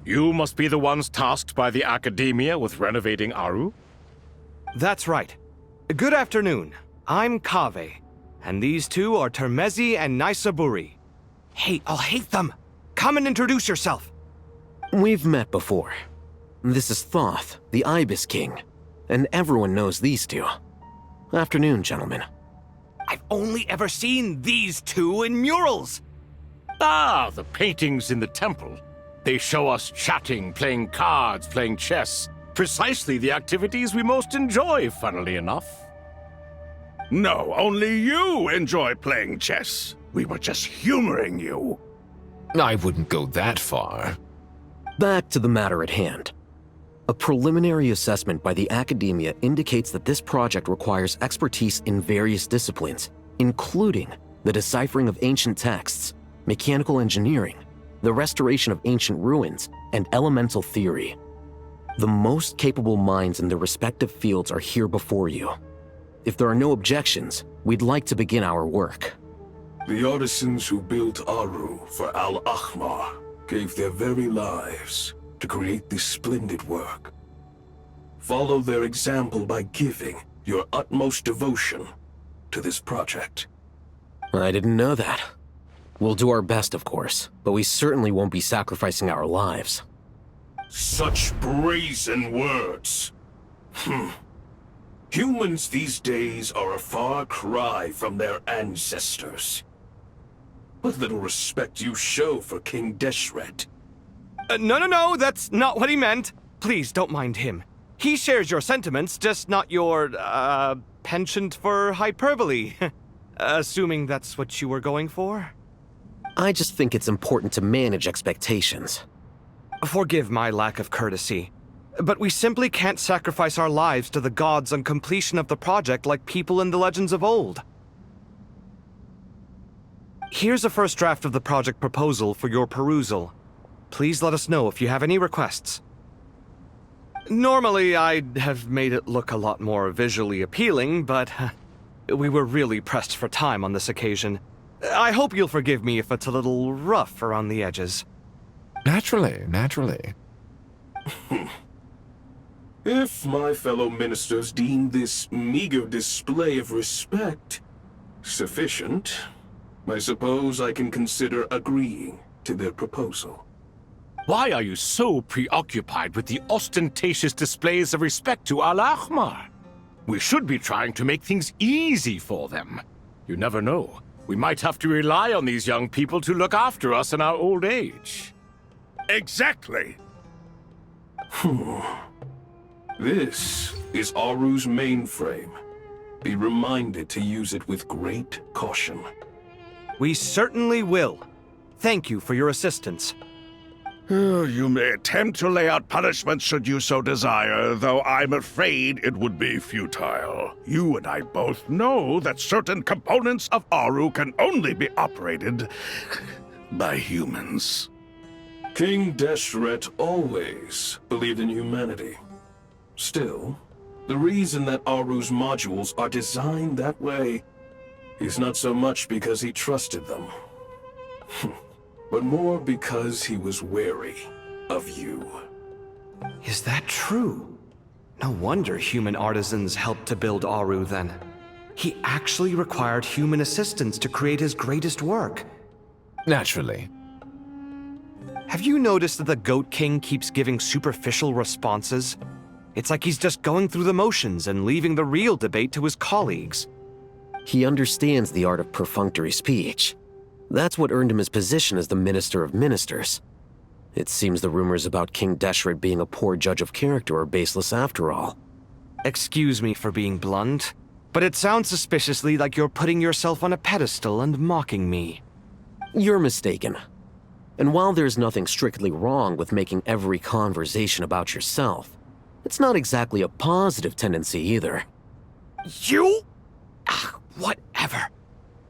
You must be the ones tasked by the Academia with renovating Aru? That's right. Good afternoon. I'm Kave, and these two are Termezi and Naisaburi. Hey, I'll hate them! Come and introduce yourself! We've met before. This is Thoth, the Ibis King, and everyone knows these two. Afternoon, gentlemen. I've only ever seen these two in murals! Ah, the paintings in the temple. They show us chatting, playing cards, playing chess. Precisely the activities we most enjoy, funnily enough. No, only you enjoy playing chess. We were just humoring you. I wouldn't go that far. Back to the matter at hand. A preliminary assessment by the Academia indicates that this project requires expertise in various disciplines, including the deciphering of ancient texts, mechanical engineering, the restoration of ancient ruins, and elemental theory. The most capable minds in their respective fields are here before you. If there are no objections, we'd like to begin our work. The artisans who built Aru for Al-Ahmar gave their very lives to create this splendid work. Follow their example by giving your utmost devotion to this project. I didn't know that. We'll do our best, of course, but we certainly won't be sacrificing our lives. Such brazen words. Humans these days are a far cry from their ancestors. What little respect you show for King Deshret. No, that's not what he meant. Please, don't mind him. He shares your sentiments, just not your, penchant for hyperbole. Assuming that's what you were going for? I just think it's important to manage expectations. Forgive my lack of courtesy, but we simply can't sacrifice our lives to the gods on completion of the project like people in the legends of old. Here's a first draft of the project proposal for your perusal. Please let us know if you have any requests. Normally, I'd have made it look a lot more visually appealing, but we were really pressed for time on this occasion. I hope you'll forgive me if it's a little rough around the edges. Naturally. If my fellow ministers deem this meager display of respect sufficient, I suppose I can consider agreeing to their proposal. Why are you so preoccupied with the ostentatious displays of respect to Al-Ahmar? We should be trying to make things easy for them. You never know. We might have to rely on these young people to look after us in our old age. Exactly. This is Aru's mainframe. Be reminded to use it with great caution. We certainly will. Thank you for your assistance. You may attempt to lay out punishment should you so desire, though I'm afraid it would be futile. You and I both know that certain components of Aru can only be operated by humans. King Deshret always believed in humanity. Still, the reason that Aru's modules are designed that way is not so much because he trusted them, but more because he was wary of you. Is that true? No wonder human artisans helped to build Aru then. He actually required human assistance to create his greatest work. Naturally. Have you noticed that the Goat King keeps giving superficial responses? It's like he's just going through the motions and leaving the real debate to his colleagues. He understands the art of perfunctory speech. That's what earned him his position as the Minister of Ministers. It seems the rumors about King Deshret being a poor judge of character are baseless after all. Excuse me for being blunt, but it sounds suspiciously like you're putting yourself on a pedestal and mocking me. You're mistaken. And while there's nothing strictly wrong with making every conversation about yourself, it's not exactly a positive tendency either. You? Whatever.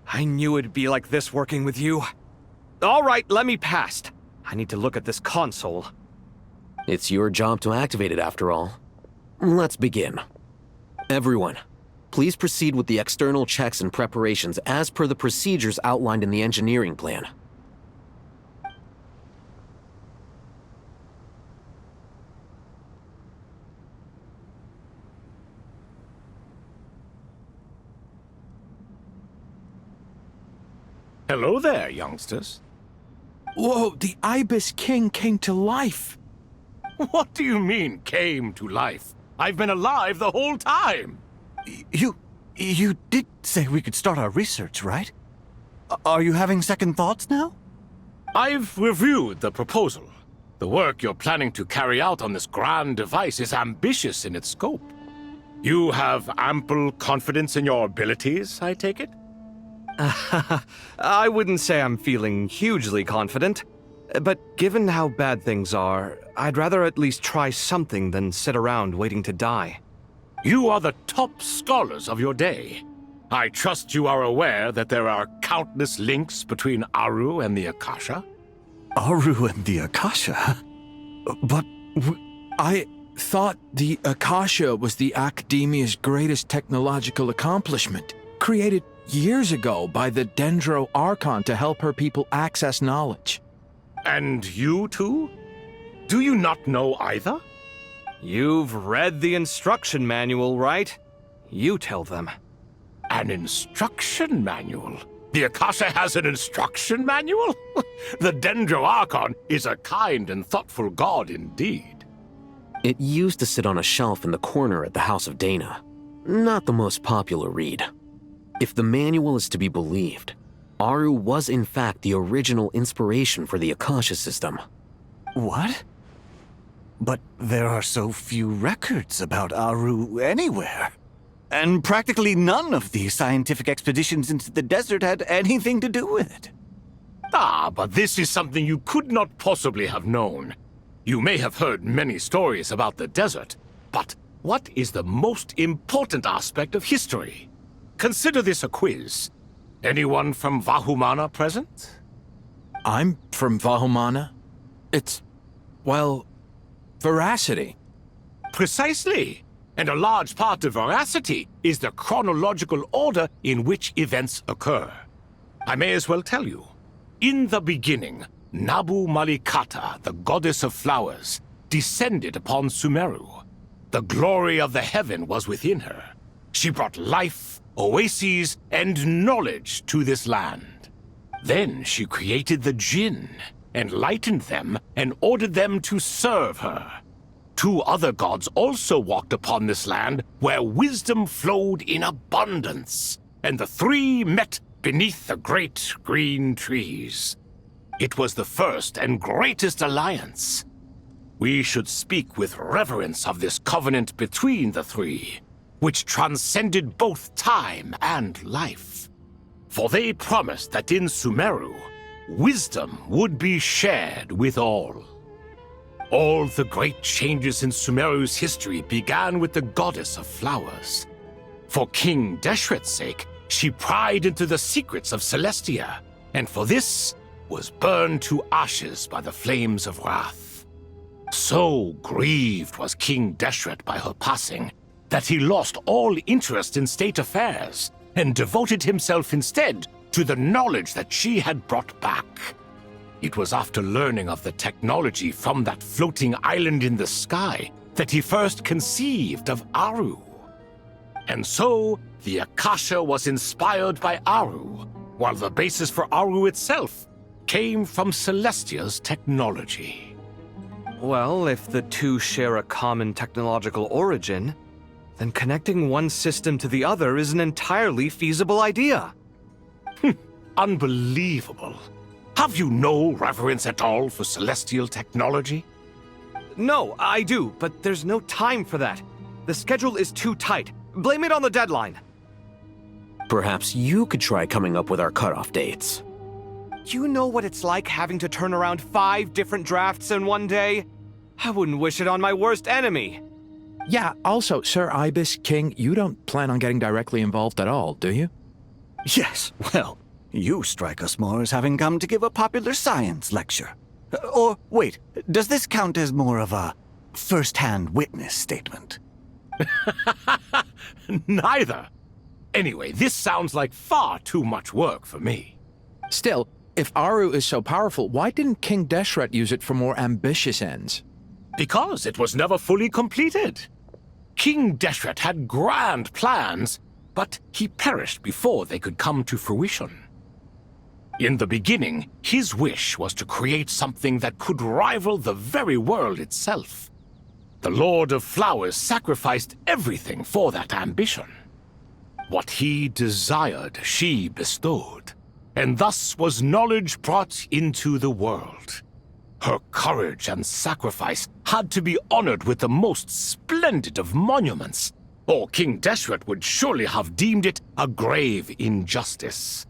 I knew it'd be like this working with you. All right, let me past. I need to look at this console. It's your job to activate it after all. Let's begin. Everyone, please proceed with the external checks and preparations as per the procedures outlined in the engineering plan. Hello there, youngsters. Whoa, the Ibis King came to life. What do you mean, came to life? I've been alive the whole time. You did say we could start our research, right? Are you having second thoughts now? I've reviewed the proposal. The work you're planning to carry out on this grand device is ambitious in its scope. You have ample confidence in your abilities, I take it? I wouldn't say I'm feeling hugely confident, but given how bad things are, I'd rather at least try something than sit around waiting to die. You are the top scholars of your day. I trust you are aware that there are countless links between Aru and the Akasha? Aru and the Akasha? But I thought the Akasha was the Academia's greatest technological accomplishment, created years ago by the Dendro Archon to help her people access knowledge. And you too? Do you not know either? You've read the instruction manual, right? You tell them. An instruction manual? The Akasha has an instruction manual? The Dendro Archon is a kind and thoughtful god indeed. It used to sit on a shelf in the corner at the House of Dana. Not the most popular read. If the manual is to be believed, Aru was in fact the original inspiration for the Akasha system. what? But there are so few records about Aru anywhere. And practically none of the scientific expeditions into the desert had anything to do with it. Ah, but this is something you could not possibly have known. You may have heard many stories about the desert, but what is the most important aspect of history? Consider this a quiz. Anyone from Vahumana present? I'm from Vahumana. It's, well, veracity. Precisely. And a large part of veracity is the chronological order in which events occur. I may as well tell you. In the beginning, Nabu Malikata, the goddess of flowers, descended upon Sumeru. The glory of the heaven was within her. She brought life, oases, and knowledge to this land. Then she created the Jinn, enlightened them, and ordered them to serve her. Two other gods also walked upon this land where wisdom flowed in abundance, and the three met beneath the great green trees. It was the first and greatest alliance. We should speak with reverence of this covenant between the three, which transcended both time and life. For they promised that in Sumeru, wisdom would be shared with all. All the great changes in Sumeru's history began with the goddess of flowers. For King Deshret's sake, she pried into the secrets of Celestia, and for this was burned to ashes by the flames of wrath. So grieved was King Deshret by her passing that he lost all interest in state affairs and devoted himself instead to the knowledge that she had brought back. It was after learning of the technology from that floating island in the sky that he first conceived of Aru. And so, the Akasha was inspired by Aru, while the basis for Aru itself came from Celestia's technology. Well, if the two share a common technological origin, then connecting one system to the other is an entirely feasible idea. Unbelievable. Have you no reverence at all for celestial technology? No, I do, but there's no time for that. The schedule is too tight. Blame it on the deadline. Perhaps you could try coming up with our cutoff dates. You know what it's like having to turn around 5 different drafts in one day? I wouldn't wish it on my worst enemy. Yeah, also, Sir Ibis King, you don't plan on getting directly involved at all, do you? Yes, well, you strike us more as having come to give a popular science lecture. Or, wait, does this count as more of a first-hand witness statement? Neither. Anyway, this sounds like far too much work for me. Still, if Aru is so powerful, why didn't King Deshret use it for more ambitious ends? Because it was never fully completed. King Deshret had grand plans, but he perished before they could come to fruition. In the beginning, his wish was to create something that could rival the very world itself. The Lord of Flowers sacrificed everything for that ambition. What he desired, she bestowed, and thus was knowledge brought into the world. Her courage and sacrifice had to be honored with the most splendid of monuments, or King Deshret would surely have deemed it a grave injustice.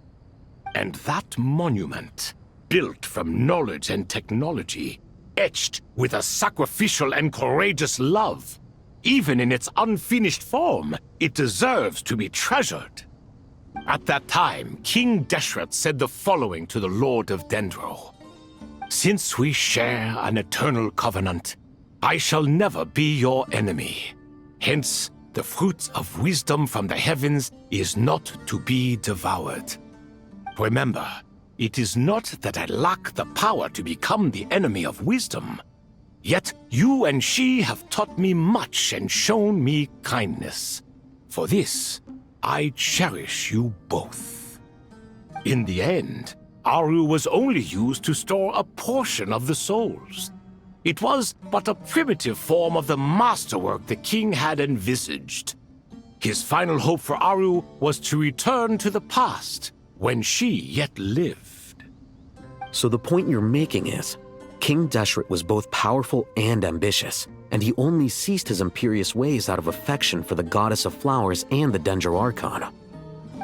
And that monument, built from knowledge and technology, etched with a sacrificial and courageous love, even in its unfinished form, it deserves to be treasured. At that time, King Deshret said the following to the Lord of Dendro. Since we share an eternal covenant, I shall never be your enemy. Hence, the fruit of wisdom from the heavens is not to be devoured. Remember, it is not that I lack the power to become the enemy of wisdom. Yet you and she have taught me much and shown me kindness. For this, I cherish you both. In the end, Aru was only used to store a portion of the souls. It was but a primitive form of the masterwork the king had envisaged. His final hope for Aru was to return to the past, when she yet lived. So the point you're making is, King Deshret was both powerful and ambitious, and he only ceased his imperious ways out of affection for the Goddess of Flowers and the Dendro Archon.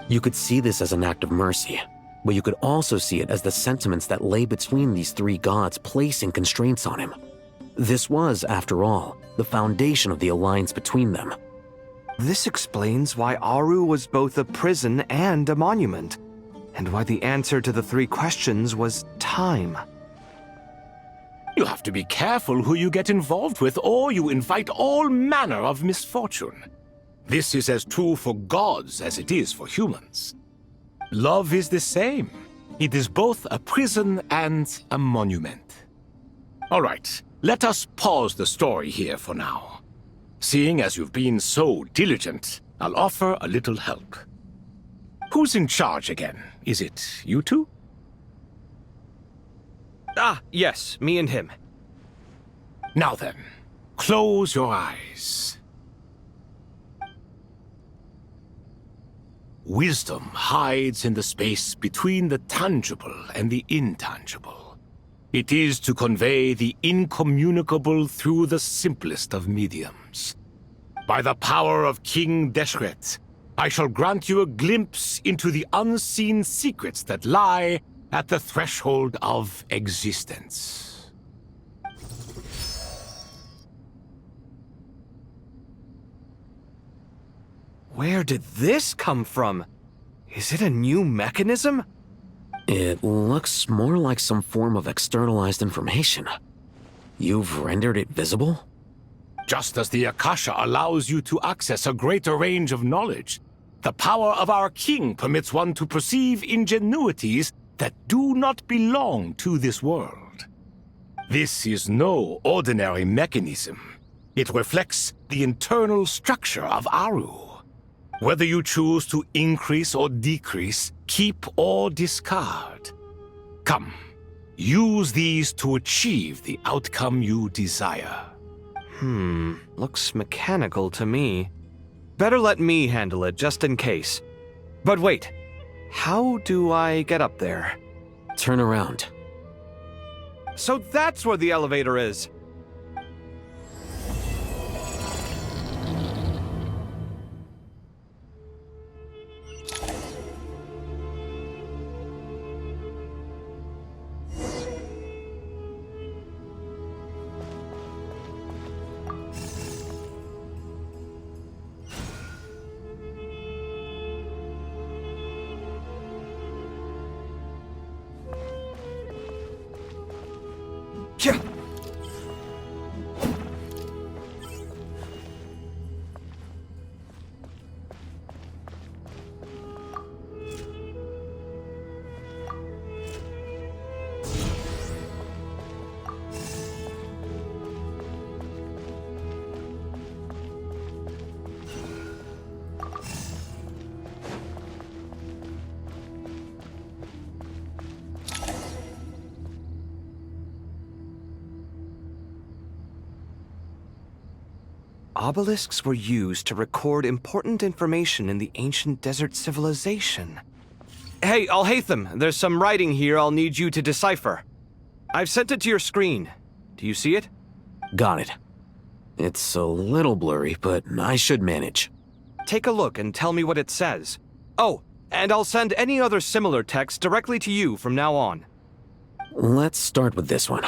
You could see this as an act of mercy, but you could also see it as the sentiments that lay between these three gods placing constraints on him. This was, after all, the foundation of the alliance between them. This explains why Aru was both a prison and a monument, and why the answer to the three questions was time. You have to be careful who you get involved with, or you invite all manner of misfortune. This is as true for gods as it is for humans. Love is the same. It is both a prison and a monument. All right, let us pause the story here for now. Seeing as you've been so diligent, I'll offer a little help. Who's in charge again? Is it you two? Ah, yes, me and him. Now then, close your eyes. Wisdom hides in the space between the tangible and the intangible. It is to convey the incommunicable through the simplest of mediums. By the power of King Deshret, I shall grant you a glimpse into the unseen secrets that lie at the threshold of existence. Where did this come from? Is it a new mechanism? It looks more like some form of externalized information. You've rendered it visible? Just as the Akasha allows you to access a greater range of knowledge, the power of our king permits one to perceive ingenuities that do not belong to this world. This is no ordinary mechanism. It reflects the internal structure of Aru. Whether you choose to increase or decrease, keep or discard. Come, use these to achieve the outcome you desire. Looks mechanical to me. Better let me handle it, just in case. But wait, how do I get up there? Turn around. So that's where the elevator is! Obelisks were used to record important information in the ancient desert civilization. Hey, Alhaitham, there's some writing here I'll need you to decipher. I've sent it to your screen. Do you see it? Got it. It's a little blurry, but I should manage. Take a look and tell me what it says. Oh, and I'll send any other similar text directly to you from now on. Let's start with this one.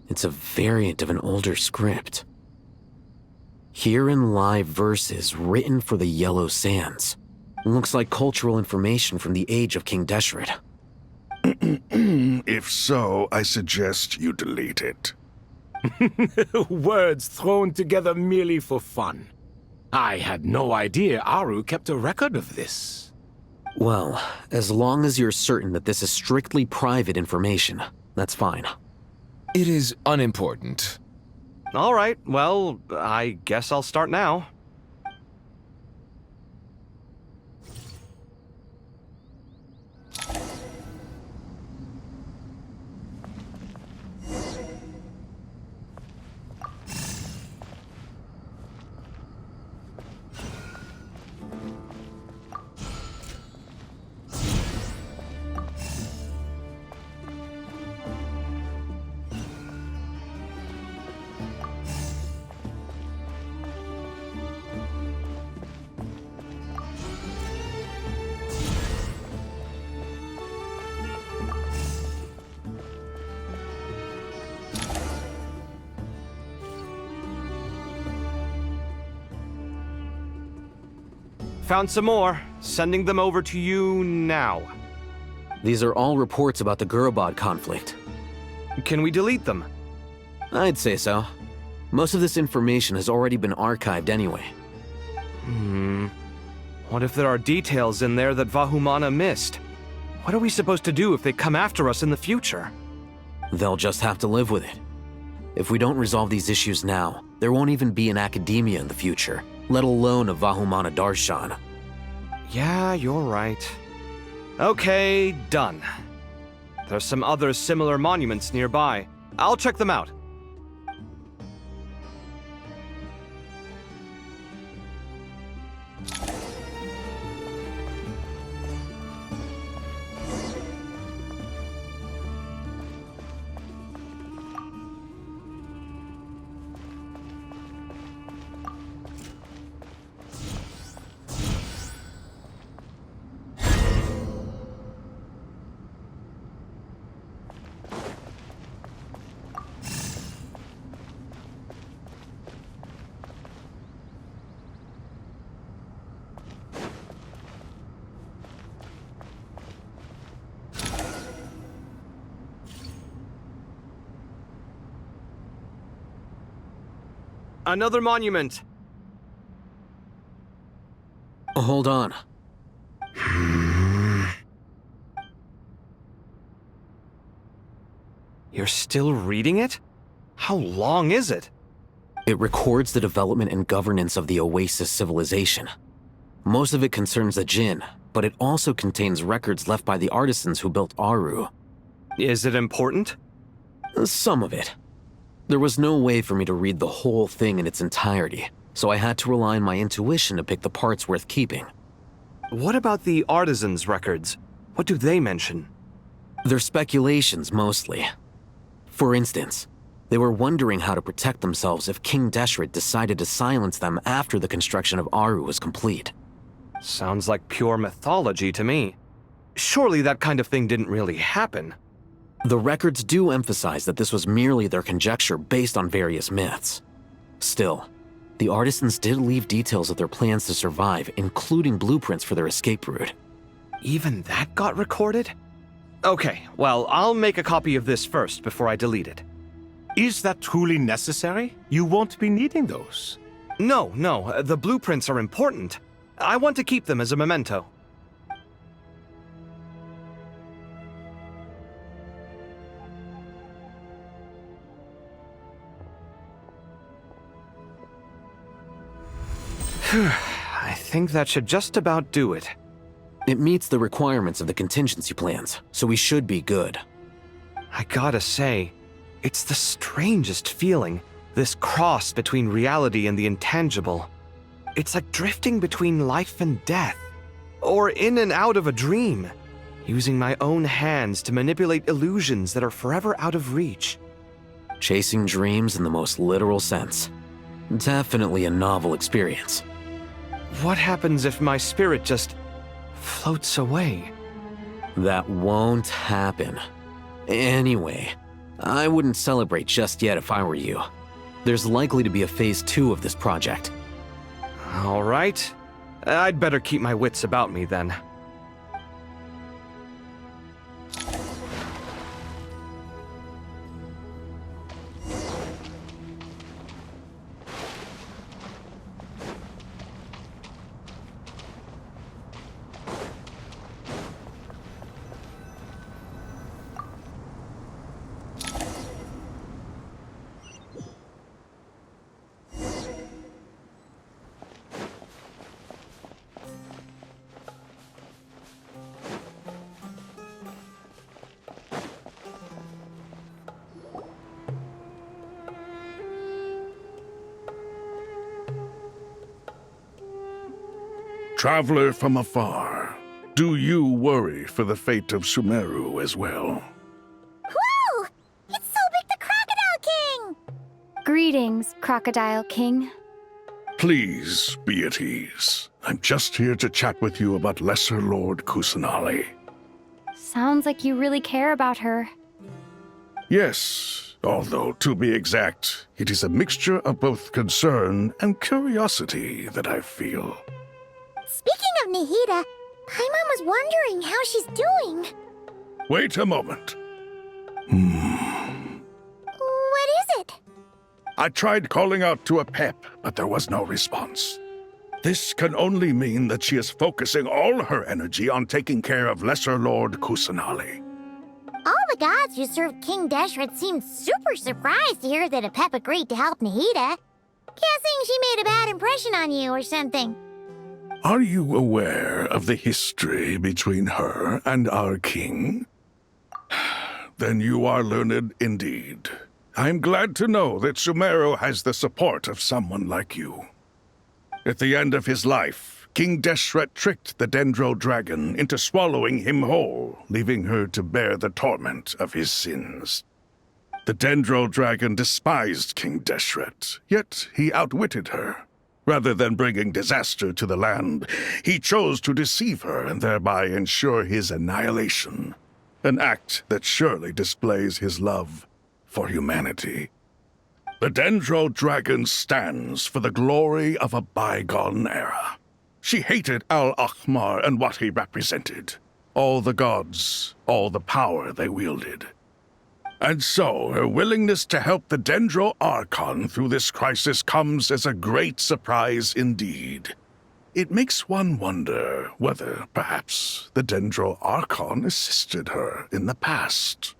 It's a variant of an older script. Herein lie verses written for the Yellow Sands. Looks like cultural information from the age of King Deshret. If so, I suggest you delete it. Words thrown together merely for fun. I had no idea Aru kept a record of this. Well, as long as you're certain that this is strictly private information, that's fine. It is unimportant. All right, well, I guess I'll start now. Found some more. Sending them over to you now. These are all reports about the Gurubad conflict. Can we delete them? I'd say so. Most of this information has already been archived anyway. What if there are details in there that Vahumana missed? What are we supposed to do if they come after us in the future? They'll just have to live with it. If we don't resolve these issues now, there won't even be an academia in the future, let alone a Vahumana Darshan. Yeah, you're right. Okay, done. There's some other similar monuments nearby. I'll check them out. Another monument. Hold on. You're still reading it? How long is it? It records the development and governance of the Oasis civilization. Most of it concerns the Jinn, but it also contains records left by the artisans who built Aru. Is it important? Some of it. There was no way for me to read the whole thing in its entirety, so I had to rely on my intuition to pick the parts worth keeping. What about the artisans' records? What do they mention? They're speculations, mostly. For instance, they were wondering how to protect themselves if King Deshret decided to silence them after the construction of Aru was complete. Sounds like pure mythology to me. Surely that kind of thing didn't really happen. The records do emphasize that this was merely their conjecture based on various myths. Still, the artisans did leave details of their plans to survive, including blueprints for their escape route. Even that got recorded? Okay, well, I'll make a copy of this first before I delete it. Is that truly necessary? You won't be needing those. No, the blueprints are important. I want to keep them as a memento. I think that should just about do it. It meets the requirements of the contingency plans, so we should be good. I gotta say, it's the strangest feeling. This cross between reality and the intangible. It's like drifting between life and death, or in and out of a dream, using my own hands to manipulate illusions that are forever out of reach. Chasing dreams in the most literal sense. Definitely a novel experience. What happens if my spirit just floats away? That won't happen. Anyway, I wouldn't celebrate just yet if I were you. There's likely to be a phase 2 of this project. All right. I'd better keep my wits about me then. Traveler from afar, do you worry for the fate of Sumeru as well? Whoa! It's Sobek the Crocodile King! Greetings, Crocodile King. Please be at ease. I'm just here to chat with you about Lesser Lord Kusanali. Sounds like you really care about her. Yes, although to be exact, it is a mixture of both concern and curiosity that I feel. Speaking of Nahida, Paimon was wondering how she's doing. Wait a moment. What is it? I tried calling out to a pep, but there was no response. This can only mean that she is focusing all her energy on taking care of Lesser Lord Kusanali. All the gods who served King Deshret seemed super surprised to hear that a pep agreed to help Nahida. Guessing she made a bad impression on you or something. Are you aware of the history between her and our king? Then you are learned indeed. I'm glad to know that Sumeru has the support of someone like you. At the end of his life, King Deshret tricked the Dendro Dragon into swallowing him whole, leaving her to bear the torment of his sins. The Dendro Dragon despised King Deshret, yet he outwitted her. Rather than bringing disaster to the land, he chose to deceive her and thereby ensure his annihilation. An act that surely displays his love for humanity. The Dendro Dragon stands for the glory of a bygone era. She hated Al-Ahmar and what he represented. All the gods, all the power they wielded. And so, her willingness to help the Dendro Archon through this crisis comes as a great surprise indeed. It makes one wonder whether, perhaps, the Dendro Archon assisted her in the past.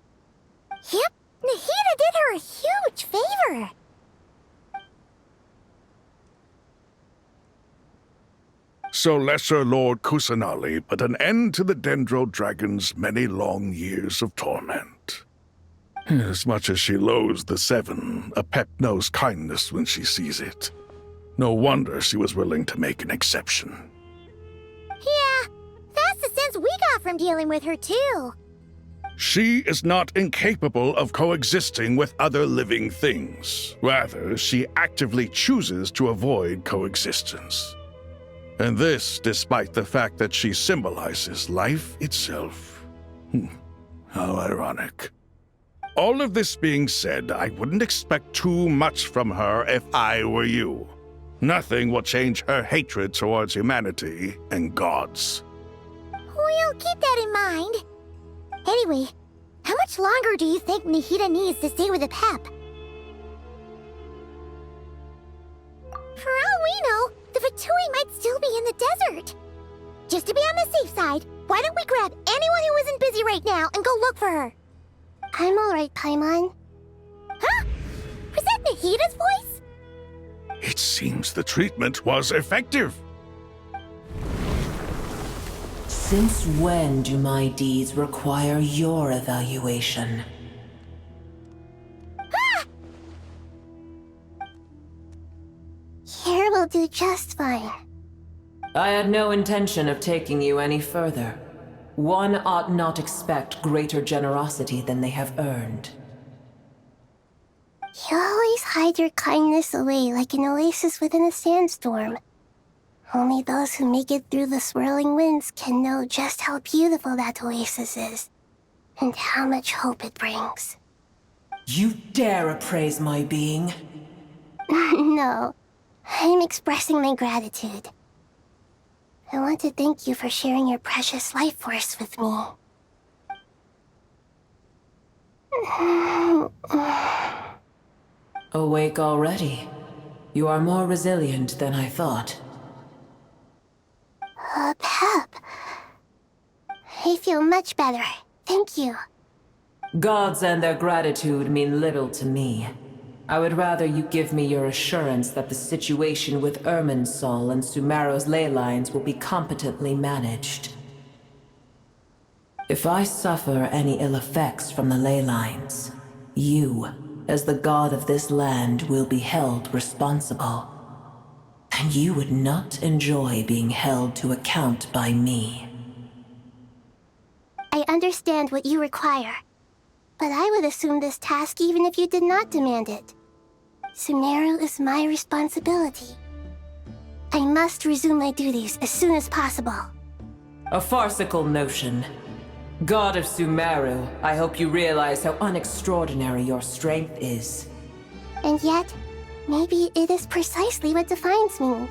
Yep, Nahida did her a huge favor. So Lesser Lord Kusanali put an end to the Dendro Dragon's many long years of torment. As much as she loathes the Seven, a pep knows kindness when she sees it. No wonder she was willing to make an exception. Yeah, that's the sense we got from dealing with her, too. She is not incapable of coexisting with other living things. Rather, she actively chooses to avoid coexistence. And this despite the fact that she symbolizes life itself. How ironic. All of this being said, I wouldn't expect too much from her if I were you. Nothing will change her hatred towards humanity and gods. We'll keep that in mind. Anyway, how much longer do you think Nahida needs to stay with the pep? For all we know, the Fatui might still be in the desert. Just to be on the safe side, why don't we grab anyone who isn't busy right now and go look for her? I'm alright, Paimon. Huh? Was that Nahida's voice? It seems the treatment was effective. Since when do my deeds require your evaluation? Ah! Here will do just fine. I had no intention of taking you any further. One ought not expect greater generosity than they have earned. You always hide your kindness away like an oasis within a sandstorm. Only those who make it through the swirling winds can know just how beautiful that oasis is, and how much hope it brings. You dare appraise my being? No, I'm expressing my gratitude. I want to thank you for sharing your precious life force with me. Awake already. You are more resilient than I thought. Pep. I feel much better. Thank you. Gods and their gratitude mean little to me. I would rather you give me your assurance that the situation with Irminsul and Sumeru's ley lines will be competently managed. If I suffer any ill effects from the ley lines, you, as the god of this land, will be held responsible. And you would not enjoy being held to account by me. I understand what you require, but I would assume this task even if you did not demand it. Sumeru is my responsibility. I must resume my duties as soon as possible. A farcical notion. God of Sumeru, I hope you realize how unextraordinary your strength is. And yet, maybe it is precisely what defines me.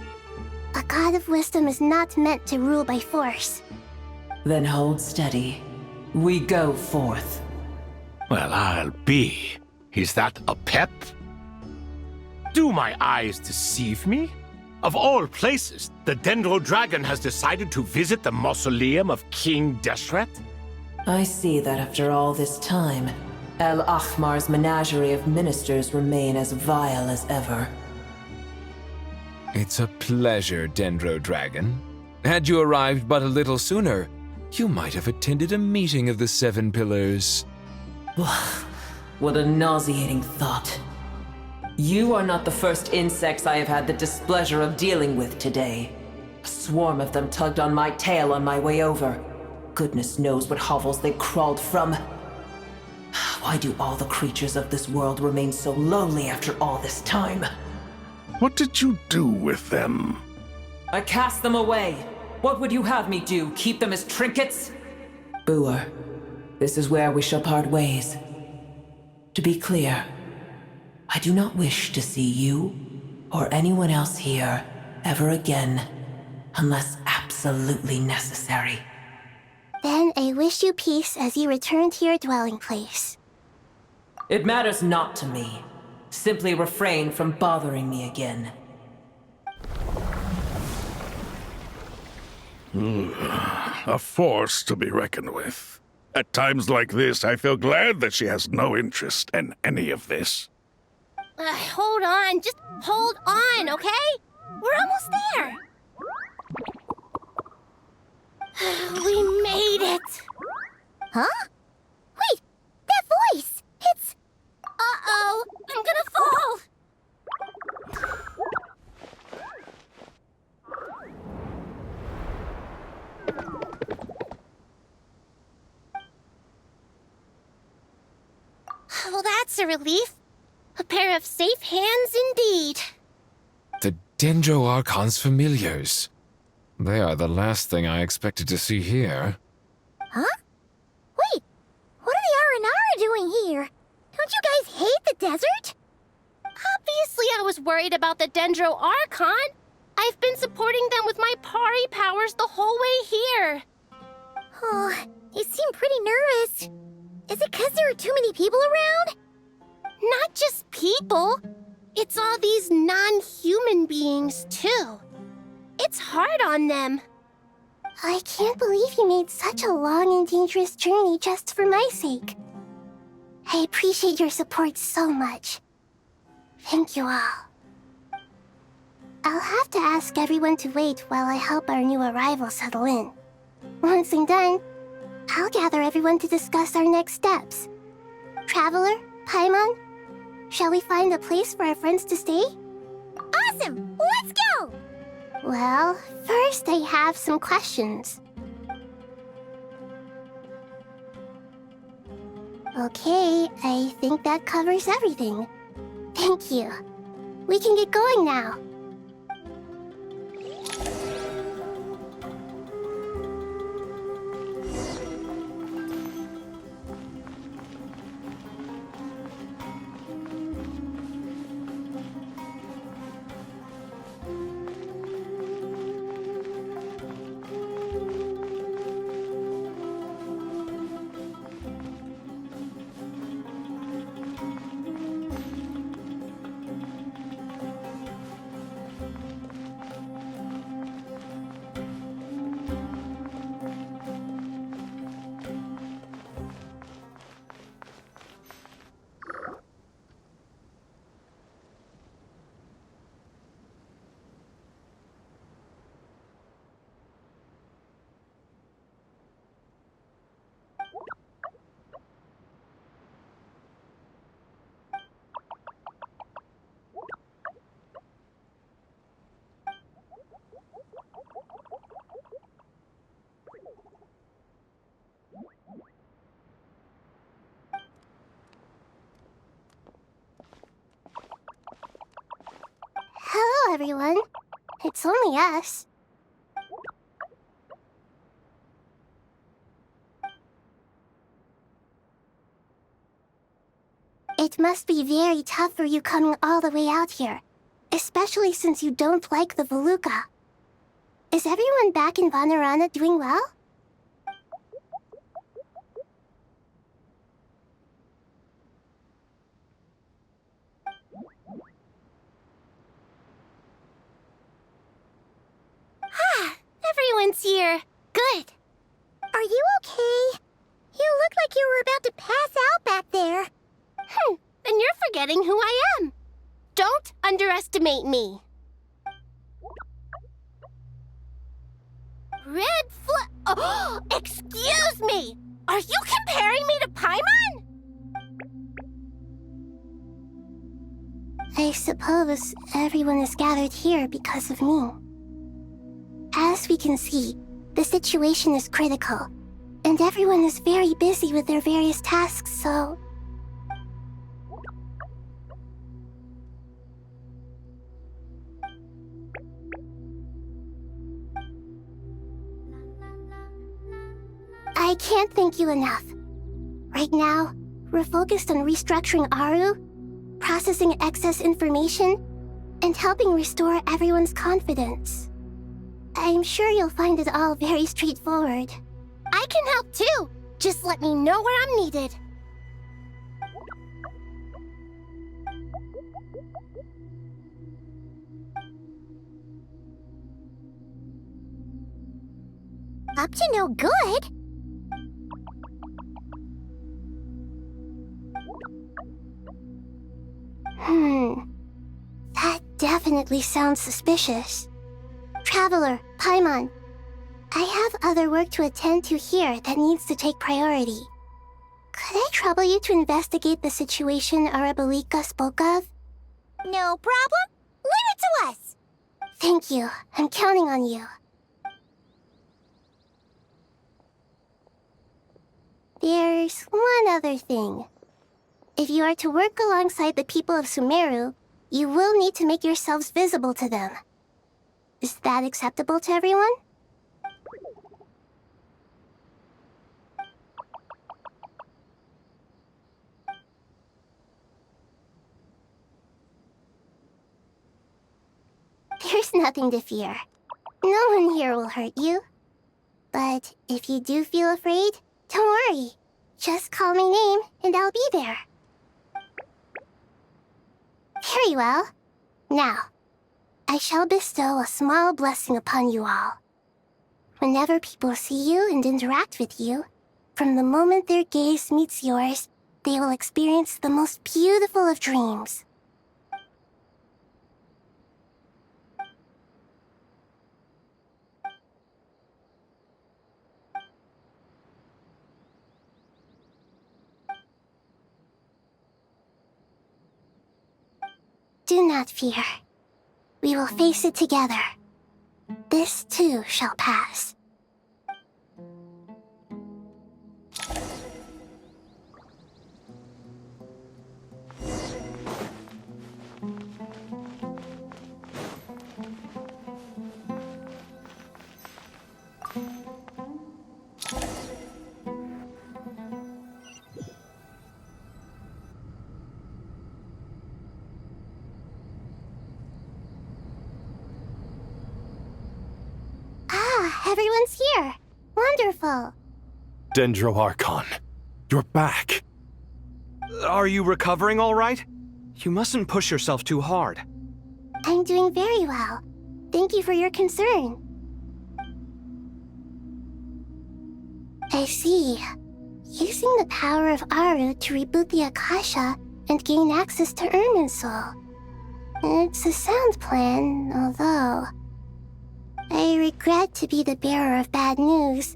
A god of wisdom is not meant to rule by force. Then hold steady. We go forth. Well, I'll be. Is that a pep? Do my eyes deceive me? Of all places, the Dendro Dragon has decided to visit the mausoleum of King Deshret? I see that after all this time, El Ahmar's menagerie of ministers remain as vile as ever. It's a pleasure, Dendro Dragon. Had you arrived but a little sooner, you might have attended a meeting of the Seven Pillars. What a nauseating thought. You are not the first insects I have had the displeasure of dealing with today. A swarm of them tugged on my tail on my way over. Goodness knows what hovels they crawled from. Why do all the creatures of this world remain so lowly after all this time? What did you do with them? I cast them away. What would you have me do? Keep them as trinkets? Boer, this is where we shall part ways. To be clear, I do not wish to see you or anyone else here ever again, unless absolutely necessary. Then I wish you peace as you return to your dwelling place. It matters not to me. Simply refrain from bothering me again. A force to be reckoned with. At times like this, I feel glad that she has no interest in any of this. Hold on, just hold on, okay? We're almost there. We made it! Huh? Wait, that voice! It's... Uh-oh, I'm gonna fall! Well, that's a relief. A pair of safe hands indeed. The Dendro Archon's familiars. They are the last thing I expected to see here. Huh? Wait, what are the Aranara doing here? Don't you guys hate the desert? Obviously I was worried about the Dendro Archon. I've been supporting them with my Pari powers the whole way here. Oh, you seem pretty nervous. Is it because there are too many people around? Not just people. It's all these non-human beings, too. It's hard on them. I can't believe you made such a long and dangerous journey just for my sake. I appreciate your support so much. Thank you all. I'll have to ask everyone to wait while I help our new arrival settle in. Once I'm done, I'll gather everyone to discuss our next steps. Traveler, Paimon, shall we find a place for our friends to stay? Awesome! Well, first I have some questions. Okay, I think that covers everything. Thank you. We can get going now. Hello, everyone. It's only us. It must be very tough for you coming all the way out here, especially since you don't like the Voluka. Is everyone back in Vanarana doing well? Everyone's here. Good. Are you okay? You look like you were about to pass out back there. Then you're forgetting who I am. Don't underestimate me. Oh, excuse me! Are you comparing me to Paimon? I suppose everyone is gathered here because of me. As we can see, the situation is critical, and everyone is very busy with their various tasks, so... I can't thank you enough. Right now, we're focused on restructuring Aru, processing excess information, and helping restore everyone's confidence. I'm sure you'll find it all very straightforward. I can help too! Just let me know where I'm needed. Up to no good? That definitely sounds suspicious. Traveler, Paimon, I have other work to attend to here that needs to take priority. Could I trouble you to investigate the situation Arabalika spoke of? No problem. Leave it to us! Thank you. I'm counting on you. There's one other thing. If you are to work alongside the people of Sumeru, you will need to make yourselves visible to them. Is that acceptable to everyone? There's nothing to fear. No one here will hurt you. But if you do feel afraid, don't worry. Just call my name and I'll be there. Very well. Now, I shall bestow a small blessing upon you all. Whenever people see you and interact with you, from the moment their gaze meets yours, they will experience the most beautiful of dreams. Do not fear. We will face it together. This too shall pass. Everyone's here. Wonderful. Dendro Archon, you're back. Are you recovering all right? You mustn't push yourself too hard. I'm doing very well. Thank you for your concern. I see. Using the power of Aru to reboot the Akasha and gain access to Irminsul. It's a sound plan, although... I regret to be the bearer of bad news,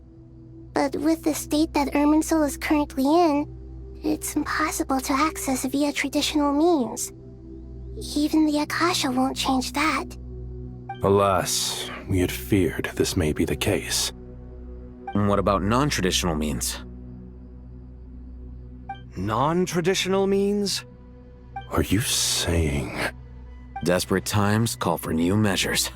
but with the state that Irminsul is currently in, it's impossible to access via traditional means. Even the Akasha won't change that. Alas, we had feared this may be the case. And what about non-traditional means? Non-traditional means? Are you saying... Desperate times call for new measures.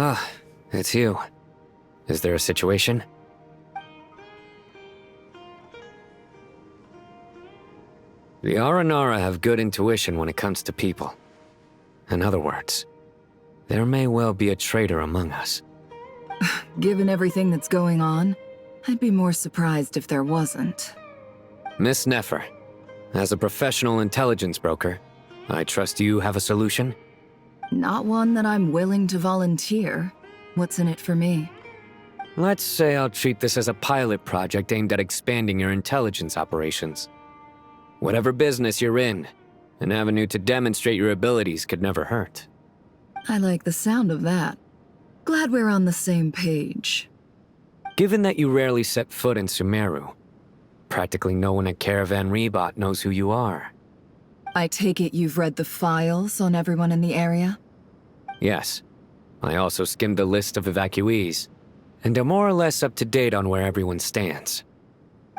Ah, it's you. Is there a situation? The Aranara have good intuition when it comes to people. In other words, there may well be a traitor among us. Given everything that's going on, I'd be more surprised if there wasn't. Miss Nefer, as a professional intelligence broker, I trust you have a solution? Not one that I'm willing to volunteer. What's in it for me? Let's say I'll treat this as a pilot project aimed at expanding your intelligence operations. Whatever business you're in, an avenue to demonstrate your abilities could never hurt. I like the sound of that. Glad we're on the same page. Given that you rarely set foot in Sumeru, practically no one at Caravan Rebot knows who you are. I take it you've read the files on everyone in the area? Yes. I also skimmed the list of evacuees, and am more or less up to date on where everyone stands.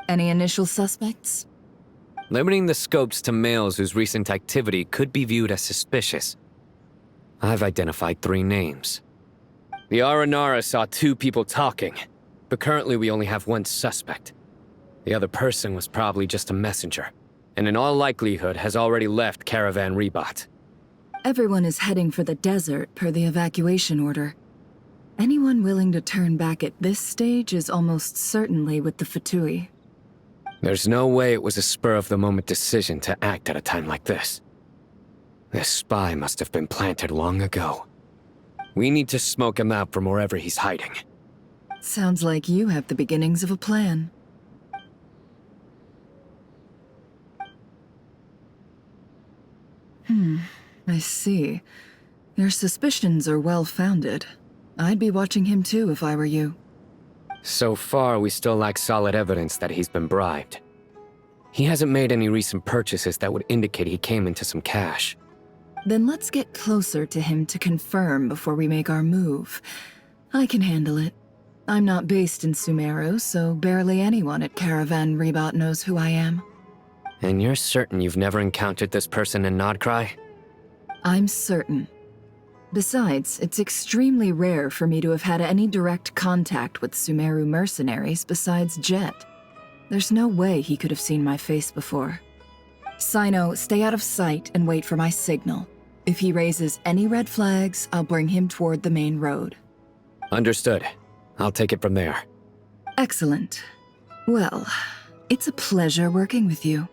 Any initial suspects? Limiting the scopes to males whose recent activity could be viewed as suspicious. I've identified 3 names. The Aranara saw 2 people talking, but currently we only have 1 suspect. The other person was probably just a messenger, and in all likelihood has already left Caravan Rebot. Everyone is heading for the desert per the evacuation order. Anyone willing to turn back at this stage is almost certainly with the Fatui. There's no way it was a spur-of-the-moment decision to act at a time like this. This spy must have been planted long ago. We need to smoke him out from wherever he's hiding. Sounds like you have the beginnings of a plan. I see. Your suspicions are well-founded. I'd be watching him too if I were you. So far, we still lack solid evidence that he's been bribed. He hasn't made any recent purchases that would indicate he came into some cash. Then let's get closer to him to confirm before we make our move. I can handle it. I'm not based in Sumeru, so barely anyone at Caravan Rebot knows who I am. And you're certain you've never encountered this person in nod-krai? I'm certain. Besides, it's extremely rare for me to have had any direct contact with Sumeru mercenaries besides Jet. There's no way he could have seen my face before. Sino, stay out of sight and wait for my signal. If he raises any red flags, I'll bring him toward the main road. Understood. I'll take it from there. Excellent. Well, it's a pleasure working with you.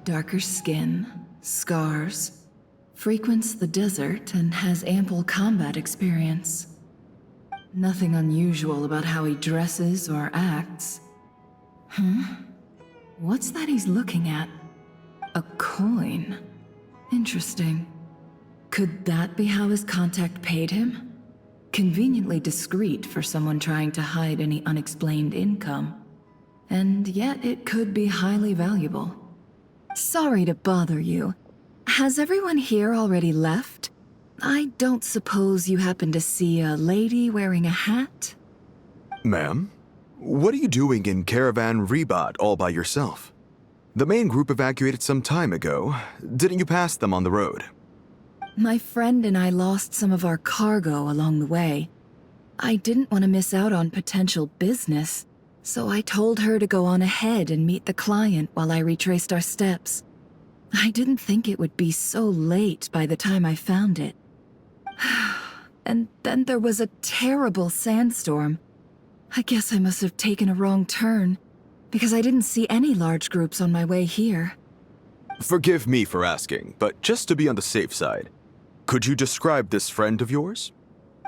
Darker skin, scars, frequents the desert, and has ample combat experience. Nothing unusual about how he dresses or acts. What's that he's looking at? A coin. Interesting. Could that be how his contact paid him? Conveniently discreet for someone trying to hide any unexplained income. And yet it could be highly valuable. Sorry to bother you. Has everyone here already left? I don't suppose you happen to see a lady wearing a hat? Ma'am, what are you doing in Caravan Rebat all by yourself? The main group evacuated some time ago. Didn't you pass them on the road? My friend and I lost some of our cargo along the way. I didn't want to miss out on potential business, so I told her to go on ahead and meet the client while I retraced our steps. I didn't think it would be so late by the time I found it. And then there was a terrible sandstorm. I guess I must have taken a wrong turn, because I didn't see any large groups on my way here. Forgive me for asking, but just to be on the safe side, could you describe this friend of yours?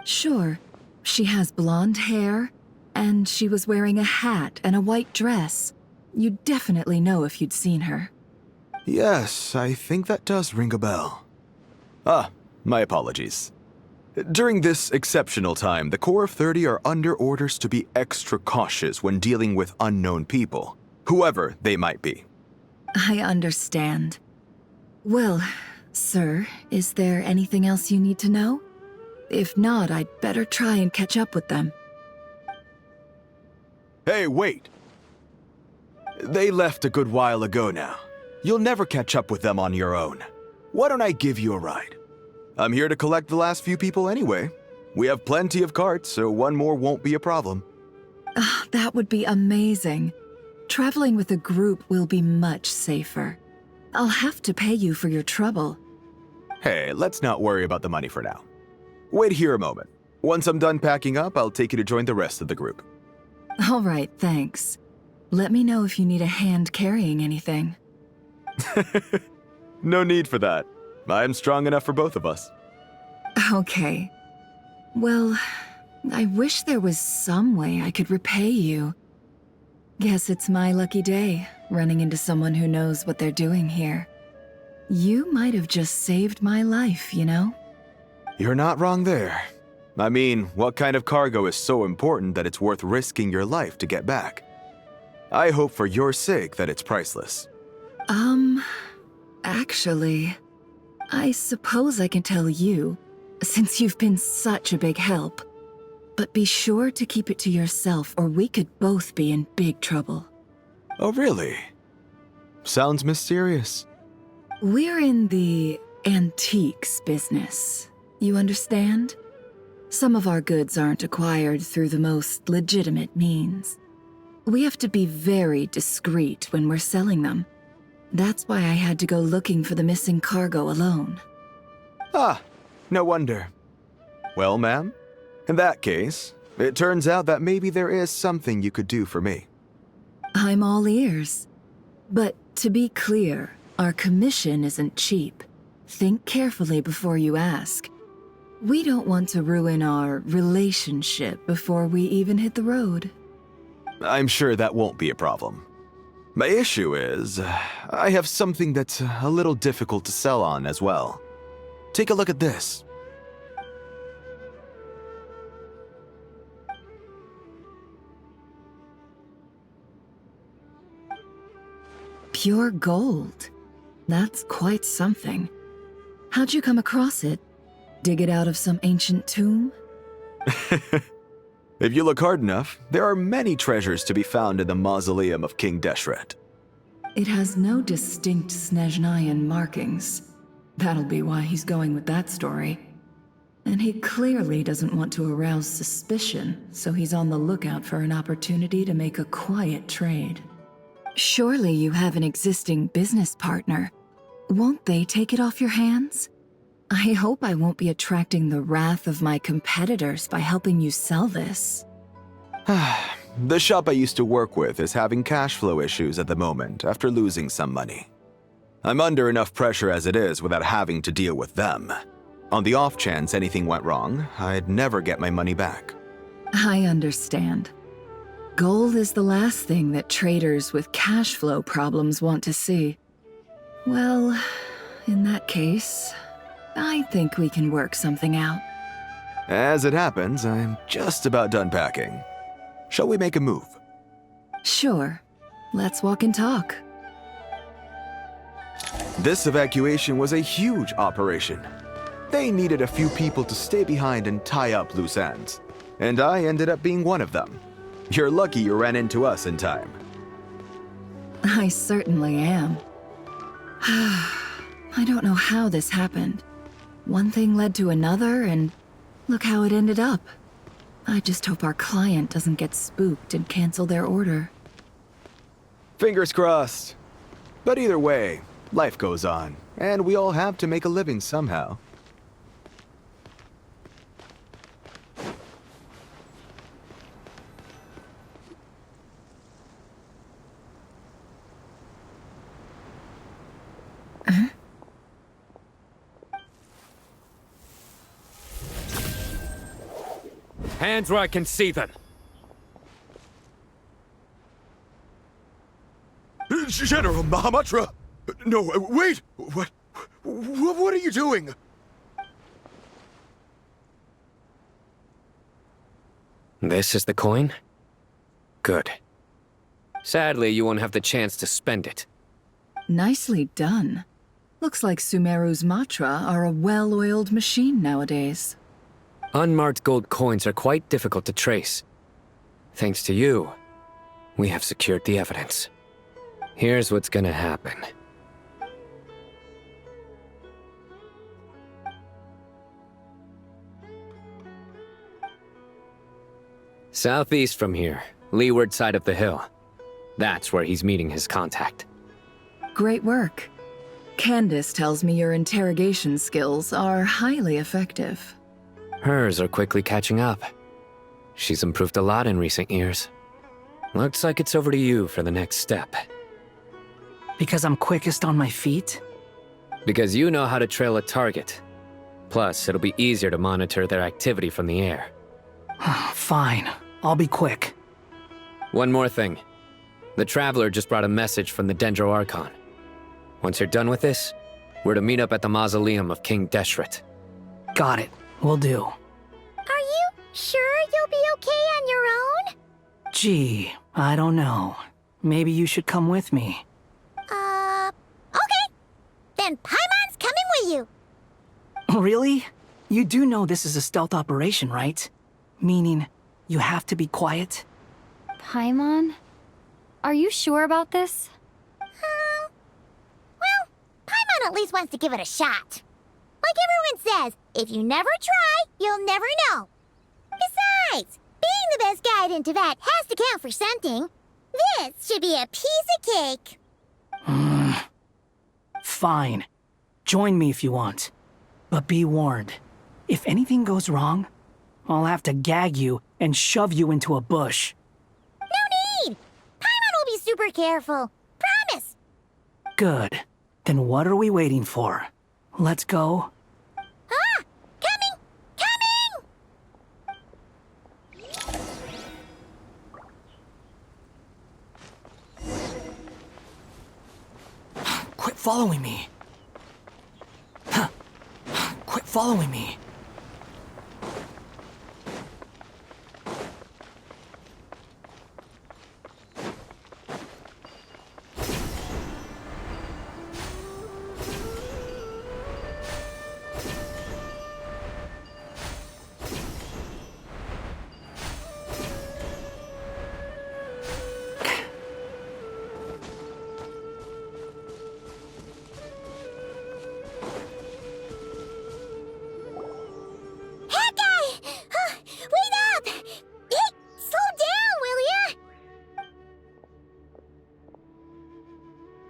Sure. She has blonde hair, and she was wearing a hat and a white dress. You'd definitely know if you'd seen her. Yes, I think that does ring a bell. Ah, my apologies. During this exceptional time, the Corps of 30 are under orders to be extra cautious when dealing with unknown people, whoever they might be. I understand. Well, sir, is there anything else you need to know? If not, I'd better try and catch up with them. Hey, wait! They left a good while ago now. You'll never catch up with them on your own. Why don't I give you a ride? I'm here to collect the last few people anyway. We have plenty of carts, so one more won't be a problem. That would be amazing. Traveling with a group will be much safer. I'll have to pay you for your trouble. Hey, let's not worry about the money for now. Wait here a moment. Once I'm done packing up, I'll take you to join the rest of the group. All right, thanks. Let me know if you need a hand carrying anything. No need for that. I'm strong enough for both of us. Okay. Well, I wish there was some way I could repay you. Guess it's my lucky day, running into someone who knows what they're doing here. You might have just saved my life, you know? You're not wrong there. I mean, what kind of cargo is so important that it's worth risking your life to get back? I hope for your sake that it's priceless. Actually, I suppose I can tell you, since you've been such a big help. But be sure to keep it to yourself, or we could both be in big trouble. Oh, really? Sounds mysterious. We're in the antiques business. You understand? Some of our goods aren't acquired through the most legitimate means. We have to be very discreet when we're selling them. That's why I had to go looking for the missing cargo alone. Ah, no wonder. Well, ma'am, in that case, it turns out that maybe there is something you could do for me. I'm all ears. But to be clear, our commission isn't cheap. Think carefully before you ask. We don't want to ruin our relationship before we even hit the road. I'm sure that won't be a problem. My issue is, I have something that's a little difficult to sell on as well. Take a look at this. Pure gold. That's quite something. How'd you come across it? Dig it out of some ancient tomb? If you look hard enough, there are many treasures to be found in the mausoleum of King Deshret. It has no distinct Snezhnayan markings. That'll be why he's going with that story. And he clearly doesn't want to arouse suspicion, so he's on the lookout for an opportunity to make a quiet trade. Surely you have an existing business partner. Won't they take it off your hands? I hope I won't be attracting the wrath of my competitors by helping you sell this. The shop I used to work with is having cash flow issues at the moment after losing some money. I'm under enough pressure as it is without having to deal with them. On the off chance anything went wrong, I'd never get my money back. I understand. Gold is the last thing that traders with cash flow problems want to see. Well, in that case, I think we can work something out. As it happens, I'm just about done packing. Shall we make a move? Sure. Let's walk and talk. This evacuation was a huge operation. They needed a few people to stay behind and tie up loose ends. And I ended up being one of them. You're lucky you ran into us in time. I certainly am. I don't know how this happened. One thing led to another, and look how it ended up. I just hope our client doesn't get spooked and cancel their order. Fingers crossed. But either way, life goes on, and we all have to make a living somehow. Hands where I can see them. General Mahamatra! No, wait! What are you doing? This is the coin? Good. Sadly, you won't have the chance to spend it. Nicely done. Looks like Sumeru's Matra are a well-oiled machine nowadays. Unmarked gold coins are quite difficult to trace. Thanks to you, we have secured the evidence. Here's what's gonna happen. Southeast from here, leeward side of the hill. That's where he's meeting his contact. Great work. Candace tells me your interrogation skills are highly effective. Hers are quickly catching up. She's improved a lot in recent years. Looks like it's over to you for the next step. Because I'm quickest on my feet? Because you know how to trail a target. Plus, it'll be easier to monitor their activity from the air. Fine. I'll be quick. One more thing. The Traveler just brought a message from the Dendro Archon. Once you're done with this, we're to meet up at the mausoleum of King Deshret. Got it. Will do. Are you sure you'll be okay on your own? Gee, I don't know. Maybe you should come with me. Okay. Then Paimon's coming with you. Really? You do know this is a stealth operation, right? Meaning, you have to be quiet? Paimon? Are you sure about this? Well, Paimon at least wants to give it a shot. Like everyone says, if you never try, you'll never know. Besides, being the best guide in Teyvat has to count for something. This should be a piece of cake. Fine. Join me if you want. But be warned. If anything goes wrong, I'll have to gag you and shove you into a bush. No need! Paimon will be super careful. Promise! Good. Then what are we waiting for? Let's go. Ah! Coming! Quit following me. Quit following me.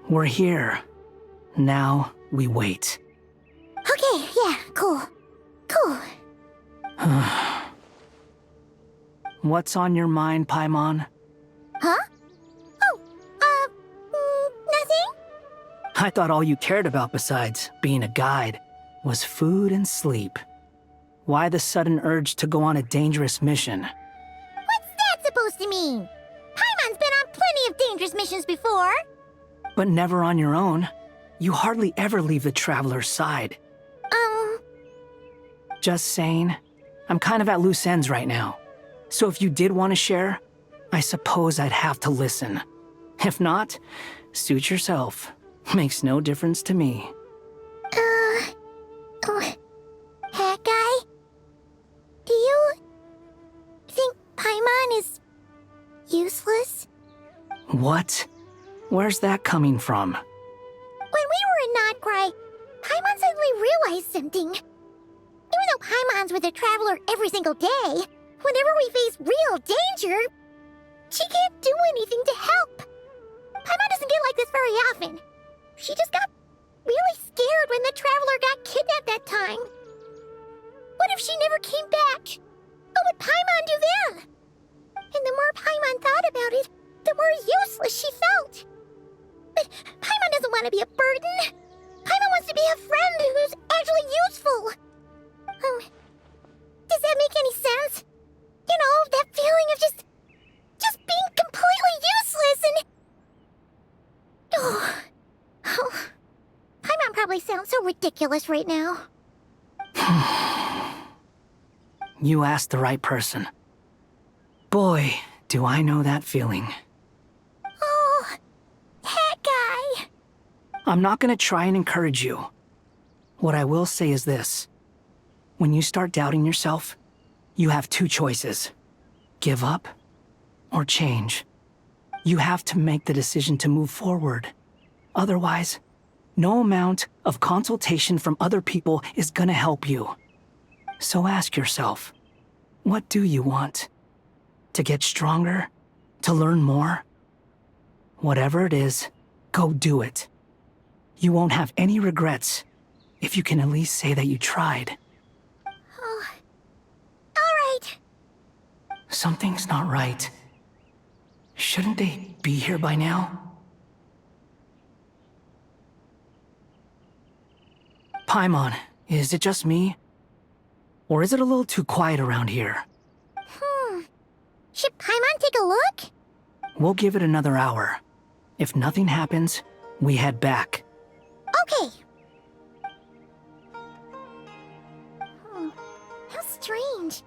We're here. Now we wait. Okay, yeah, cool. What's on your mind, Paimon? Huh? Oh, nothing? I thought all you cared about besides being a guide was food and sleep. Why the sudden urge to go on a dangerous mission? What's that supposed to mean? Paimon's been on plenty of dangerous missions before. But never on your own. You hardly ever leave the Traveler's side. Just saying. I'm kind of at loose ends right now. So if you did want to share, I suppose I'd have to listen. If not, suit yourself. Makes no difference to me. Hat guy? Do you think Paimon is useless? What? Where's that coming from? When we were in nod-krai, Paimon suddenly realized something. Even though Paimon's with the Traveler every single day, whenever we face real danger, she can't do anything to help. Paimon doesn't get like this very often. She just got really scared when the Traveler got kidnapped that time. What if she never came back? What would Paimon do then? And the more Paimon thought about it, the more useless she felt. But Paimon doesn't want to be a burden. Paimon wants to be a friend who's actually useful. Does that make any sense? You know, that feeling of just being completely useless and... Oh, Paimon probably sounds so ridiculous right now. You asked the right person. Boy, do I know that feeling. Oh, hat guy. I'm not gonna try and encourage you. What I will say is this. When you start doubting yourself, you have two choices. Give up or change. You have to make the decision to move forward. Otherwise, no amount of consultation from other people is gonna help you. So ask yourself, what do you want? To get stronger? To learn more? Whatever it is, go do it. You won't have any regrets if you can at least say that you tried. Oh, all right. Something's not right. Shouldn't they be here by now? Paimon, is it just me? Or is it a little too quiet around here? Should Paimon take a look? We'll give it another hour. If nothing happens, we head back. Okay. How strange.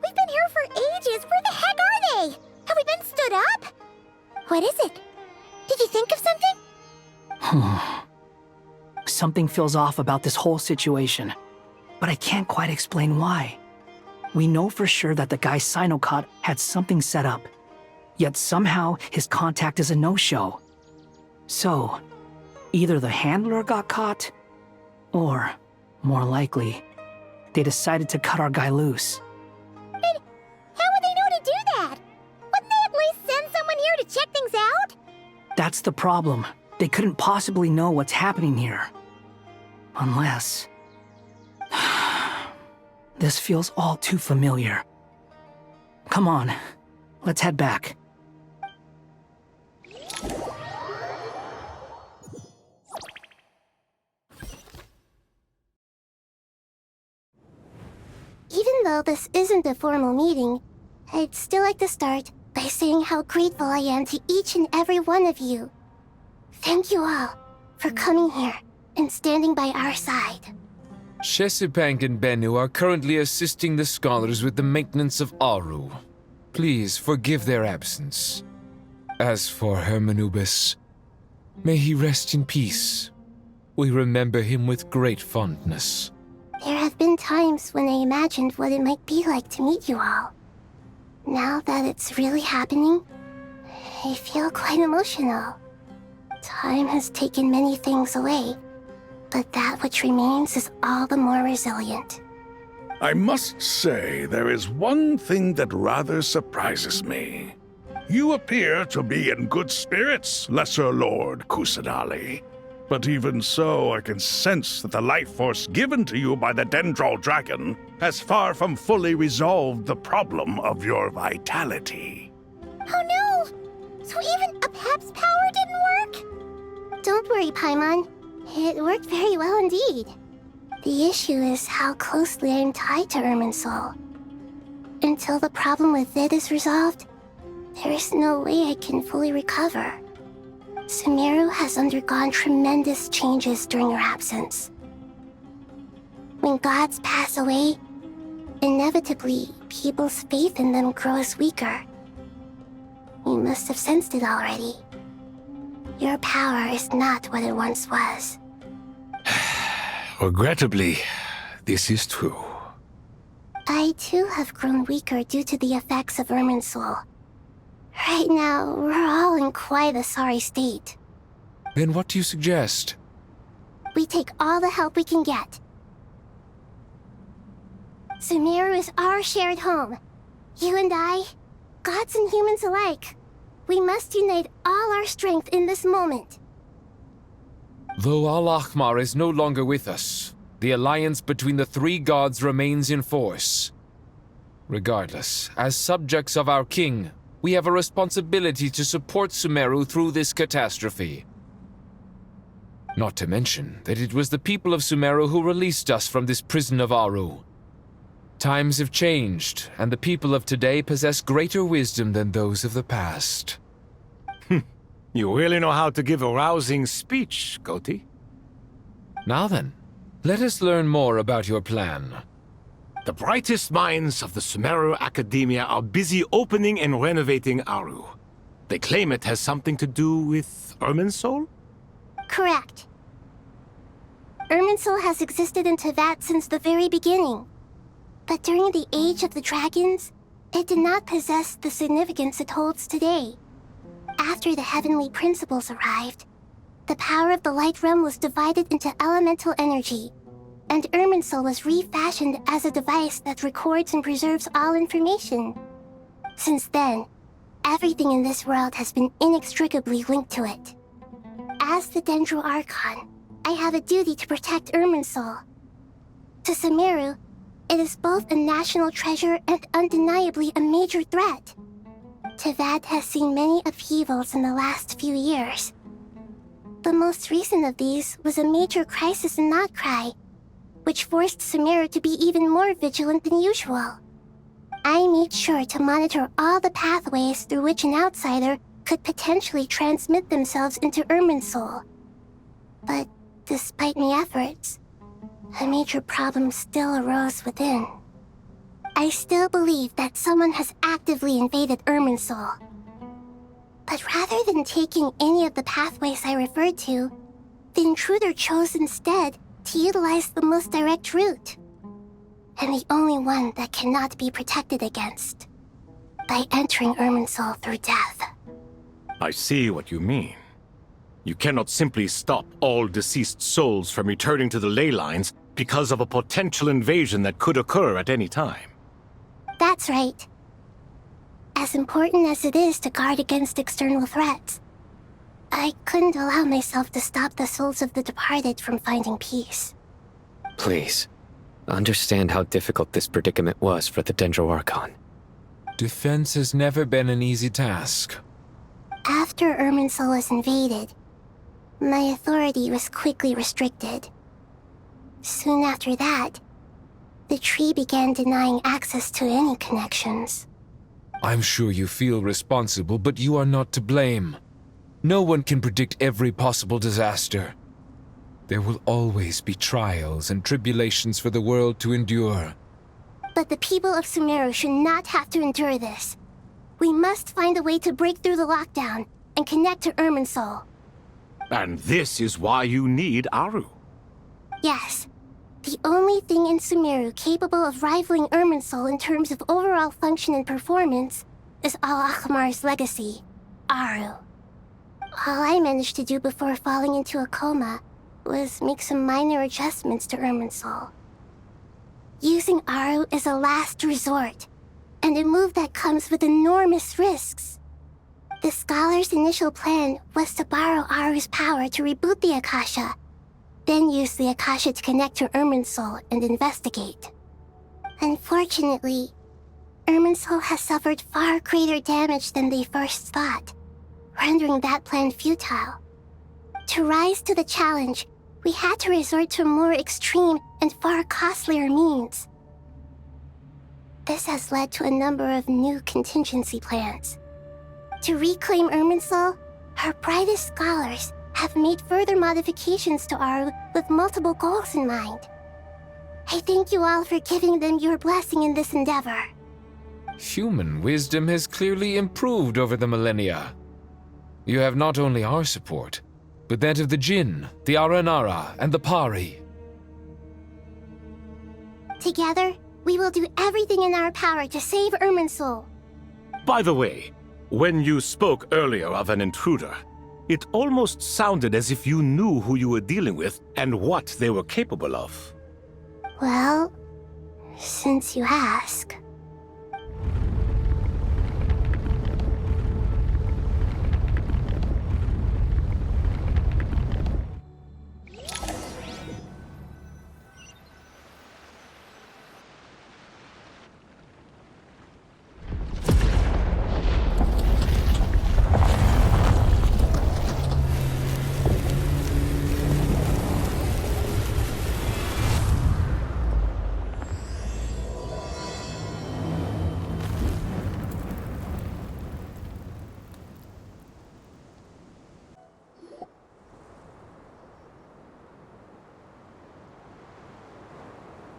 We've been here for ages. Where the heck are they? Have we been stood up? What is it? Did you think of something? Something feels off about this whole situation, but I can't quite explain why. We know for sure that the guy Sinocot had something set up, yet somehow his contact is a no-show. So, either the handler got caught, or, more likely, they decided to cut our guy loose. But how would they know to do that? Wouldn't they at least send someone here to check things out? That's the problem. They couldn't possibly know what's happening here. Unless... This feels all too familiar. Come on, let's head back. Even though this isn't a formal meeting, I'd still like to start by saying how grateful I am to each and every one of you. Thank you all for coming here and standing by our side. Shesipank and Bennu are currently assisting the scholars with the maintenance of Aru. Please forgive their absence. As for Hermanubis, may he rest in peace. We remember him with great fondness. There have been times when I imagined what it might be like to meet you all. Now that it's really happening, I feel quite emotional. Time has taken many things away, but that which remains is all the more resilient. I must say, there is one thing that rather surprises me. You appear to be in good spirits, Lesser Lord Kusanali. But even so, I can sense that the life force given to you by the Dendral Dragon has far from fully resolved the problem of your vitality. Oh no! So even a Pep's power didn't work? Don't worry, Paimon. It worked very well indeed. The issue is how closely I am tied to Irminsul. Until the problem with it is resolved, there is no way I can fully recover. Sumeru has undergone tremendous changes during her absence. When gods pass away, inevitably, people's faith in them grows weaker. You must have sensed it already. Your power is not what it once was. Regrettably, this is true. I too have grown weaker due to the effects of Irminsul. Right now, we're all in quite a sorry state. Then what do you suggest? We take all the help we can get. Sumeru is our shared home. You and I, gods and humans alike. We must unite all our strength in this moment. Though Al-Ahmar is no longer with us, the alliance between the three gods remains in force. Regardless, as subjects of our king, we have a responsibility to support Sumeru through this catastrophe. Not to mention that it was the people of Sumeru who released us from this prison of Aru. Times have changed, and the people of today possess greater wisdom than those of the past. You really know how to give a rousing speech, Goti. Now then, let us learn more about your plan. The brightest minds of the Sumeru Academia are busy opening and renovating Aru. They claim it has something to do with Irminsul? Correct. Irminsul has existed in Teyvat since the very beginning. But during the Age of the Dragons, it did not possess the significance it holds today. After the heavenly principles arrived, the power of the Light Realm was divided into elemental energy, and Irminsul was refashioned as a device that records and preserves all information. Since then, everything in this world has been inextricably linked to it. As the Dendro Archon, I have a duty to protect Irminsul. To Sumeru, it is both a national treasure and undeniably a major threat. Teyvat has seen many upheavals in the last few years. The most recent of these was a major crisis in nod-krai, which forced Sumeru to be even more vigilant than usual. I made sure to monitor all the pathways through which an outsider could potentially transmit themselves into Irminsul. But despite my efforts, a major problem still arose within. I still believe that someone has actively invaded Irminsul. But rather than taking any of the pathways I referred to, the intruder chose instead to utilize the most direct route, and the only one that cannot be protected against, by entering Irminsul through death. I see what you mean. You cannot simply stop all deceased souls from returning to the ley lines because of a potential invasion that could occur at any time. That's right. As important as it is to guard against external threats, I couldn't allow myself to stop the souls of the departed from finding peace. Please, understand how difficult this predicament was for the Dendro Archon. Defense has never been an easy task. After Irminsul was invaded, my authority was quickly restricted. Soon after that, the tree began denying access to any connections. I'm sure you feel responsible, but you are not to blame. No one can predict every possible disaster. There will always be trials and tribulations for the world to endure. But the people of Sumeru should not have to endure this. We must find a way to break through the lockdown and connect to Irminsul. And this is why you need Aru. Yes. The only thing in Sumeru capable of rivaling Irminsul in terms of overall function and performance is Al-Ahmar's legacy, Aru. All I managed to do before falling into a coma was make some minor adjustments to Irminsul. Using Aru is a last resort, and a move that comes with enormous risks. The scholar's initial plan was to borrow Aru's power to reboot the Akasha, then use the Akasha to connect to Irminsul and investigate. Unfortunately, Irminsul has suffered far greater damage than they first thought, rendering that plan futile. To rise to the challenge, we had to resort to more extreme and far costlier means. This has led to a number of new contingency plans. To reclaim Irminsul, our brightest scholars have made further modifications to Aru with multiple goals in mind. I thank you all for giving them your blessing in this endeavor. Human wisdom has clearly improved over the millennia. You have not only our support, but that of the Jinn, the Aranara, and the Pari. Together, we will do everything in our power to save Irminsul. By the way, when you spoke earlier of an intruder, it almost sounded as if you knew who you were dealing with and what they were capable of. Well, since you ask.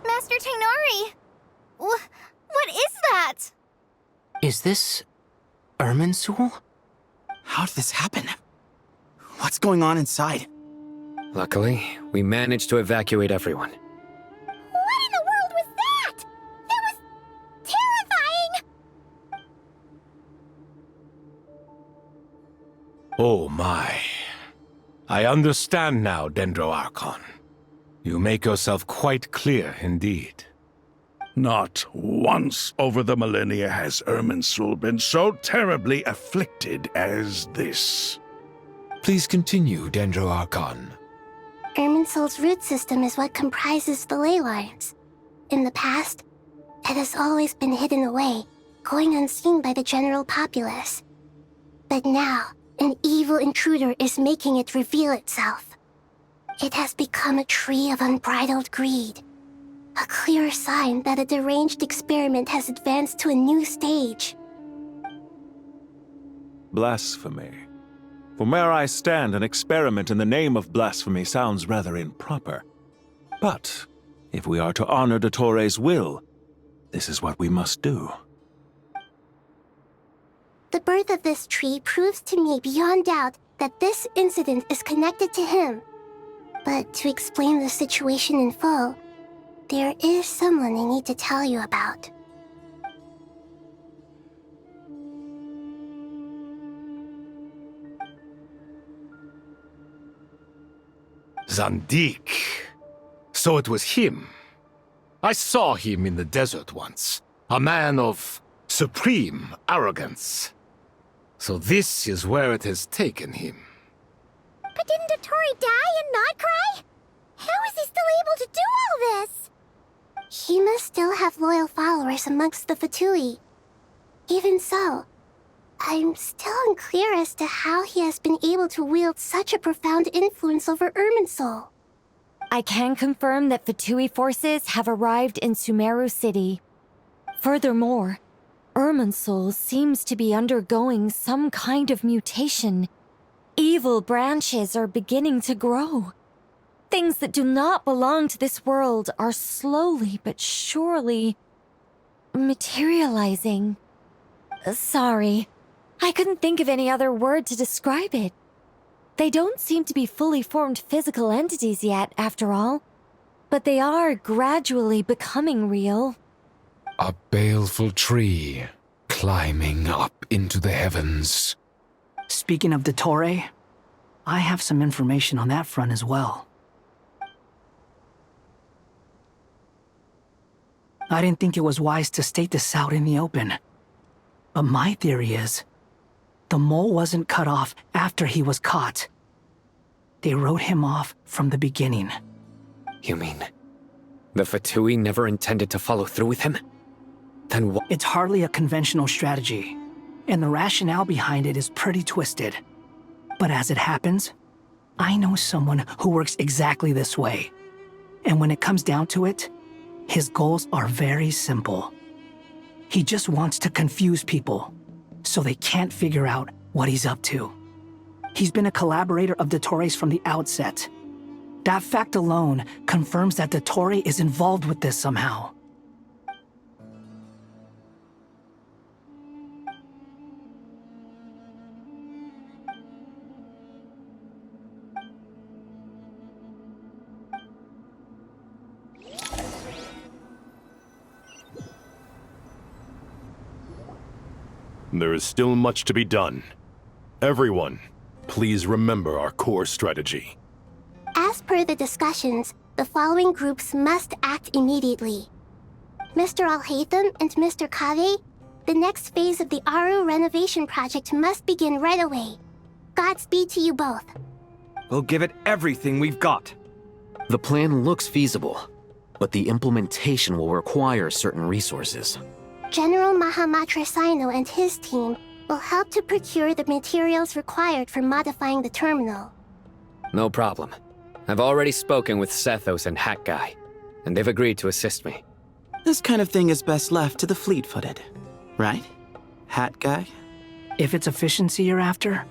Master Tainari! What is that? Is this Irminsul? How did this happen? What's going on inside? Luckily, we managed to evacuate everyone. What in the world was that? That was terrifying! Oh my. I understand now, Dendro Archon. You make yourself quite clear indeed. Not once over the millennia has Irminsul been so terribly afflicted as this. Please continue, Dendro Archon. Irminsul's root system is what comprises the ley lines. In the past, it has always been hidden away, going unseen by the general populace. But now, an evil intruder is making it reveal itself. It has become a tree of unbridled greed. A clear sign that a deranged experiment has advanced to a new stage. Blasphemy. From where I stand, an experiment in the name of blasphemy sounds rather improper. But if we are to honor Dottore will, this is what we must do. The birth of this tree proves to me beyond doubt that this incident is connected to him. But to explain the situation in full, there is someone I need to tell you about. Zandik. So it was him. I saw him in the desert once. A man of supreme arrogance. So this is where it has taken him. But didn't Dottore die in nod-krai? How is he still able to do all this? He must still have loyal followers amongst the Fatui. Even so, I'm still unclear as to how he has been able to wield such a profound influence over Irminsul. I can confirm that Fatui forces have arrived in Sumeru City. Furthermore, Irminsul seems to be undergoing some kind of mutation. Evil branches are beginning to grow. Things that do not belong to this world are slowly but surely materializing. Sorry, I couldn't think of any other word to describe it. They don't seem to be fully formed physical entities yet, after all, but they are gradually becoming real. A baleful tree climbing up into the heavens. Speaking of Dottore, I have some information on that front as well. I didn't think it was wise to state this out in the open. But my theory is, the mole wasn't cut off after he was caught. They wrote him off from the beginning. You mean, the Fatui never intended to follow through with him? Then what? It's hardly a conventional strategy, and the rationale behind it is pretty twisted. But as it happens, I know someone who works exactly this way. And when it comes down to it, his goals are very simple. He just wants to confuse people, so they can't figure out what he's up to. He's been a collaborator of Dottore from the outset. That fact alone confirms that Dottore is involved with this somehow. There is still much to be done. Everyone, please remember our core strategy. As per the discussions, the following groups must act immediately. Mr. Alhaitham and Mr. Kave, the next phase of the Aru renovation project must begin right away. Godspeed to you both. We'll give it everything we've got. The plan looks feasible, but the implementation will require certain resources. General Mahamatra Sino and his team will help to procure the materials required for modifying the terminal. No problem. I've already spoken with Sethos and Hat Guy, and they've agreed to assist me. This kind of thing is best left to the fleet-footed, right? Hat Guy? If it's efficiency you're after,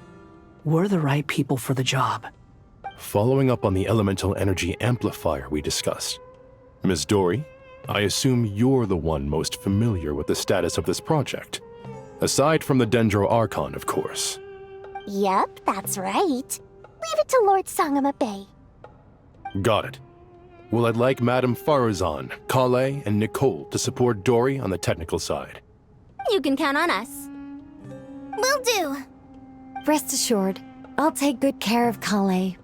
we're the right people for the job. Following up on the elemental energy amplifier we discussed, Ms. Dory, I assume you're the one most familiar with the status of this project. Aside from the Dendro Archon, of course. Yep, that's right. Leave it to Lord Sangama Bay. Got it. Well, I'd like Madame Farazan, Kale, and Nicole to support Dory on the technical side. You can count on us. Will do. Rest assured, I'll take good care of Kale.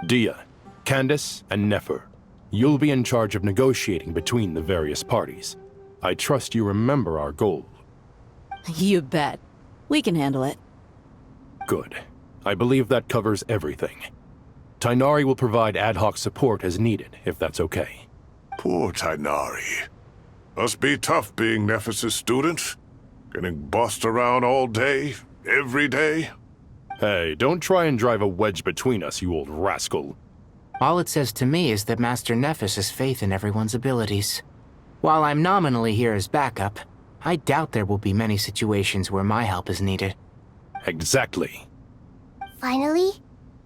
Dia, Candace, and Nefer, you'll be in charge of negotiating between the various parties. I trust you remember our goal. You bet. We can handle it. Good. I believe that covers everything. Tainari will provide ad hoc support as needed, if that's okay. Poor Tainari. Must be tough being Nephis' student. Getting bossed around all day, every day. Hey, don't try and drive a wedge between us, you old rascal. All it says to me is that Master Nephis has faith in everyone's abilities. While I'm nominally here as backup, I doubt there will be many situations where my help is needed. Exactly. Finally,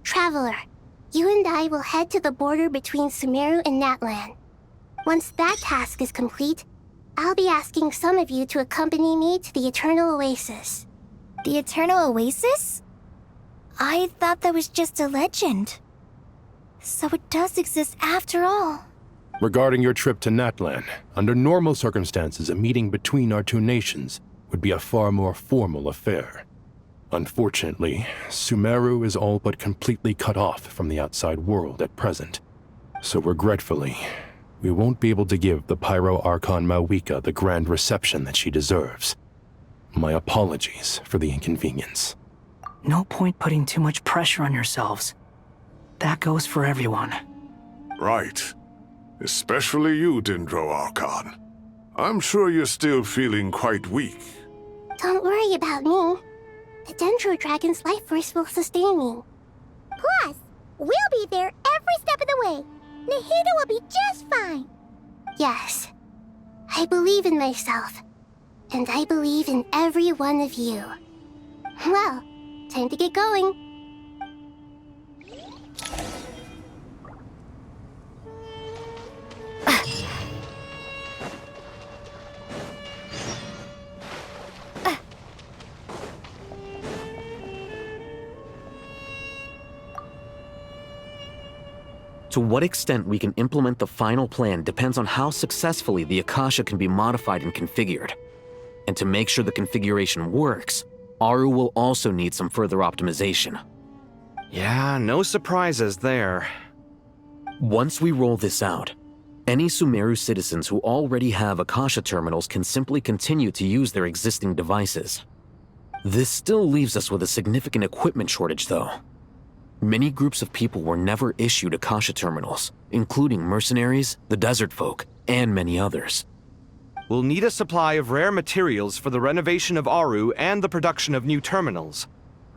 Traveler, you and I will head to the border between Sumeru and Natlan. Once that task is complete, I'll be asking some of you to accompany me to the Eternal Oasis. The Eternal Oasis? I thought that was just a legend. So it does exist after all. Regarding your trip to Natlan, under normal circumstances, a meeting between our two nations would be a far more formal affair. Unfortunately, Sumeru is all but completely cut off from the outside world at present. So regretfully, we won't be able to give the Pyro Archon Mawika the grand reception that she deserves. My apologies for the inconvenience. No point putting too much pressure on yourselves. That goes for everyone. Right. Especially you, Dendro Archon. I'm sure you're still feeling quite weak. Don't worry about me. The Dendro Dragon's life force will sustain me. Plus, we'll be there every step of the way. Nahida will be just fine. Yes, I believe in myself. And I believe in every one of you. Well, time to get going. To what extent we can implement the final plan depends on how successfully the Akasha can be modified and configured. And to make sure the configuration works, Aru will also need some further optimization. Yeah, no surprises there. Once we roll this out, any Sumeru citizens who already have Akasha terminals can simply continue to use their existing devices. This still leaves us with a significant equipment shortage, though. Many groups of people were never issued Akasha terminals, including mercenaries, the desert folk, and many others. We'll need a supply of rare materials for the renovation of Aru and the production of new terminals.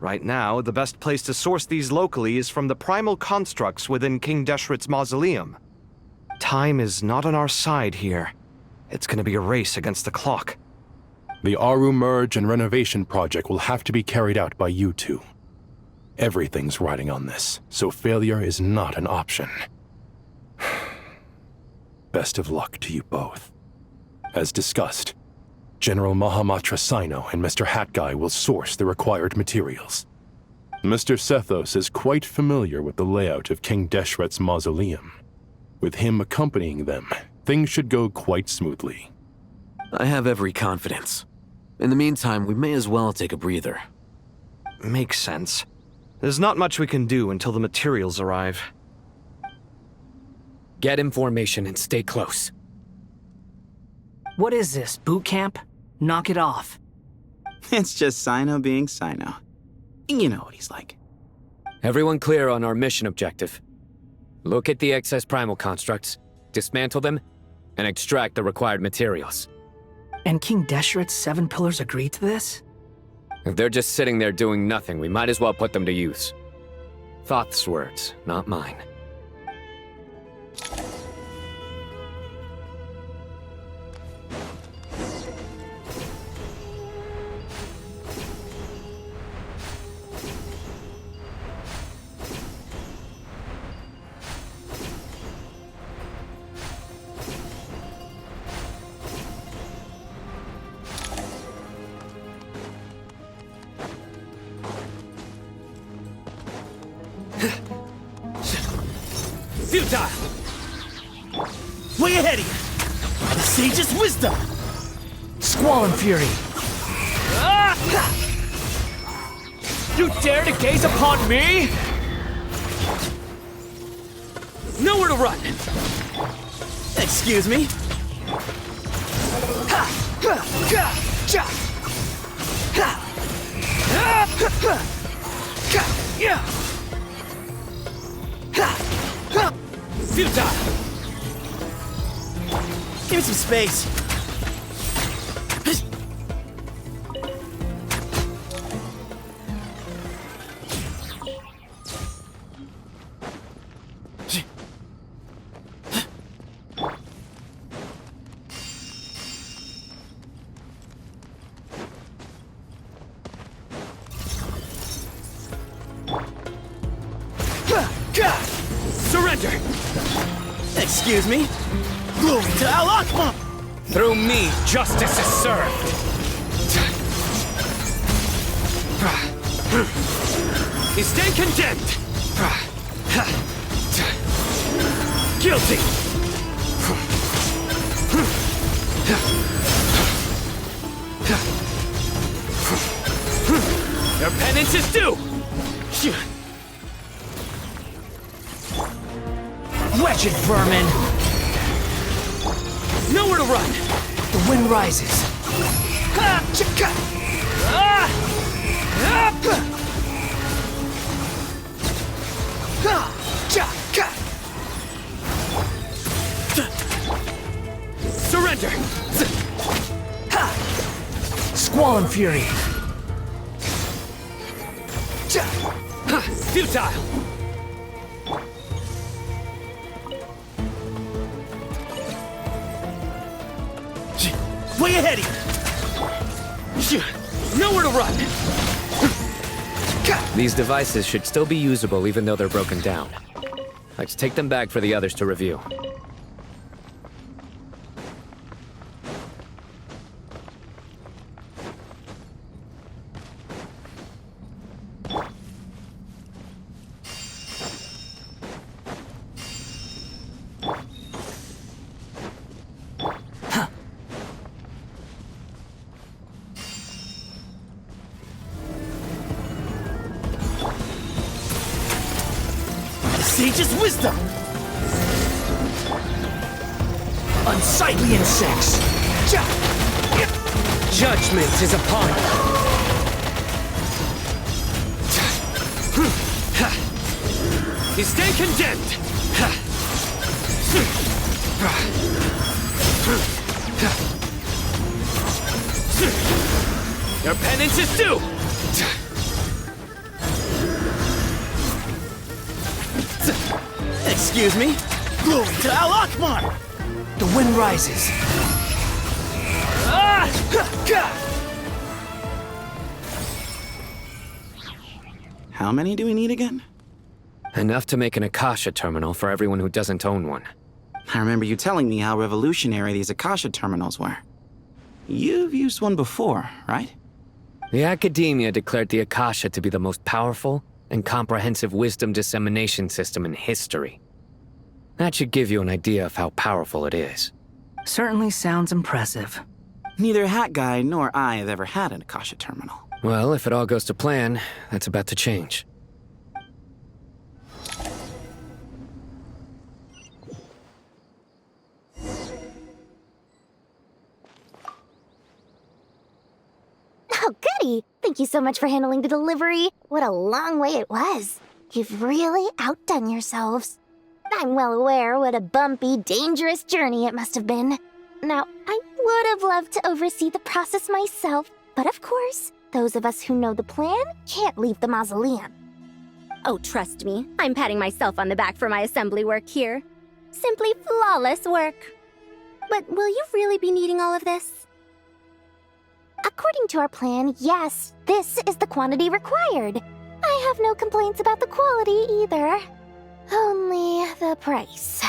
Right now, the best place to source these locally is from the primal constructs within King Deshret's mausoleum. Time is not on our side here. It's gonna be a race against the clock. The Aru merge and renovation project will have to be carried out by you two. Everything's riding on this, so failure is not an option. Best of luck to you both. As discussed, General Mahamatra Sino and Mr. Hatguy will source the required materials. Mr. Sethos is quite familiar with the layout of King Deshret's mausoleum. With him accompanying them, things should go quite smoothly. I have every confidence. In the meantime, we may as well take a breather. Makes sense. There's not much we can do until the materials arrive. Get in formation and stay close. What is this, boot camp? Knock it off. It's just Sino being Sino. You know what he's like. Everyone clear on our mission objective. Look at the excess primal constructs, dismantle them, and extract the required materials. And King Deshret's 7 pillars agreed to this? If they're just sitting there doing nothing, we might as well put them to use. Thoth's words, not mine. Futile! Way ahead of you! The sage's wisdom! Squall and fury! You dare to gaze upon me? Nowhere to run! Excuse me? Futile! Give me some space. Surrender! Excuse me? Glory to Al-Akma! Through me, justice is served! You stay condemned! Guilty! Your penance is due! Wretched vermin! Nowhere to run! The wind rises. Surrender! Squall and fury! Futile! Way ahead of you! Nowhere to run! These devices should still be usable even though they're broken down. Let's take them back for the others to review. Sage's wisdom! Unsightly insects! Judgment is upon you! You stay condemned! Your penance is due! Excuse me? Glory to Al-Akmar! The wind rises. How many do we need again? Enough to make an Akasha terminal for everyone who doesn't own one. I remember you telling me how revolutionary these Akasha terminals were. You've used one before, right? The Academia declared the Akasha to be the most powerful and comprehensive wisdom dissemination system in history. That should give you an idea of how powerful it is. Certainly sounds impressive. Neither Hat Guy nor I have ever had an Akasha terminal. Well, if it all goes to plan, that's about to change. Oh, goody! Thank you so much for handling the delivery. What a long way it was. You've really outdone yourselves. I'm well aware what a bumpy, dangerous journey it must have been. Now, I would have loved to oversee the process myself, but of course, those of us who know the plan can't leave the mausoleum. Oh, trust me, I'm patting myself on the back for my assembly work here. Simply flawless work. But will you really be needing all of this? According to our plan, yes, this is the quantity required. I have no complaints about the quality either. Only the price.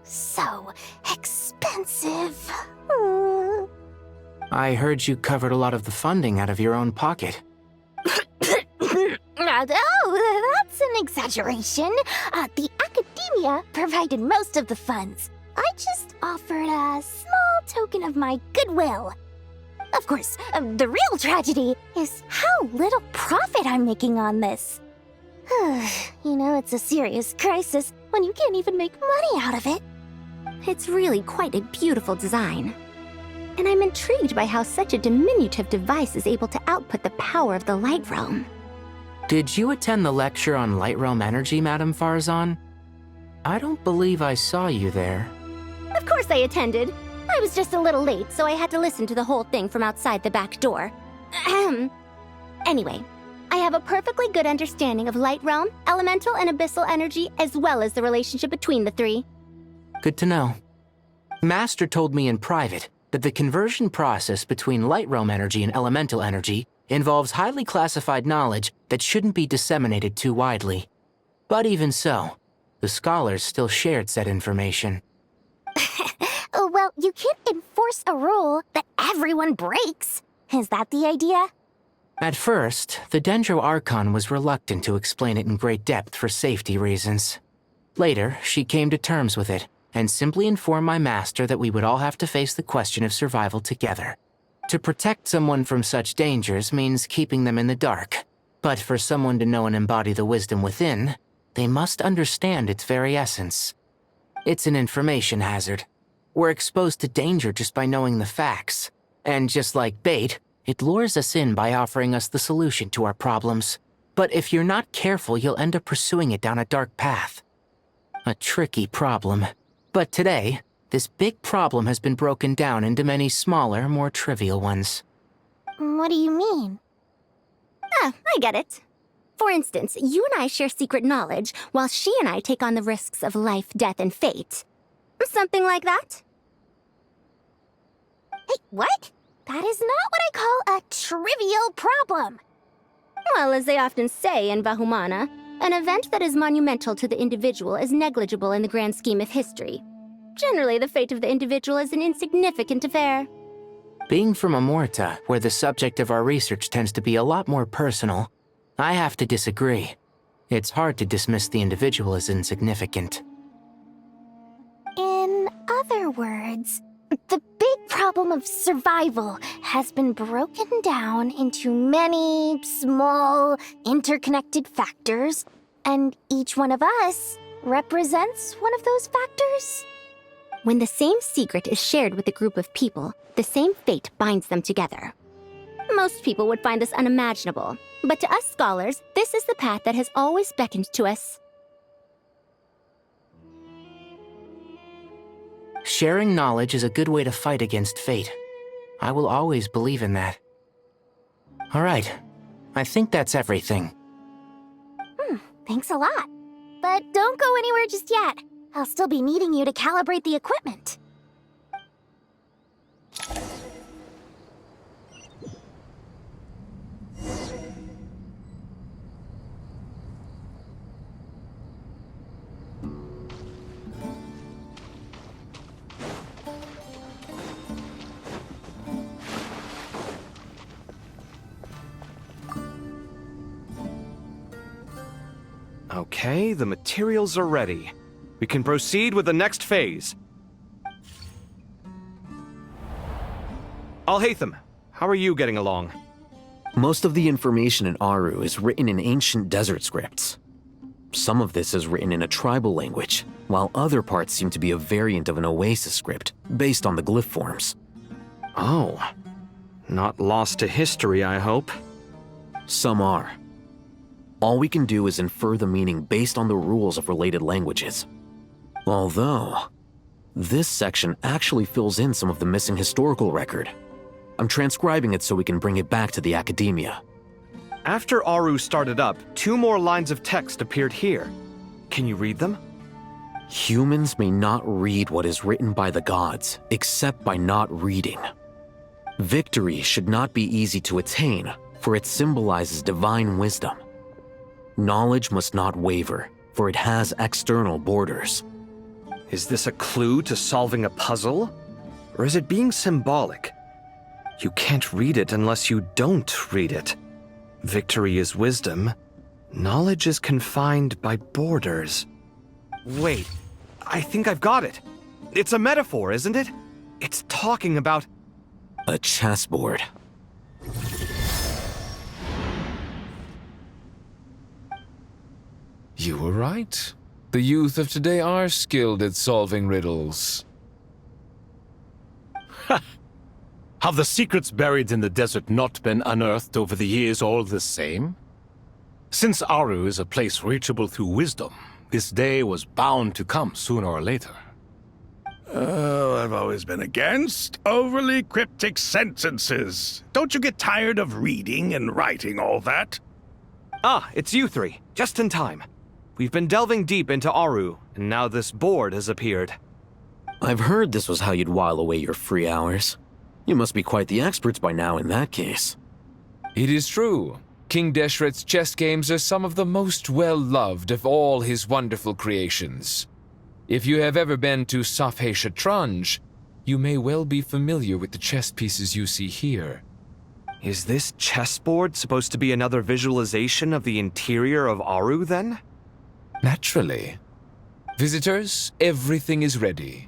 So expensive. I heard you covered a lot of the funding out of your own pocket. Oh, that's an exaggeration. The Academia provided most of the funds. I just offered a small token of my goodwill. Of course, the real tragedy is how little profit I'm making on this. You know, it's a serious crisis when you can't even make money out of it. It's really quite a beautiful design. And I'm intrigued by how such a diminutive device is able to output the power of the Light Realm. Did you attend the lecture on Light Realm energy, Madame Farzan? I don't believe I saw you there. Of course I attended. I was just a little late, so I had to listen to the whole thing from outside the back door. Anyway, I have a perfectly good understanding of Light Realm, elemental and abyssal energy, as well as the relationship between the three. Good to know. Master told me in private that the conversion process between Light Realm energy and elemental energy involves highly classified knowledge that shouldn't be disseminated too widely. But even so, the scholars still shared said information. Well, you can't enforce a rule that everyone breaks. Is that the idea? At first, the Dendro Archon was reluctant to explain it in great depth for safety reasons. Later, she came to terms with it and simply informed my master that we would all have to face the question of survival together. To protect someone from such dangers means keeping them in the dark. But for someone to know and embody the wisdom within, they must understand its very essence. It's an information hazard. We're exposed to danger just by knowing the facts. And just like bait, it lures us in by offering us the solution to our problems. But if you're not careful, you'll end up pursuing it down a dark path. A tricky problem. But today, this big problem has been broken down into many smaller, more trivial ones. What do you mean? I get it. For instance, you and I share secret knowledge, while she and I take on the risks of life, death, and fate. Something like that? Hey, what? That is not what I call a trivial problem. Well, as they often say in Vahumana, an event that is monumental to the individual is negligible in the grand scheme of history. Generally, the fate of the individual is an insignificant affair. Being from Amorta, where the subject of our research tends to be a lot more personal, I have to disagree. It's hard to dismiss the individual as insignificant. In other words, the big problem of survival has been broken down into many small, interconnected factors, and each one of us represents one of those factors. When the same secret is shared with a group of people, the same fate binds them together. Most people would find this unimaginable, but to us scholars, this is the path that has always beckoned to us. Sharing knowledge is a good way to fight against fate. I will always believe in that. All right, I think that's everything. Thanks a lot. But don't go anywhere just yet. I'll still be needing you to calibrate the equipment. Okay, the materials are ready. We can proceed with the next phase. Alhaitham, how are you getting along? Most of the information in Aru is written in ancient desert scripts. Some of this is written in a tribal language, while other parts seem to be a variant of an oasis script, based on the glyph forms. Oh. Not lost to history, I hope. Some are. All we can do is infer the meaning based on the rules of related languages. Although, this section actually fills in some of the missing historical record. I'm transcribing it so we can bring it back to the academia. After Aru started up, 2 more lines of text appeared here. Can you read them? Humans may not read what is written by the gods, except by not reading. Victory should not be easy to attain, for it symbolizes divine wisdom. Knowledge must not waver, for it has external borders. Is this a clue to solving a puzzle? Or is it being symbolic? You can't read it unless you don't read it. Victory is wisdom. Knowledge is confined by borders. Wait, I think I've got it. It's a metaphor, isn't it? It's talking about... a chessboard. You were right. The youth of today are skilled at solving riddles. Have the secrets buried in the desert not been unearthed over the years all the same? Since Aru is a place reachable through wisdom, this day was bound to come sooner or later. Oh, I've always been against overly cryptic sentences. Don't you get tired of reading and writing all that? Ah, it's you 3. Just in time. We've been delving deep into Aru, and now this board has appeared. I've heard this was how you'd while away your free hours. You must be quite the experts by now in that case. It is true. King Deshret's chess games are some of the most well-loved of all his wonderful creations. If you have ever been to Safhe Shatranj, you may well be familiar with the chess pieces you see here. Is this chessboard supposed to be another visualization of the interior of Aru, then? Naturally. Visitors, everything is ready.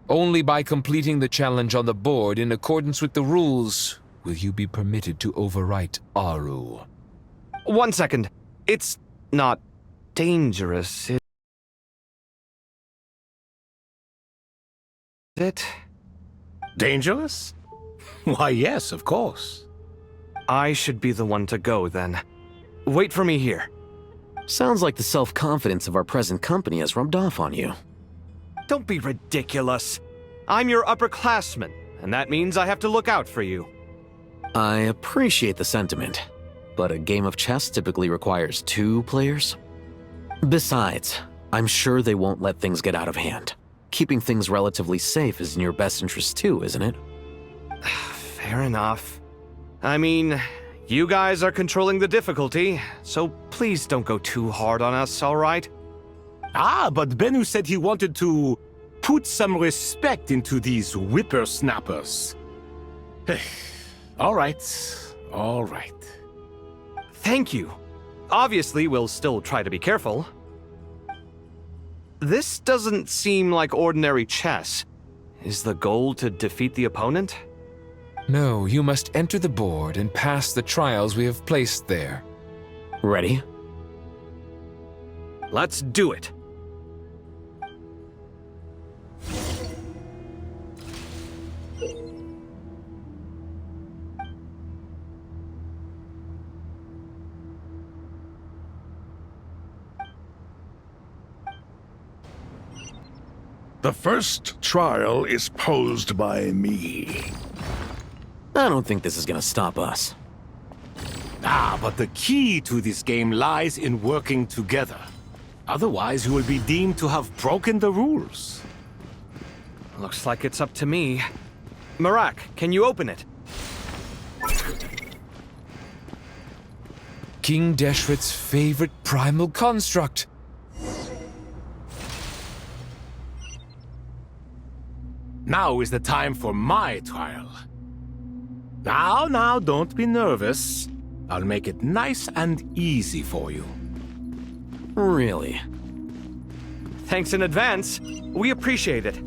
Only by completing the challenge on the board in accordance with the rules will you be permitted to overwrite Aru. 1 second. It's not dangerous, is it? Dangerous? Why, yes, of course. I should be the one to go, then. Wait for me here. Sounds like the self-confidence of our present company has rubbed off on you. Don't be ridiculous. I'm your upperclassman, and that means I have to look out for you. I appreciate the sentiment, but a game of chess typically requires 2 players. Besides, I'm sure they won't let things get out of hand. Keeping things relatively safe is in your best interest too, isn't it? Fair enough. I mean, you guys are controlling the difficulty, so please don't go too hard on us, all right? Ah, but Bennu said he wanted to put some respect into these whippersnappers. All right, all right. Thank you. Obviously, we'll still try to be careful. This doesn't seem like ordinary chess. Is the goal to defeat the opponent? No, you must enter the board and pass the trials we have placed there. Ready? Let's do it. The first trial is posed by me. I don't think this is gonna stop us. Ah, but the key to this game lies in working together. Otherwise, you will be deemed to have broken the rules. Looks like it's up to me. Marak, can you open it? King Deshret's favorite primal construct. Now is the time for my trial. Now, don't be nervous. I'll make it nice and easy for you. Really? Thanks in advance. We appreciate it.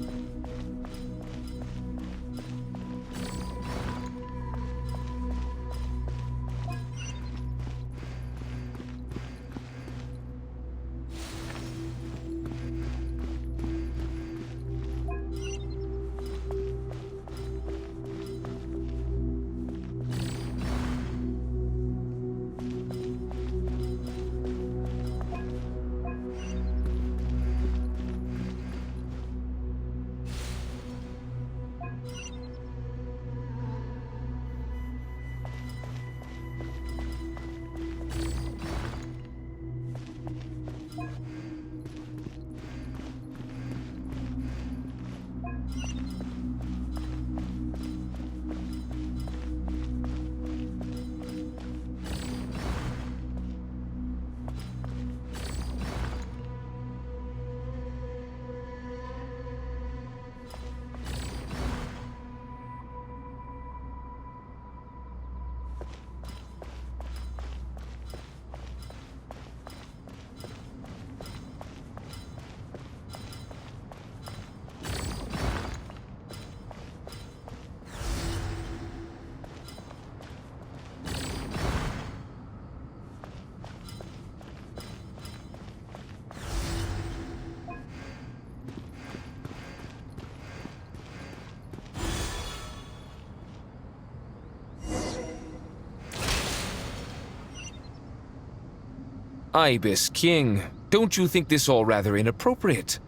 Ibis King, don't you think this all rather inappropriate?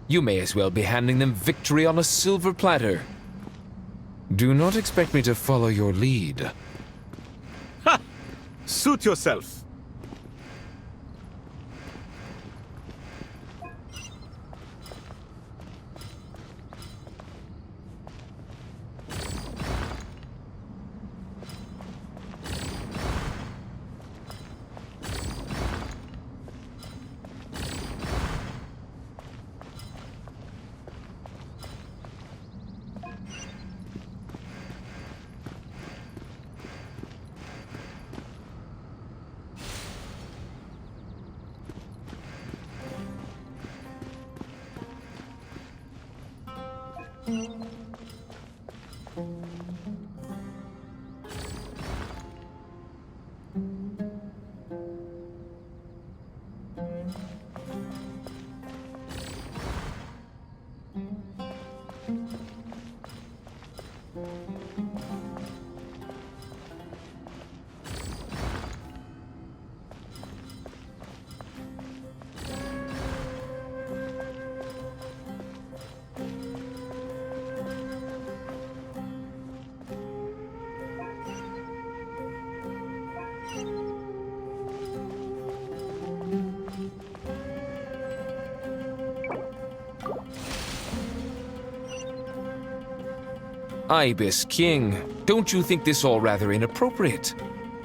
You may as well be handing them victory on a silver platter. Do not expect me to follow your lead. Ha! Suit yourself. Ibis King, don't you think this all rather inappropriate?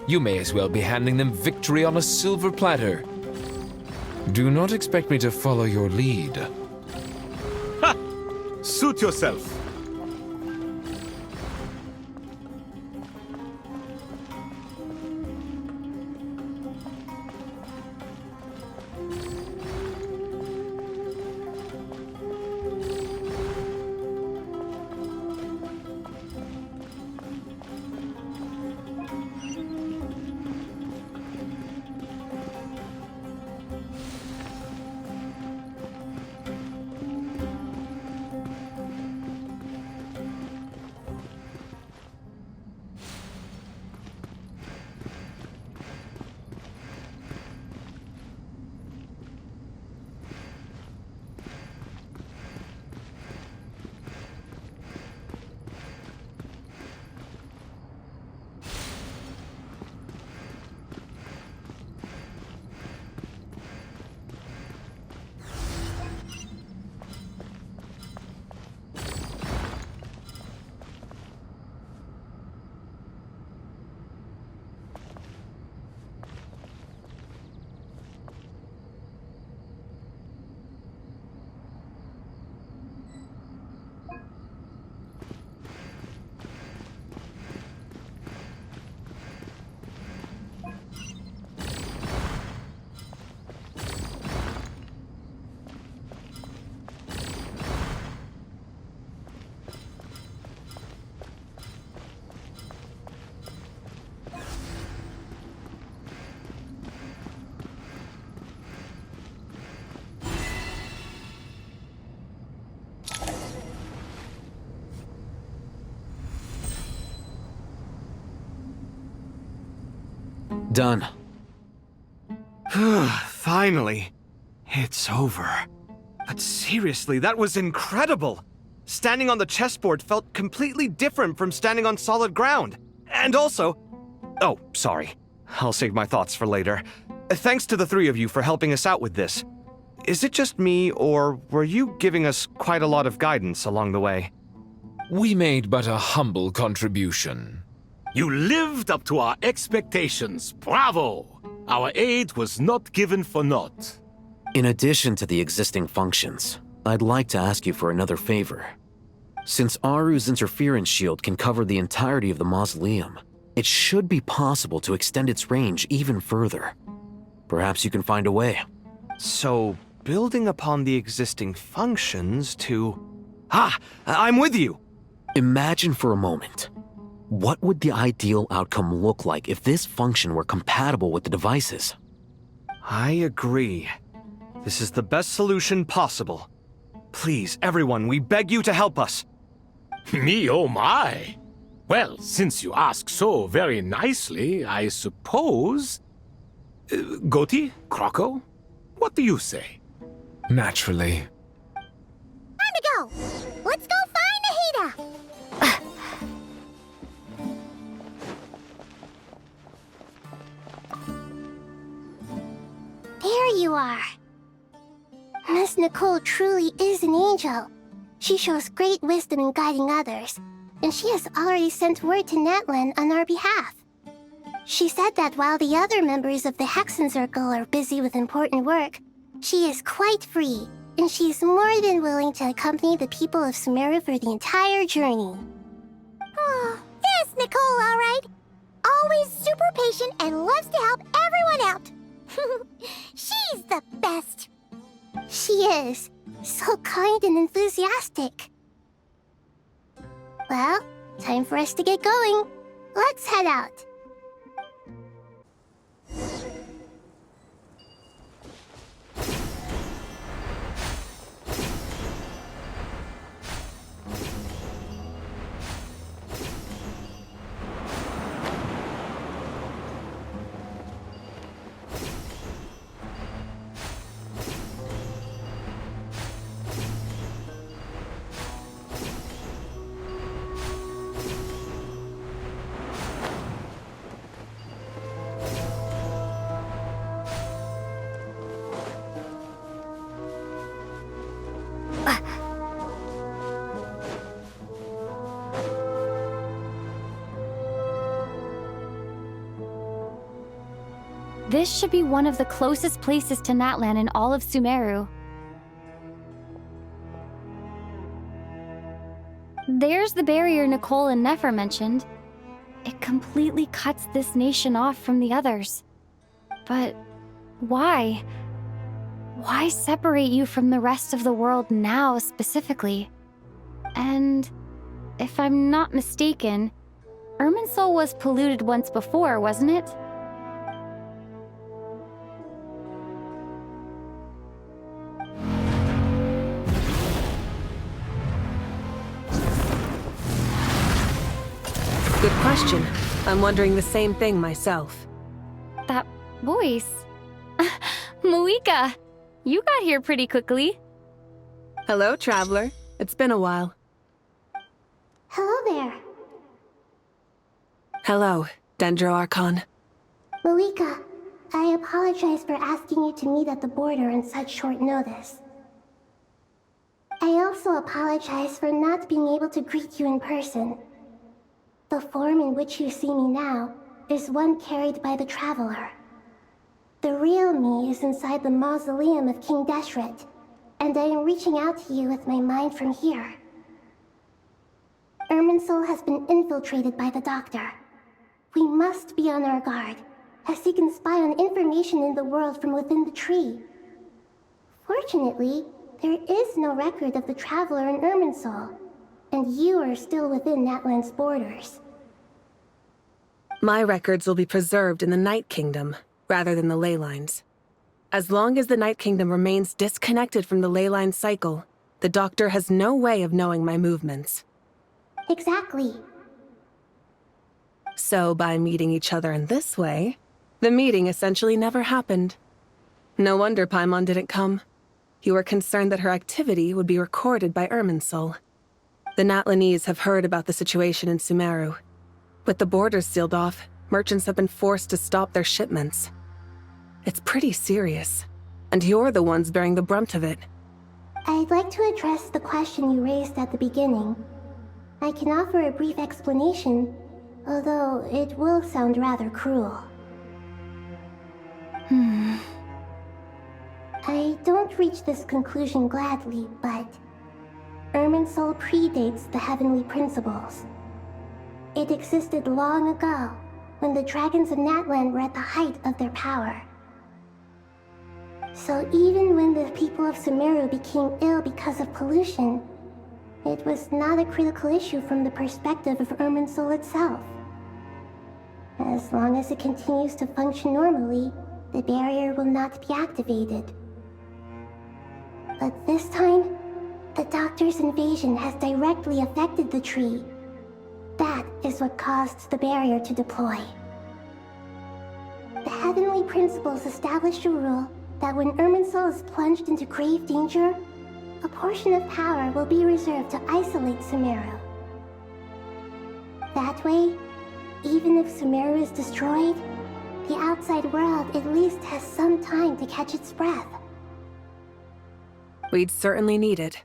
You may as well be handing them victory on a silver platter. Do not expect me to follow your lead. Ha! Suit yourself. Done. Finally. It's over. But seriously, that was incredible! Standing on the chessboard felt completely different from standing on solid ground. And also... Oh, sorry. I'll save my thoughts for later. Thanks to the three of you for helping us out with this. Is it just me, or were you giving us quite a lot of guidance along the way? We made but a humble contribution. You lived up to our expectations. Bravo! Our aid was not given for naught. In addition to the existing functions, I'd like to ask you for another favor. Since Aru's interference shield can cover the entirety of the mausoleum, it should be possible to extend its range even further. Perhaps you can find a way. So, building upon the existing functions to... I'm with you! Imagine for a moment. What would the ideal outcome look like if this function were compatible with the devices? I agree. This is the best solution possible. Please, everyone, we beg you to help us. Me, oh my! Well, since you ask so very nicely, I suppose... Goti? Kroko? What do you say? Naturally. Time to go! Let's go find Ahita! There you are. Miss Nicole truly is an angel. She shows great wisdom in guiding others, and she has already sent word to Natlan on our behalf. She said that while the other members of the Hexen Circle are busy with important work, she is quite free, and she is more than willing to accompany the people of Sumeru for the entire journey. Oh, yes, Nicole, all right. Always super patient and loves to help everyone out. She's the best. She is. So kind and enthusiastic. Well, time for us to get going. Let's head out. This should be one of the closest places to Natlan in all of Sumeru. There's the barrier Nicole and Nefer mentioned. It completely cuts this nation off from the others. But why? Why separate you from the rest of the world now, specifically? And if I'm not mistaken, Irminsul was polluted once before, wasn't it? Good question. I'm wondering the same thing myself. That voice. Muika, you got here pretty quickly. Hello, traveler. It's been a while. Hello there. Hello, Dendro Archon. Muika, I apologize for asking you to meet at the border on such short notice. I also apologize for not being able to greet you in person. The form in which you see me now is one carried by the Traveler. The real me is inside the mausoleum of King Deshret, and I am reaching out to you with my mind from here. Irminsul has been infiltrated by the Doctor. We must be on our guard, as he can spy on information in the world from within the tree. Fortunately, there is no record of the Traveler in Irminsul, and you are still within Natlan's borders. My records will be preserved in the Night Kingdom, rather than the ley lines. As long as the Night Kingdom remains disconnected from the ley line cycle, the Doctor has no way of knowing my movements. Exactly. So by meeting each other in this way, The meeting essentially never happened. No wonder Paimon didn't come. You were concerned that her activity would be recorded by Irminsul. The Natlanese have heard about the situation in Sumeru. With the borders sealed off, merchants have been forced to stop their shipments. It's pretty serious, and you're the ones bearing the brunt of it. I'd like to address the question you raised at the beginning. I can offer a brief explanation, although it will sound rather cruel. I don't reach this conclusion gladly, but Irminsul predates the Heavenly Principles. It existed long ago, when the dragons of Natlan were at the height of their power. So even when the people of Sumeru became ill because of pollution, it was not a critical issue from the perspective of Irminsul itself. As long as it continues to function normally, the barrier will not be activated. But this time, the Doctor's invasion has directly affected the tree. That is what caused the barrier to deploy. The Heavenly Principles established a rule that when Irminsul is plunged into grave danger, a portion of power will be reserved to isolate Sumeru. That way, even if Sumeru is destroyed, the outside world at least has some time to catch its breath. We'd certainly need it.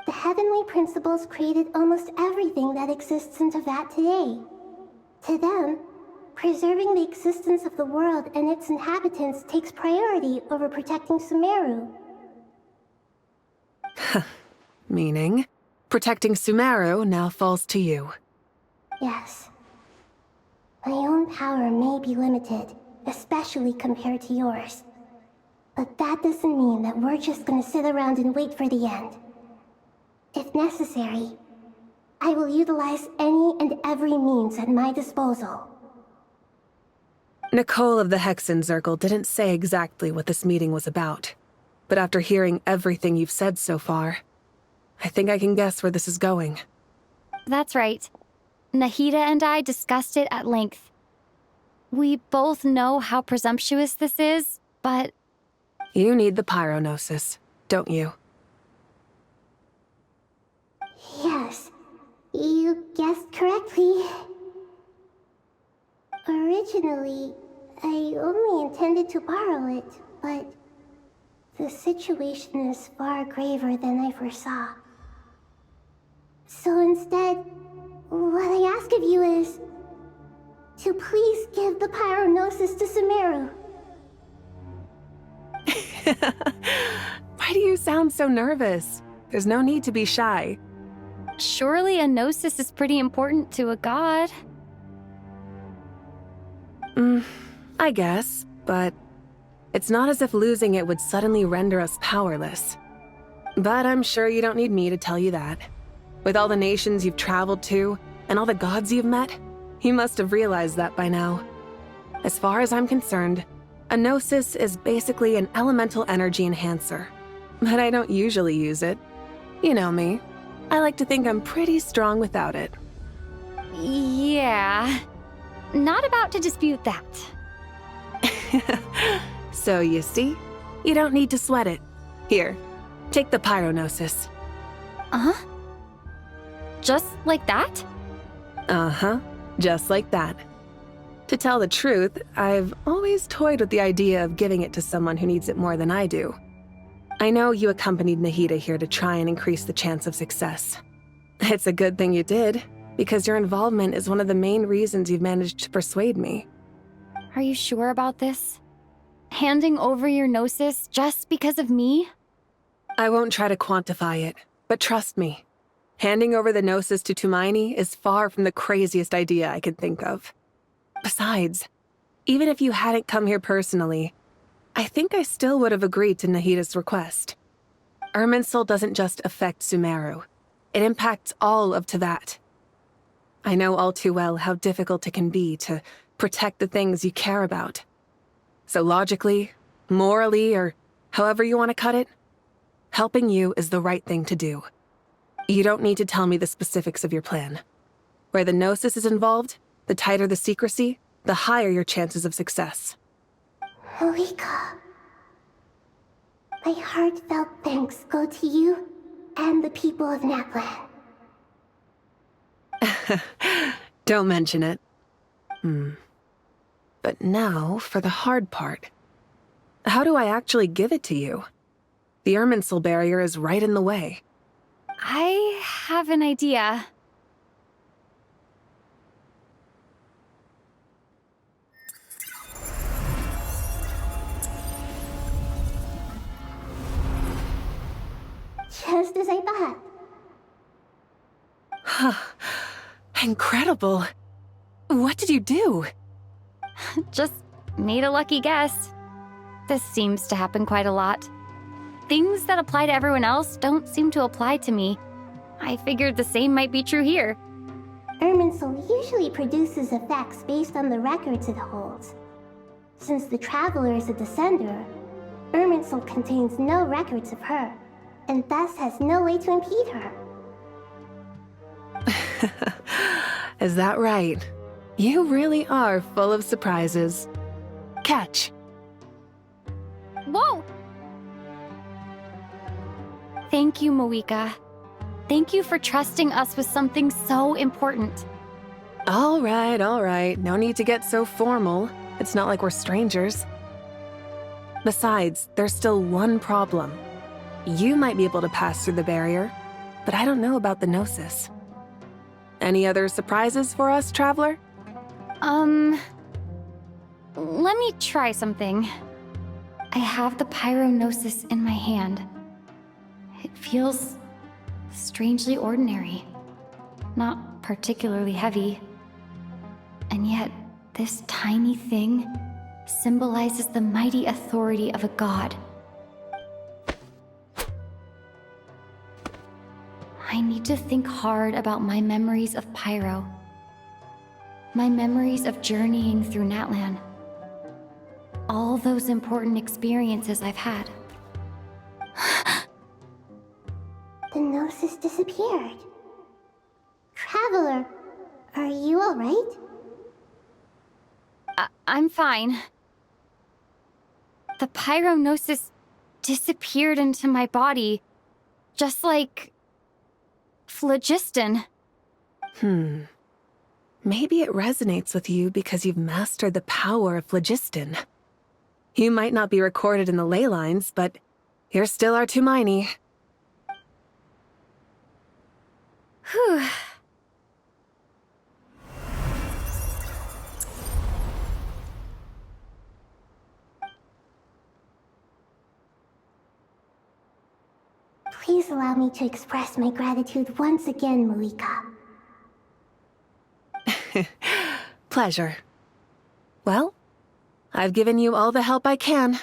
The Heavenly Principles created almost everything that exists in Teyvat today. To them, preserving the existence of the world and its inhabitants takes priority over protecting Sumeru. Meaning, protecting Sumeru now falls to you. Yes. My own power may be limited, especially compared to yours. But that doesn't mean that we're just gonna sit around and wait for the end. If necessary, I will utilize any and every means at my disposal. Nicole of the Hexen Circle didn't say exactly what this meeting was about. But after hearing everything you've said so far, I think I can guess where this is going. That's right. Nahida and I discussed it at length. We both know how presumptuous this is, but... You need the Pyronosis, don't you? Yes, you guessed correctly. Originally, I only intended to borrow it, but the situation is far graver than I foresaw. So instead, what I ask of you is to please give the Pyronosis to Sumeru. Why do you sound so nervous? There's no need to be shy. Surely a gnosis is pretty important to a god. I guess, but it's not as if losing it would suddenly render us powerless. But I'm sure you don't need me to tell you that. With all the nations you've traveled to, and all the gods you've met, you must have realized that by now. As far as I'm concerned, a gnosis is basically an elemental energy enhancer. But I don't usually use it. You know me. I like to think I'm pretty strong without it. Yeah. Not about to dispute that. So you see, you don't need to sweat it. Here, take the Pyronosis. Uh-huh? Just like that? Uh-huh, just like that. To tell the truth, I've always toyed with the idea of giving it to someone who needs it more than I do. I know you accompanied Nahida here to try and increase the chance of success. It's a good thing you did, because your involvement is one of the main reasons you've managed to persuade me. Are you sure about this? Handing over your gnosis just because of me? I won't try to quantify it, but trust me. Handing over the gnosis to Tumaini is far from the craziest idea I could think of. Besides, even if you hadn't come here personally, I think I still would have agreed to Nahida's request. Irminsul doesn't just affect Sumeru. It impacts all of Teyvat. I know all too well how difficult it can be to protect the things you care about. So logically, morally, or however you want to cut it, helping you is the right thing to do. You don't need to tell me the specifics of your plan. Where the Gnosis is involved, the tighter the secrecy, the higher your chances of success. Moika, my heartfelt thanks go to you and the people of Natlan. Don't mention it. But now for the hard part. How do I actually give it to you? The Irminsul barrier is right in the way. I have an idea. Just as I thought. Incredible. What did you do? Just made a lucky guess. This seems to happen quite a lot. Things that apply to everyone else don't seem to apply to me. I figured the same might be true here. Irminsul usually produces effects based on the records it holds. Since the Traveler is a descender, Irminsul contains no records of her, and thus has no way to impede her. Is that right? You really are full of surprises. Catch. Whoa! Thank you, Moika. Thank you for trusting us with something so important. All right. No need to get so formal. It's not like we're strangers. Besides, there's still one problem. You might be able to pass through the barrier, but I don't know about the Gnosis. Any other surprises for us, Traveler? Let me try something. I have the Pyrognosis in my hand. It feels strangely ordinary, not particularly heavy. And yet, this tiny thing symbolizes the mighty authority of a god. I need to think hard about my memories of Pyro. My memories of journeying through Natlan. All those important experiences I've had. The Gnosis disappeared. Traveler, are you alright? I'm fine. The Pyrognosis disappeared into my body, just like phlogiston. Maybe it resonates with you because you've mastered the power of phlogiston. You might not be recorded in the ley lines, but you're still our Tumini. Whew. Please allow me to express my gratitude once again, Moika. Pleasure. Well, I've given you all the help I can.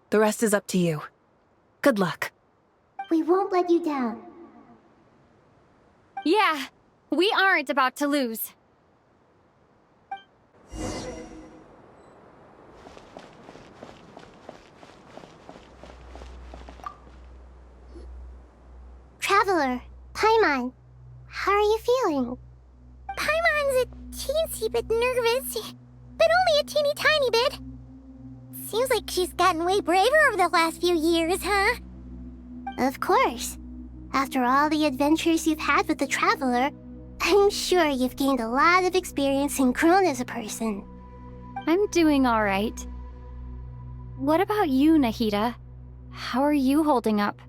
The rest is up to you. Good luck. We won't let you down. Yeah, we aren't about to lose. Traveler, Paimon, how are you feeling? Paimon's a teensy bit nervous, but only a teeny tiny bit. Seems like she's gotten way braver over the last few years, huh? Of course. After all the adventures you've had with the Traveler, I'm sure you've gained a lot of experience and grown as a person. I'm doing all right. What about you, Nahida? How are you holding up?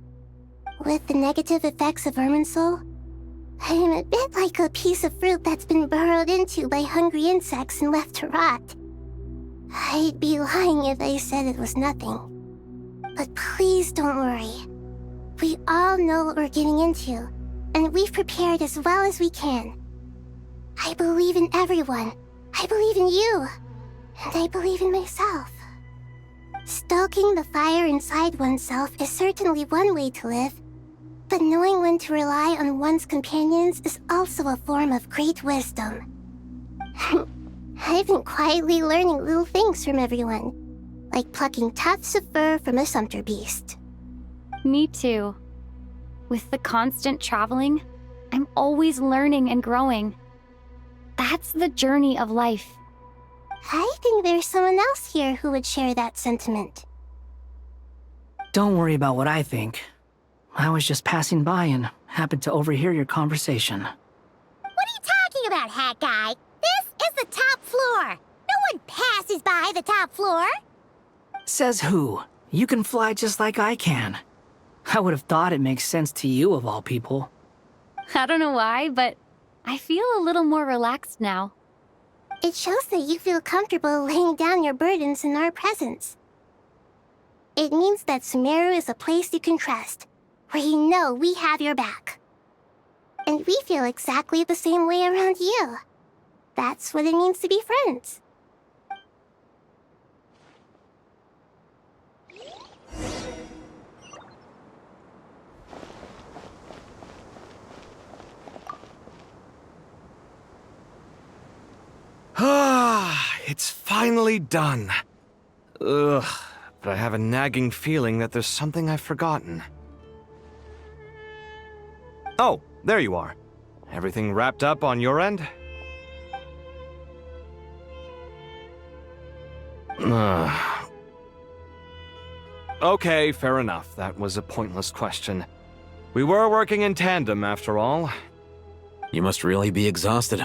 With the negative effects of Irminsul, I'm a bit like a piece of fruit that's been burrowed into by hungry insects and left to rot. I'd be lying if I said it was nothing. But please don't worry. We all know what we're getting into, and we've prepared as well as we can. I believe in everyone. I believe in you. And I believe in myself. Stoking the fire inside oneself is certainly one way to live, but knowing when to rely on one's companions is also a form of great wisdom. I've been quietly learning little things from everyone, like plucking tufts of fur from a sumpter beast. Me too. With the constant traveling, I'm always learning and growing. That's the journey of life. I think there's someone else here who would share that sentiment. Don't worry about what I think. I was just passing by and happened to overhear your conversation. What are you talking about, Hat Guy? This is the top floor. No one passes by the top floor. Says who? You can fly just like I can. I would have thought it makes sense to you of all people. I don't know why, but I feel a little more relaxed now. It shows that you feel comfortable laying down your burdens in our presence. It means that Sumeru is a place you can trust, where you know we have your back. And we feel exactly the same way around you. That's what it means to be friends. Ah, it's finally done. Ugh, but I have a nagging feeling that there's something I've forgotten. Oh, there you are. Everything wrapped up on your end? Okay, fair enough. That was a pointless question. We were working in tandem, after all. You must really be exhausted.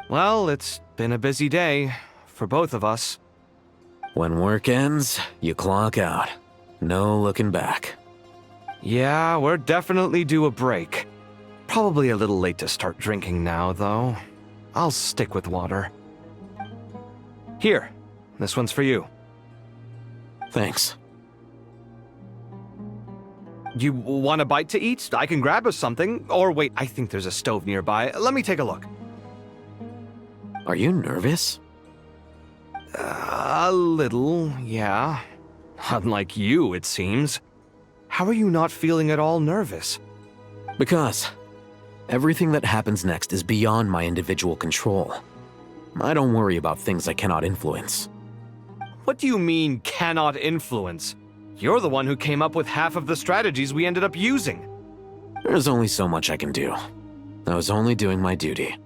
Well, it's been a busy day for both of us. When work ends, you clock out. No looking back. Yeah, we're definitely due a break. Probably a little late to start drinking now, though. I'll stick with water. Here, this one's for you. Thanks. You want a bite to eat? I can grab us something. Or wait, I think there's a stove nearby. Let me take a look. Are you nervous? A little, yeah. Unlike you, it seems. How are you not feeling at all nervous? Because everything that happens next is beyond my individual control. I don't worry about things I cannot influence. What do you mean, cannot influence? You're the one who came up with half of the strategies we ended up using. There's only so much I can do. I was only doing my duty.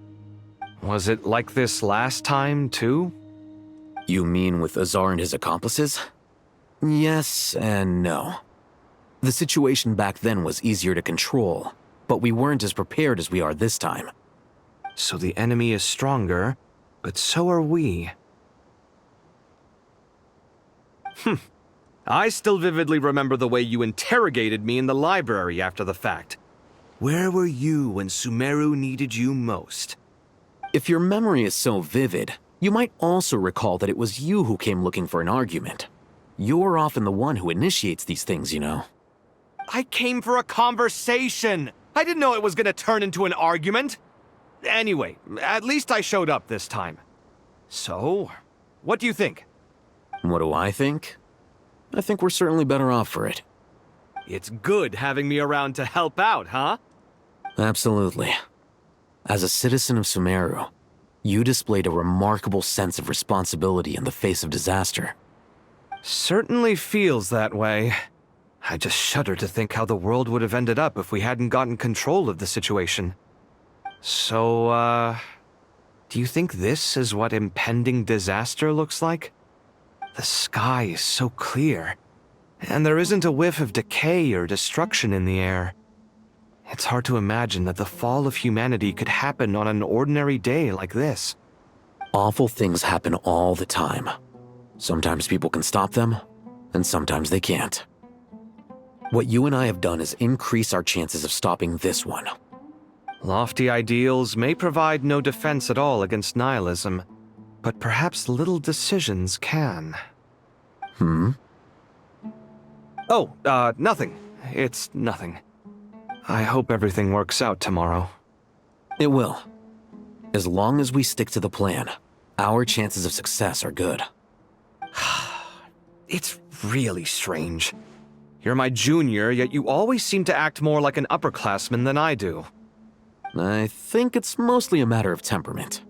Was it like this last time, too? You mean with Azar and his accomplices? Yes and no. The situation back then was easier to control, but we weren't as prepared as we are this time. So the enemy is stronger, but so are we. I still vividly remember the way you interrogated me in the library after the fact. Where were you when Sumeru needed you most? If your memory is so vivid, you might also recall that it was you who came looking for an argument. You're often the one who initiates these things, you know. I came for a conversation! I didn't know it was gonna turn into an argument! Anyway, at least I showed up this time. So, what do you think? What do I think? I think we're certainly better off for it. It's good having me around to help out, huh? Absolutely. As a citizen of Sumeru, you displayed a remarkable sense of responsibility in the face of disaster. Certainly feels that way. I just shudder to think how the world would have ended up if we hadn't gotten control of the situation. So, do you think this is what impending disaster looks like? The sky is so clear, and there isn't a whiff of decay or destruction in the air. It's hard to imagine that the fall of humanity could happen on an ordinary day like this. Awful things happen all the time. Sometimes people can stop them, and sometimes they can't. What you and I have done is increase our chances of stopping this one. Lofty ideals may provide no defense at all against nihilism, but perhaps little decisions can. Oh, nothing. It's nothing. I hope everything works out tomorrow. It will. As long as we stick to the plan, our chances of success are good. It's really strange. You're my junior, yet you always seem to act more like an upperclassman than I do. I think it's mostly a matter of temperament.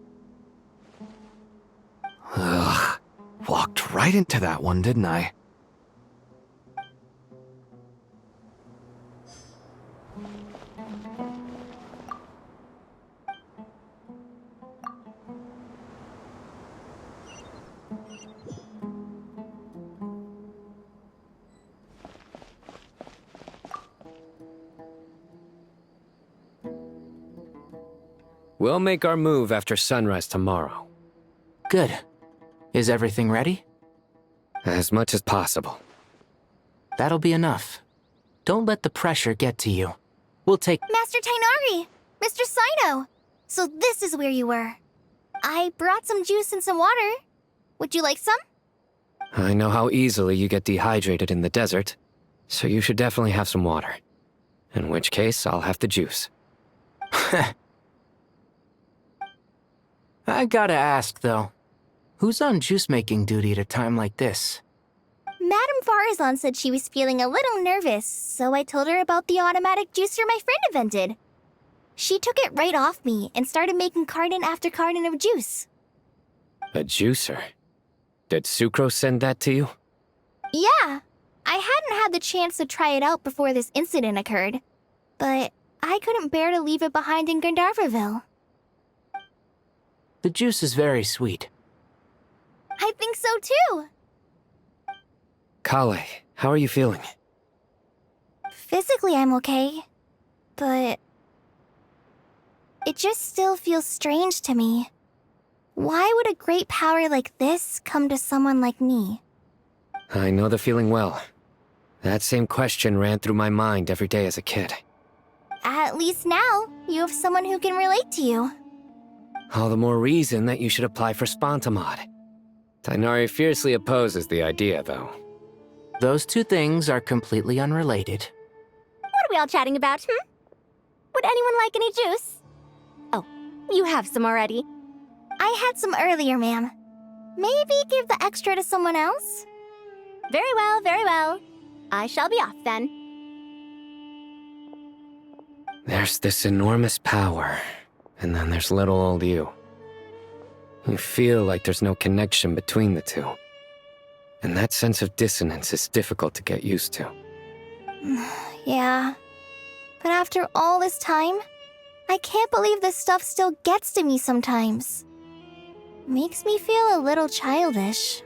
Ugh. Walked right into that one, didn't I? We'll make our move after sunrise tomorrow. Good. Is everything ready? As much as possible. That'll be enough. Don't let the pressure get to you. We'll take— Master Tainari! Mr. Sino! So this is where you were. I brought some juice and some water. Would you like some? I know how easily you get dehydrated in the desert, so you should definitely have some water. In which case, I'll have the juice. I gotta ask, though. Who's on juice-making duty at a time like this? Madame Farazan said she was feeling a little nervous, so I told her about the automatic juicer my friend invented. She took it right off me and started making carton after carton of juice. A juicer? Did Sucro send that to you? Yeah. I hadn't had the chance to try it out before this incident occurred, but I couldn't bear to leave it behind in Gandharvaville. The juice is very sweet. I think so too. Kale, how are you feeling? Physically, I'm okay, but it just still feels strange to me. Why would a great power like this come to someone like me? I know the feeling well. That same question ran through my mind every day as a kid. At least now, you have someone who can relate to you. All the more reason that you should apply for Spontamod. Tainari fiercely opposes the idea, though. Those two things are completely unrelated. What are we all chatting about, Would anyone like any juice? Oh, you have some already. I had some earlier, ma'am. Maybe give the extra to someone else? Very well, very well. I shall be off then. There's this enormous power, and then there's little old you. You feel like there's no connection between the two. And that sense of dissonance is difficult to get used to. Yeah. But after all this time, I can't believe this stuff still gets to me sometimes. Makes me feel a little childish.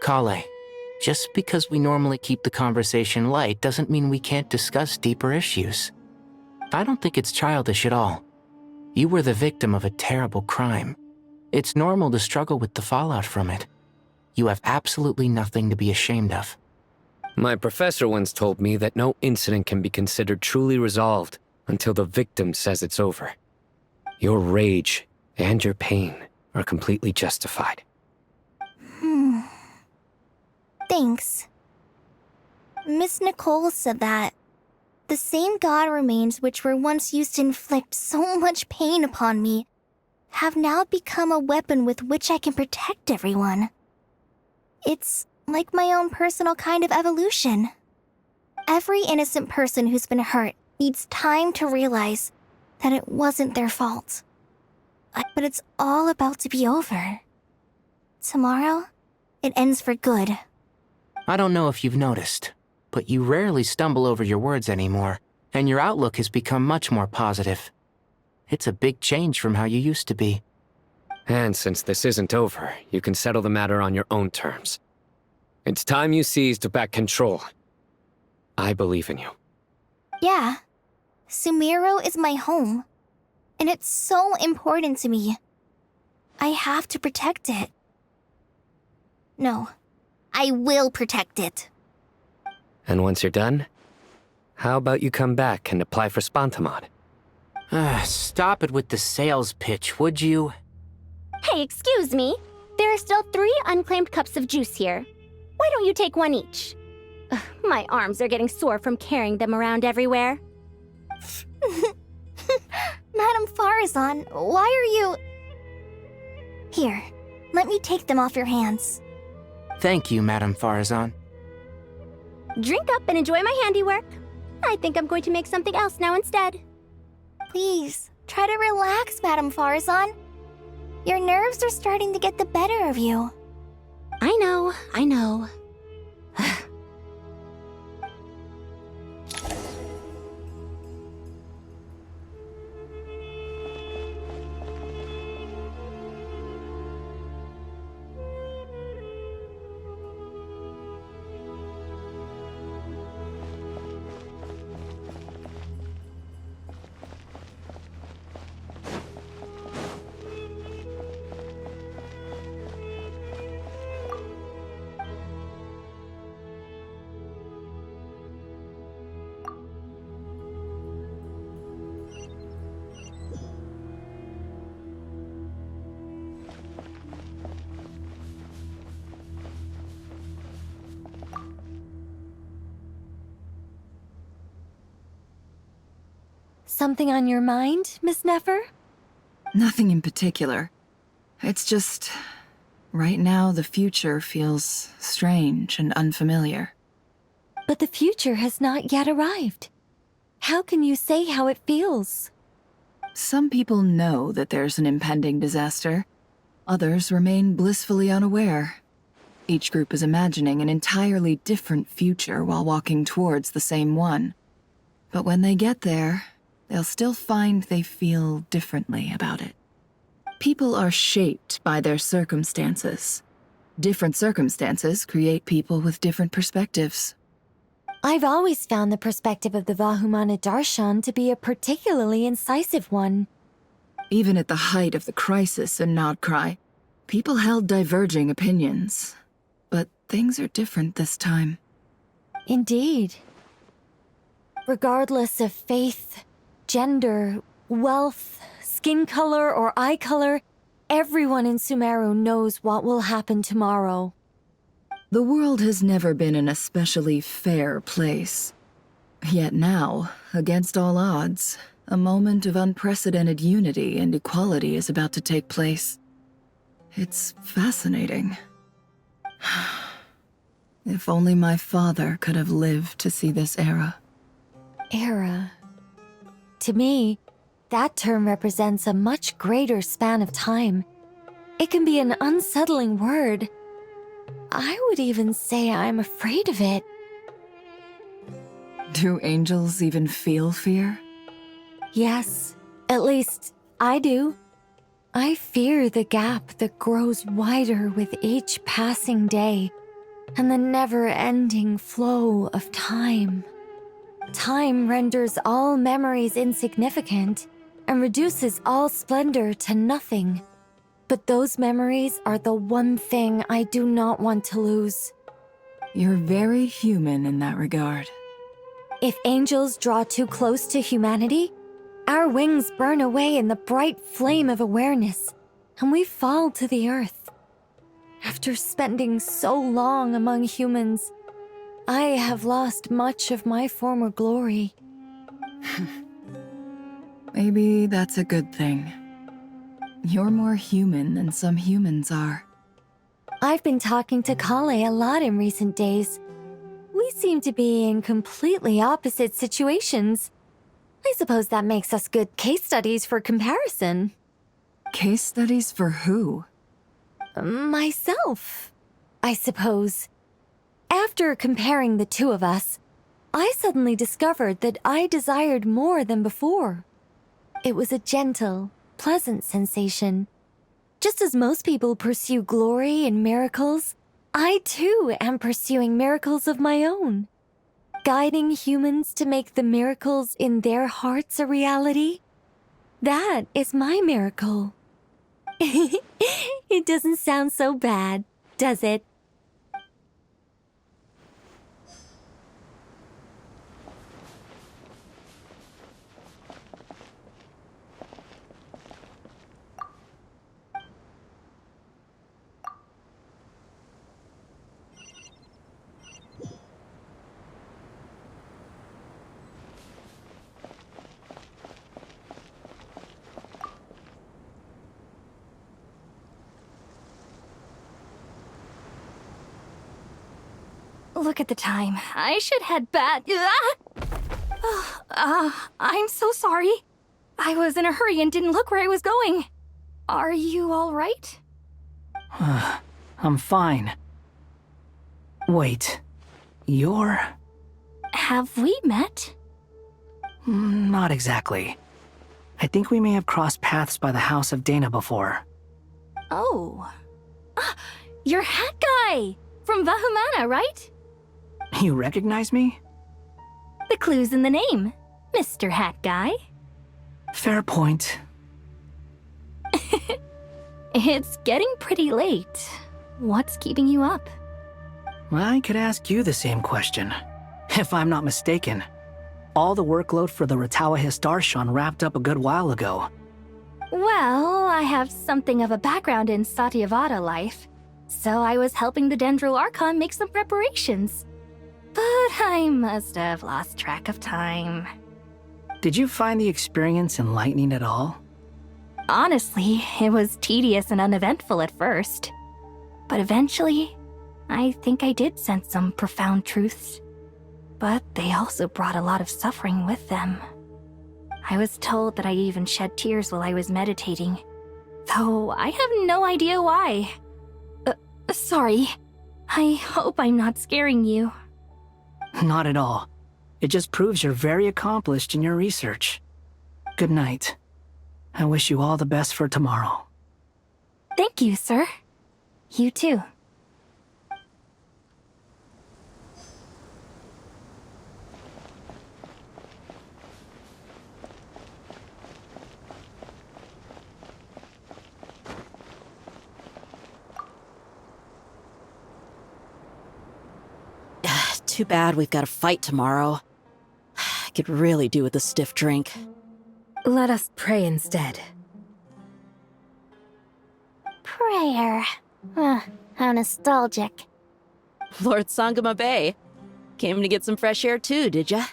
Kale, just because we normally keep the conversation light doesn't mean we can't discuss deeper issues. I don't think it's childish at all. You were the victim of a terrible crime. It's normal to struggle with the fallout from it. You have absolutely nothing to be ashamed of. My professor once told me that no incident can be considered truly resolved until the victim says it's over. Your rage and your pain are completely justified. Thanks. Miss Nicole said that the same god remains which were once used to inflict so much pain upon me have now become a weapon with which I can protect everyone. It's like my own personal kind of evolution. Every innocent person who's been hurt needs time to realize that it wasn't their fault. But it's all about to be over. Tomorrow, it ends for good. I don't know if you've noticed, but you rarely stumble over your words anymore, and your outlook has become much more positive. It's a big change from how you used to be. And since this isn't over, you can settle the matter on your own terms. It's time you seized back control. I believe in you. Yeah. Sumeru is my home. And it's so important to me. I have to protect it. No. I will protect it. And once you're done, how about you come back and apply for Spontamod? Stop it with the sales pitch, would you? Hey, excuse me. There are still 3 unclaimed cups of juice here. Why don't you take one each? Ugh, my arms are getting sore from carrying them around everywhere. Madame Farazan, why are you... Here, let me take them off your hands. Thank you, Madame Farazan. Drink up and enjoy my handiwork. I think I'm going to make something else now instead. Please, try to relax, Madame Farazan. Your nerves are starting to get the better of you. I know, I know. Something on your mind, Miss Nefer? Nothing in particular. It's just... right now, the future feels strange and unfamiliar. But the future has not yet arrived. How can you say how it feels? Some people know that there's an impending disaster. Others remain blissfully unaware. Each group is imagining an entirely different future while walking towards the same one. But when they get there, they'll still find they feel differently about it. People are shaped by their circumstances. Different circumstances create people with different perspectives. I've always found the perspective of the Vahumana Darshan to be a particularly incisive one. Even at the height of the crisis in nod-krai, people held diverging opinions. But things are different this time. Indeed. Regardless of faith, gender, wealth, skin color, or eye color, everyone in Sumeru knows what will happen tomorrow. The world has never been an especially fair place. Yet now, against all odds, a moment of unprecedented unity and equality is about to take place. It's fascinating. If only my father could have lived to see this era. Era. To me, that term represents a much greater span of time. It can be an unsettling word. I would even say I'm afraid of it. Do angels even feel fear? Yes, at least I do. I fear the gap that grows wider with each passing day, and the never-ending flow of time. Time renders all memories insignificant and reduces all splendor to nothing. But those memories are the one thing I do not want to lose. You're very human in that regard. If angels draw too close to humanity, our wings burn away in the bright flame of awareness, and we fall to the earth. After spending so long among humans, I have lost much of my former glory. Maybe that's a good thing. You're more human than some humans are. I've been talking to Kale a lot in recent days. We seem to be in completely opposite situations. I suppose that makes us good case studies for comparison. Case studies for who? Myself, I suppose. After comparing the two of us, I suddenly discovered that I desired more than before. It was a gentle, pleasant sensation. Just as most people pursue glory and miracles, I too am pursuing miracles of my own. Guiding humans to make the miracles in their hearts a reality. That is my miracle. It doesn't sound so bad, does it? Look at the time. I should head back. I'm so sorry. I was in a hurry and didn't look where I was going. Are you all right? I'm fine. Wait, you're... Have we met? Not exactly. I think we may have crossed paths by the house of Dana before. Oh. You're Hat Guy! From Vahumana, right? You recognize me? The clue's in the name, Mr. Hat Guy. Fair point. It's getting pretty late. What's keeping you up? I could ask you the same question. If I'm not mistaken, all the workload for the Ratawahis Darshan wrapped up a good while ago. Well, I have something of a background in Satyavada life, so I was helping the Dendro Archon make some preparations. But I must have lost track of time. Did you find the experience enlightening at all? Honestly, it was tedious and uneventful at first. But eventually, I think I did sense some profound truths. But they also brought a lot of suffering with them. I was told that I even shed tears while I was meditating, though I have no idea why. Sorry. I hope I'm not scaring you. Not at all. It just proves you're very accomplished in your research. Good night. I wish you all the best for tomorrow. Thank you, sir. You too. Too bad we've got a fight tomorrow. I could really do with a stiff drink. Let us pray instead. Prayer. How nostalgic. Lord Sangama Bay. Came to get some fresh air too, did ya?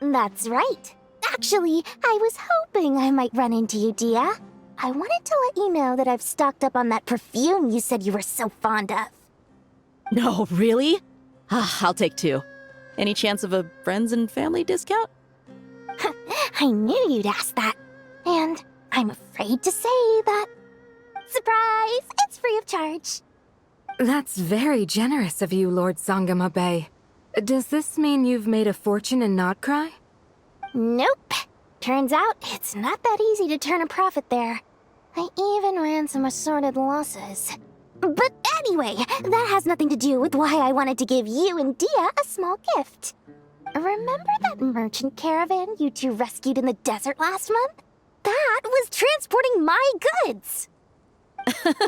That's right. Actually, I was hoping I might run into you, Dia. I wanted to let you know that I've stocked up on that perfume you said you were so fond of. No, really? I'll take 2. Any chance of a friends and family discount? I knew you'd ask that. And I'm afraid to say that... Surprise! It's free of charge. That's very generous of you, Lord Sangama Bay. Does this mean you've made a fortune in nod-krai? Nope. Turns out it's not that easy to turn a profit there. I even ran some assorted losses. But anyway, that has nothing to do with why I wanted to give you and Dia a small gift. Remember that merchant caravan you two rescued in the desert last month? That was transporting my goods!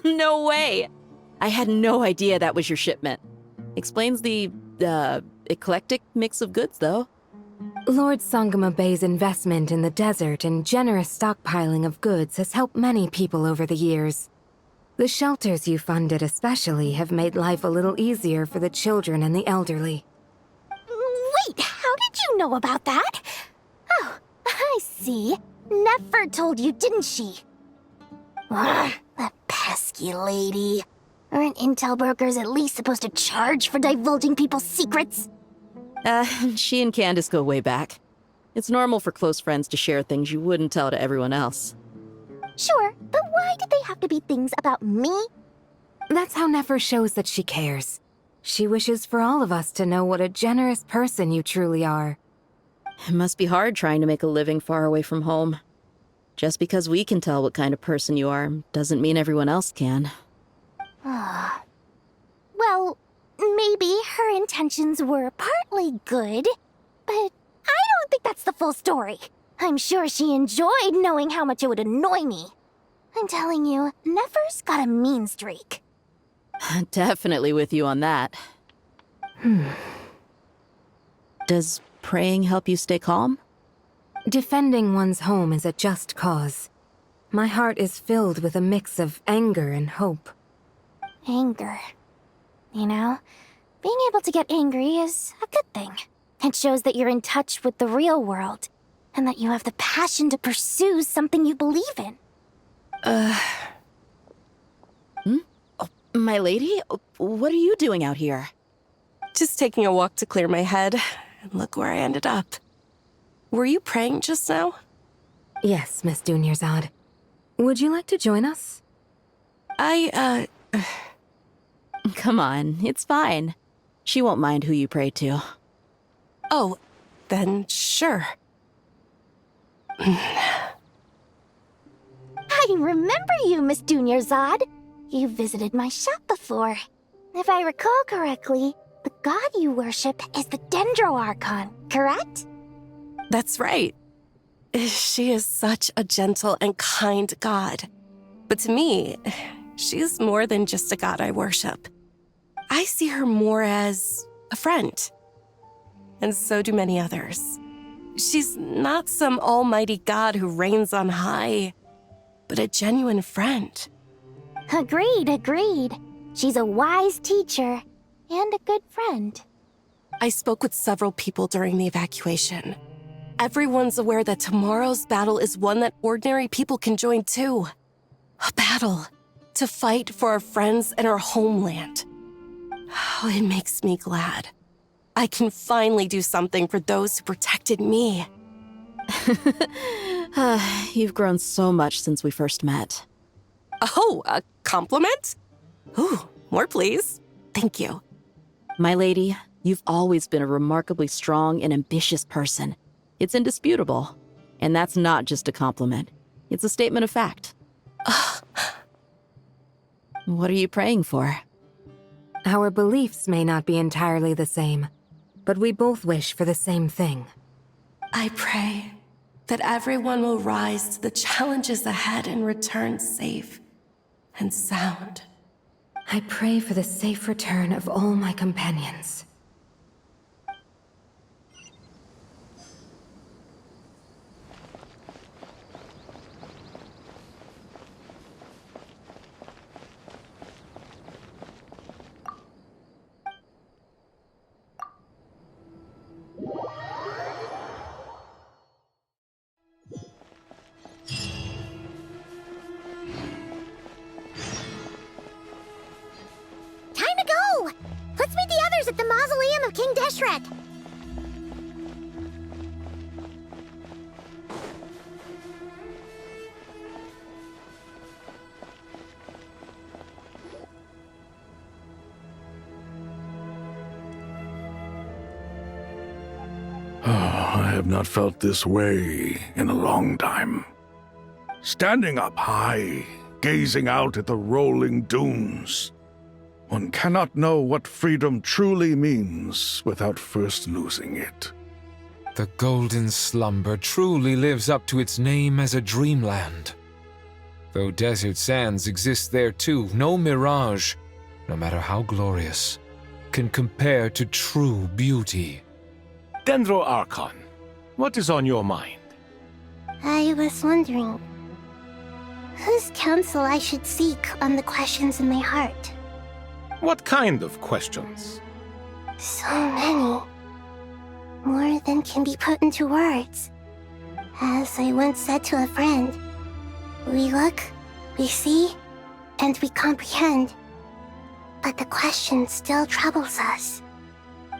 No way! I had no idea that was your shipment. Explains the, eclectic mix of goods, though. Lord Sangama Bay's investment in the desert and generous stockpiling of goods has helped many people over the years. The shelters you funded especially have made life a little easier for the children and the elderly. Wait, how did you know about that? Oh, I see. Nefer told you, didn't she? Ugh, that pesky lady. Aren't intel brokers at least supposed to charge for divulging people's secrets? She and Candace go way back. It's normal for close friends to share things you wouldn't tell to everyone else. Sure, but why did they have to be things about me? That's how Nefer shows that she cares. She wishes for all of us to know what a generous person you truly are. It must be hard trying to make a living far away from home. Just because we can tell what kind of person you are doesn't mean everyone else can. Well, maybe her intentions were partly good, but I don't think that's the full story. I'm sure she enjoyed knowing how much it would annoy me. I'm telling you, Nefer's got a mean streak. Definitely with you on that. Does praying help you stay calm? Defending one's home is a just cause. My heart is filled with a mix of anger and hope. Anger. You know, being able to get angry is a good thing. It shows that you're in touch with the real world, and that you have the passion to pursue something you believe in. My lady? What are you doing out here? Just taking a walk to clear my head, and look where I ended up. Were you praying just now? Yes, Miss Dunyarzad. Would you like to join us? Come on, it's fine. She won't mind who you pray to. Oh, then sure. I remember you, Miss Dunyarzad. You visited my shop before. If I recall correctly, the god you worship is the Dendro Archon, correct? That's right. She is such a gentle and kind god. But to me, she's more than just a god I worship. I see her more as a friend. And so do many others. She's not some almighty god who reigns on high, but a genuine friend. Agreed. She's a wise teacher and a good friend. I spoke with several people during the evacuation. everyone's aware that tomorrow's battle is one that ordinary people can join too. A battle to fight for our friends and our homeland. Oh, it makes me glad. I can finally do something for those who protected me. You've grown so much since we first met. Oh, a compliment? Ooh, more please. Thank you. My lady, you've always been a remarkably strong and ambitious person. It's indisputable. And that's not just a compliment. It's a statement of fact. What are you praying for? Our beliefs may not be entirely the same, but we both wish for the same thing. I pray that everyone will rise to the challenges ahead and return safe and sound. I pray for the safe return of all my companions. Let's meet the others at the mausoleum of King Deshret. I have not felt this way in a long time. Standing up high, gazing out at the rolling dunes. One cannot know what freedom truly means without first losing it. The Golden Slumber truly lives up to its name as a dreamland. Though desert sands exist there too, no mirage, no matter how glorious, can compare to true beauty. Dendro Archon, what is on your mind? I was wondering whose counsel I should seek on the questions in my heart. What kind of questions? So many. More than can be put into words. As I once said to a friend, we look, we see, and we comprehend. But the question still troubles us.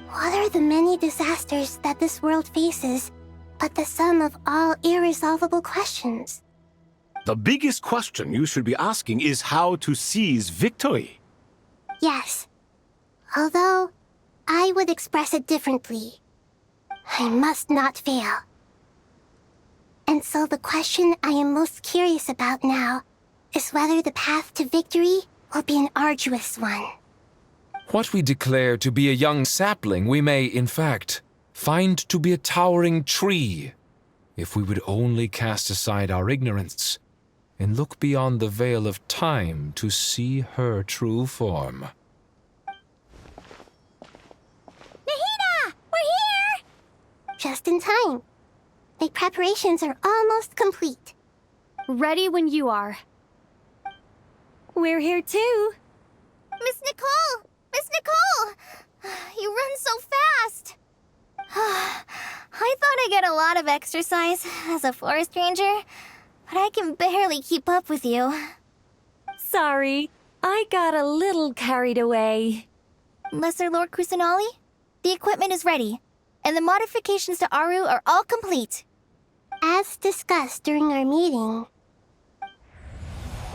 What are the many disasters that this world faces, but the sum of all irresolvable questions? The biggest question you should be asking is how to seize victory. Yes. Although, I would express it differently. I must not fail. And so the question I am most curious about now is whether the path to victory will be an arduous one. What we declare to be a young sapling, we may, in fact, find to be a towering tree, if we would only cast aside our ignorance and look beyond the veil of time to see her true form. Nahida! We're here! Just in time. The preparations are almost complete. Ready when you are. We're here too. Miss Nicole! Miss Nicole! You run so fast! I thought I'd get a lot of exercise as a forest ranger, but I can barely keep up with you. Sorry, I got a little carried away. Lesser Lord Kusanali, the equipment is ready, and the modifications to Aru are all complete. As discussed during our meeting.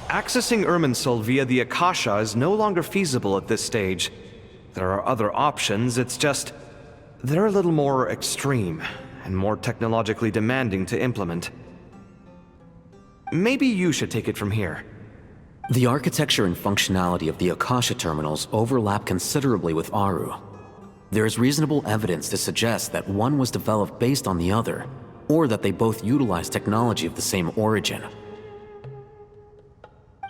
Accessing Irminsul via the Akasha is no longer feasible at this stage. There are other options, it's just they're a little more extreme and more technologically demanding to implement. Maybe you should take it from here. The architecture and functionality of the Akasha terminals overlap considerably with Aru. There is reasonable evidence to suggest that one was developed based on the other, or that they both utilize technology of the same origin.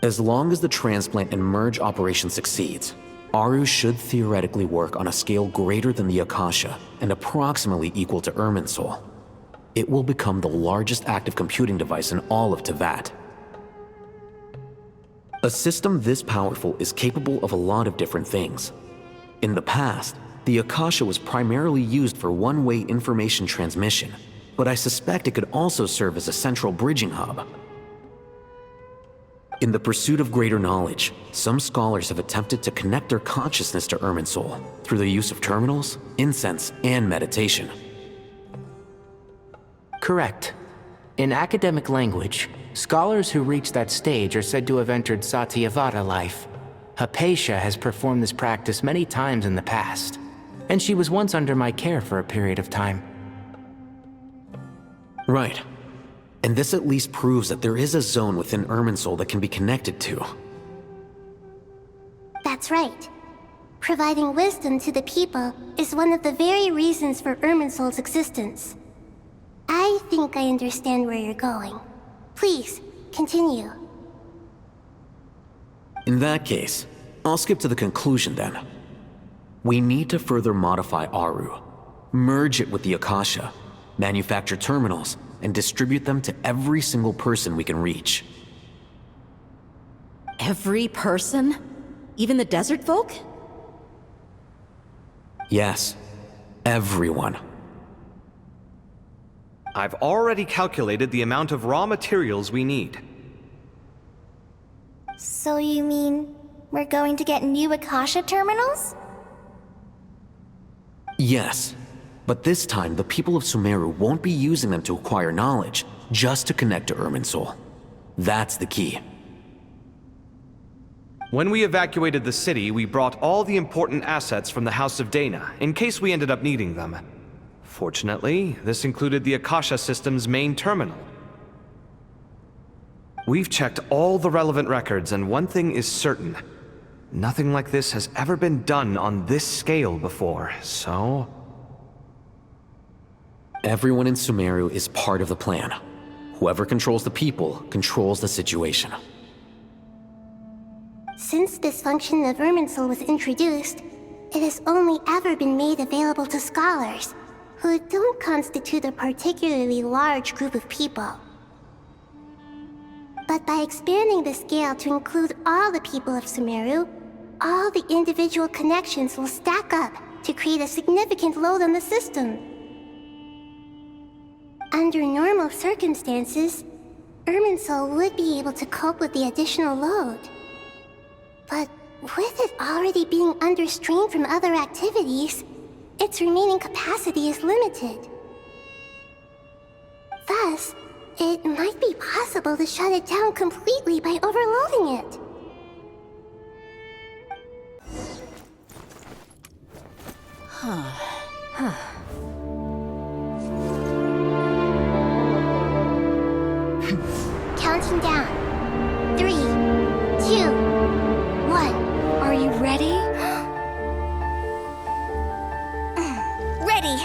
As long as the transplant and merge operation succeeds, Aru should theoretically work on a scale greater than the Akasha and approximately equal to Irminsul. It will become the largest active computing device in all of Teyvat. A system this powerful is capable of a lot of different things. In the past, the Akasha was primarily used for one-way information transmission, but I suspect it could also serve as a central bridging hub. In the pursuit of greater knowledge, some scholars have attempted to connect their consciousness to Irminsul through the use of terminals, incense, and meditation. Correct. In academic language, scholars who reach that stage are said to have entered Satyavada life. Hypatia has performed this practice many times in the past, and she was once under my care for a period of time. Right. And this at least proves that there is a zone within Irminsul that can be connected to. That's right. Providing wisdom to the people is one of the very reasons for Irminsul's existence. I think I understand where you're going. Please, continue. In that case, I'll skip to the conclusion then. We need to further modify Aru, merge it with the Akasha, manufacture terminals, and distribute them to every single person we can reach. Every person? Even the desert folk? Yes, everyone. I've already calculated the amount of raw materials we need. So you mean we're going to get new Akasha terminals? Yes, but this time the people of Sumeru won't be using them to acquire knowledge, just to connect to Irminsul. That's the key. When we evacuated the city, we brought all the important assets from the House of Dana, in case we ended up needing them. Fortunately, this included the Akasha system's main terminal. We've checked all the relevant records, and one thing is certain. Nothing like this has ever been done on this scale before, so... Everyone in Sumeru is part of the plan. Whoever controls the people controls the situation. Since this function of Irminsul was introduced, it has only ever been made available to scholars, who don't constitute a particularly large group of people. But by expanding the scale to include all the people of Sumeru, all the individual connections will stack up to create a significant load on the system. Under normal circumstances, Irminsul would be able to cope with the additional load. But with it already being under strain from other activities, its remaining capacity is limited. Thus, it might be possible to shut it down completely by overloading it. Counting down. 3, 2, 1. Are you ready? Ready!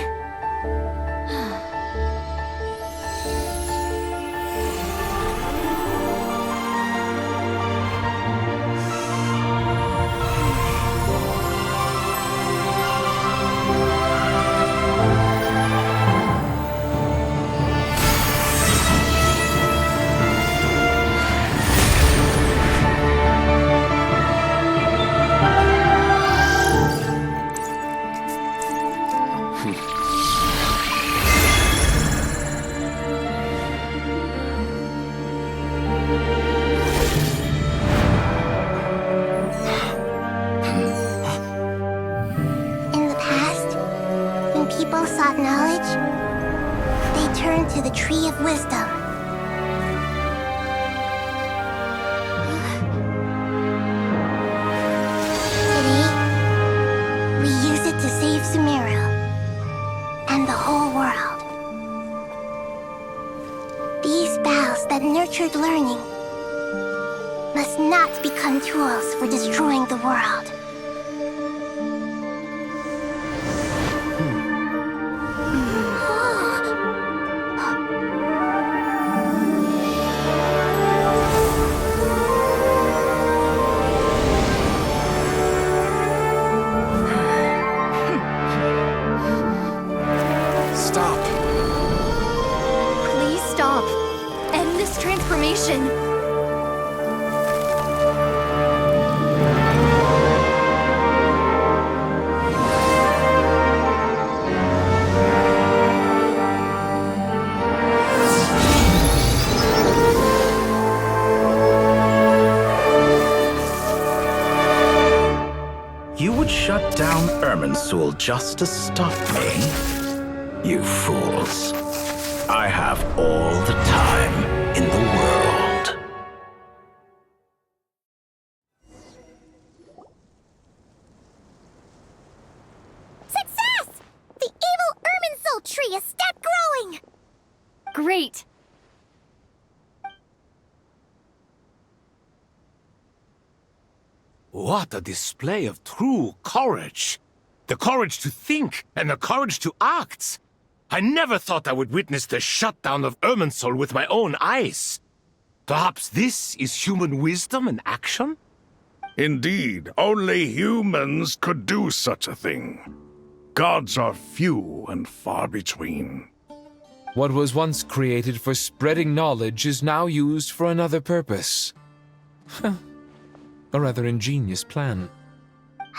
Knowledge, they turn to the Tree of Wisdom. Today, we use it to save Sumeru and the whole world. These boughs that nurtured learning must not become tools for destroying the world. Irminsul just to stop me? You fools. I have all the time in the world. Success! The evil Irminsul tree has stopped growing! Great! What a display of true courage! The courage to think and the courage to act! I never thought I would witness the shutdown of Irminsul with my own eyes. Perhaps this is human wisdom in action? Indeed, only humans could do such a thing. Gods are few and far between. What was once created for spreading knowledge is now used for another purpose. A rather ingenious plan.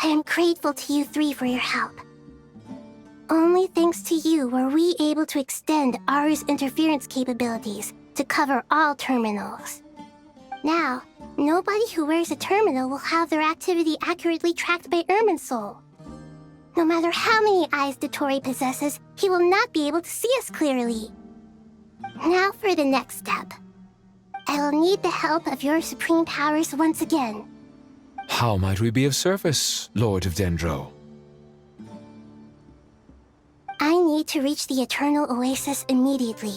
I am grateful to you three for your help. Only thanks to you were we able to extend Aru's interference capabilities to cover all terminals. Now, nobody who wears a terminal will have their activity accurately tracked by Irminsul. No matter how many eyes Dottore possesses, he will not be able to see us clearly. Now for the next step. I will need the help of your supreme powers once again. How might we be of service, Lord of Dendro? I need to reach the Eternal Oasis immediately.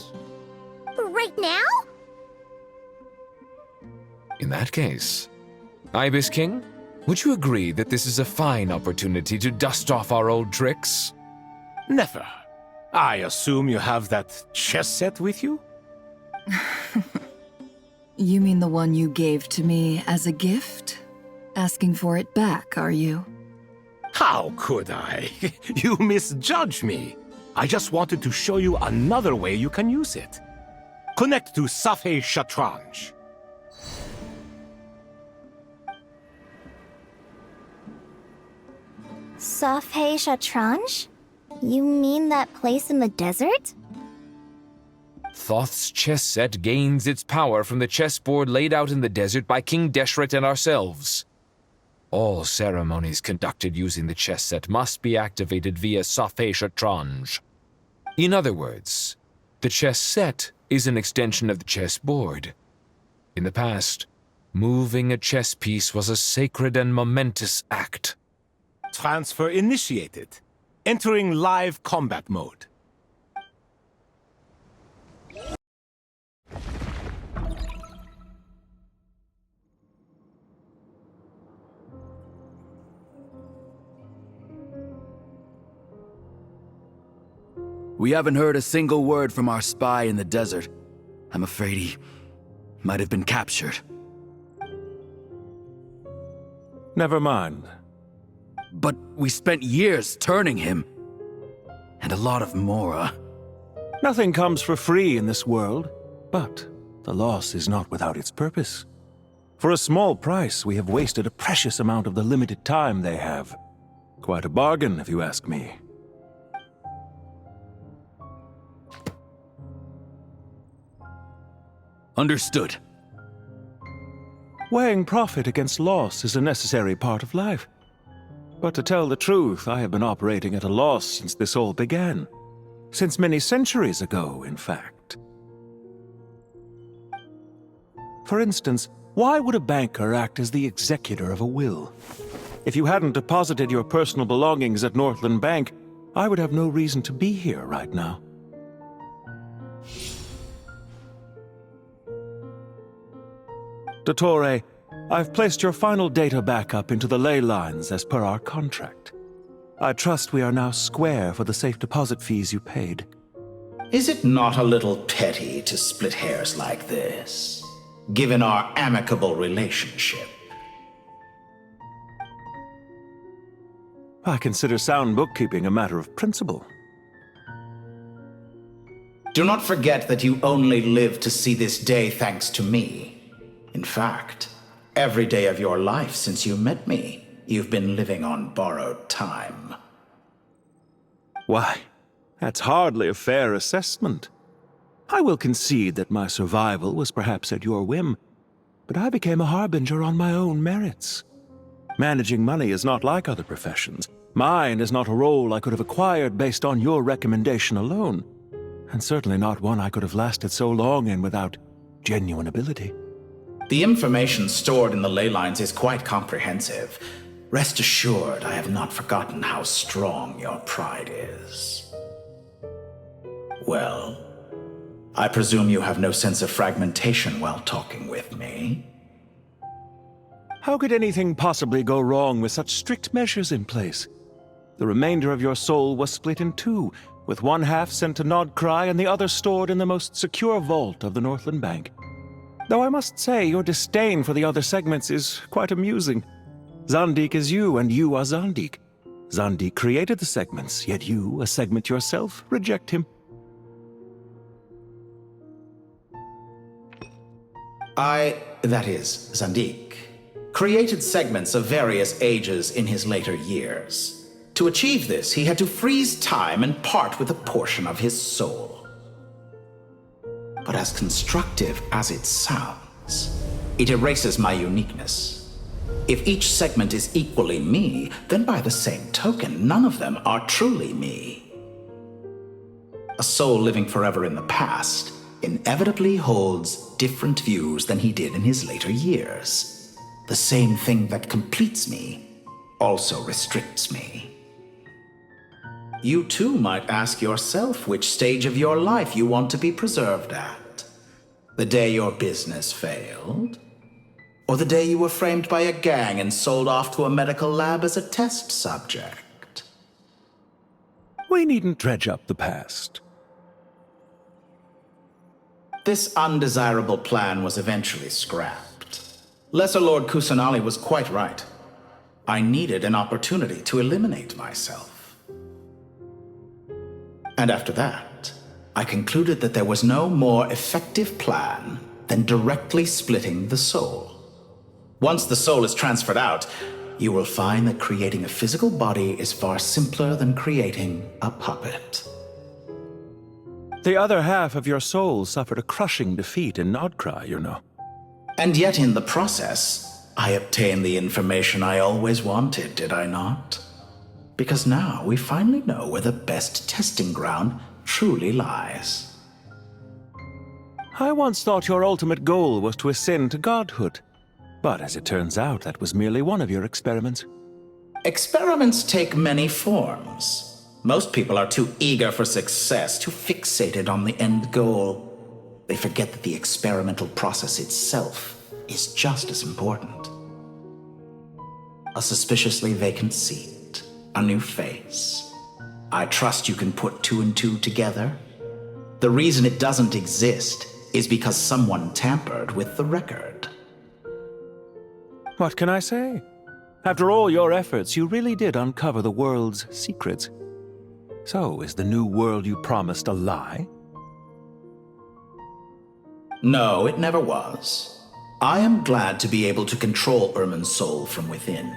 Right now? In that case, Ibis King, would you agree that this is a fine opportunity to dust off our old tricks? Never. I assume you have that chess set with you? You mean the one you gave to me as a gift? Asking for it back, are you? How could I? You misjudge me. I just wanted to show you another way you can use it. Connect to Safhe Shatranj. Safhe Shatranj? You mean that place in the desert? Thoth's chess set gains its power from the chessboard laid out in the desert by King Deshret and ourselves. All ceremonies conducted using the chess set must be activated via Safhe Shatranj. In other words, the chess set is an extension of the chessboard. In the past, moving a chess piece was a sacred and momentous act. Transfer initiated. Entering live combat mode. We haven't heard a single word from our spy in the desert. I'm afraid he might have been captured. Never mind. But we spent years turning him. And a lot of Mora. Nothing comes for free in this world, but the loss is not without its purpose. For a small price, we have wasted a precious amount of the limited time they have. Quite a bargain, if you ask me. Understood. Weighing profit against loss is a necessary part of life. But to tell the truth, I have been operating at a loss since this all began. Since many centuries ago, in fact. For instance, why would a banker act as the executor of a will? If you hadn't deposited your personal belongings at Northland Bank, I would have no reason to be here right now. Dottore, I've placed your final data backup into the ley lines as per our contract. I trust we are now square for the safe deposit fees you paid. Is it not a little petty to split hairs like this, given our amicable relationship? I consider sound bookkeeping a matter of principle. Do not forget that you only live to see this day thanks to me. In fact, every day of your life since you met me, you've been living on borrowed time. Why, that's hardly a fair assessment. I will concede that my survival was perhaps at your whim, but I became a harbinger on my own merits. Managing money is not like other professions. Mine is not a role I could have acquired based on your recommendation alone, and certainly not one I could have lasted so long in without genuine ability. The information stored in the ley lines is quite comprehensive. Rest assured, I have not forgotten how strong your pride is. Well, I presume you have no sense of fragmentation while talking with me. How could anything possibly go wrong with such strict measures in place? The remainder of your soul was split in two, with one half sent to nod-krai and the other stored in the most secure vault of the Northland Bank. Though I must say, your disdain for the other segments is quite amusing. Zandik is you, and you are Zandik. Zandik created the segments, yet you, a segment yourself, reject him. That is, Zandik, created segments of various ages in his later years. To achieve this, he had to freeze time and part with a portion of his soul. But as constructive as it sounds, it erases my uniqueness. If each segment is equally me, then by the same token, none of them are truly me. A soul living forever in the past inevitably holds different views than he did in his later years. The same thing that completes me also restricts me. You too might ask yourself which stage of your life you want to be preserved at. The day your business failed? Or the day you were framed by a gang and sold off to a medical lab as a test subject? We needn't dredge up the past. This undesirable plan was eventually scrapped. Lesser Lord Kusanali was quite right. I needed an opportunity to eliminate myself. And after that, I concluded that there was no more effective plan than directly splitting the soul. Once the soul is transferred out, you will find that creating a physical body is far simpler than creating a puppet. The other half of your soul suffered a crushing defeat in nod-krai, you know. And yet in the process, I obtained the information I always wanted, did I not? Because now we finally know where the best testing ground truly lies. I once thought your ultimate goal was to ascend to godhood. But as it turns out, that was merely one of your experiments. Experiments take many forms. Most people are too eager for success, too fixated on the end goal. They forget that the experimental process itself is just as important. A suspiciously vacant seat, a new face. I trust you can put two and two together. The reason it doesn't exist is because someone tampered with the record. What can I say? After all your efforts, you really did uncover the world's secrets. So, is the new world you promised a lie? No, it never was. I am glad to be able to control Irmin's soul from within.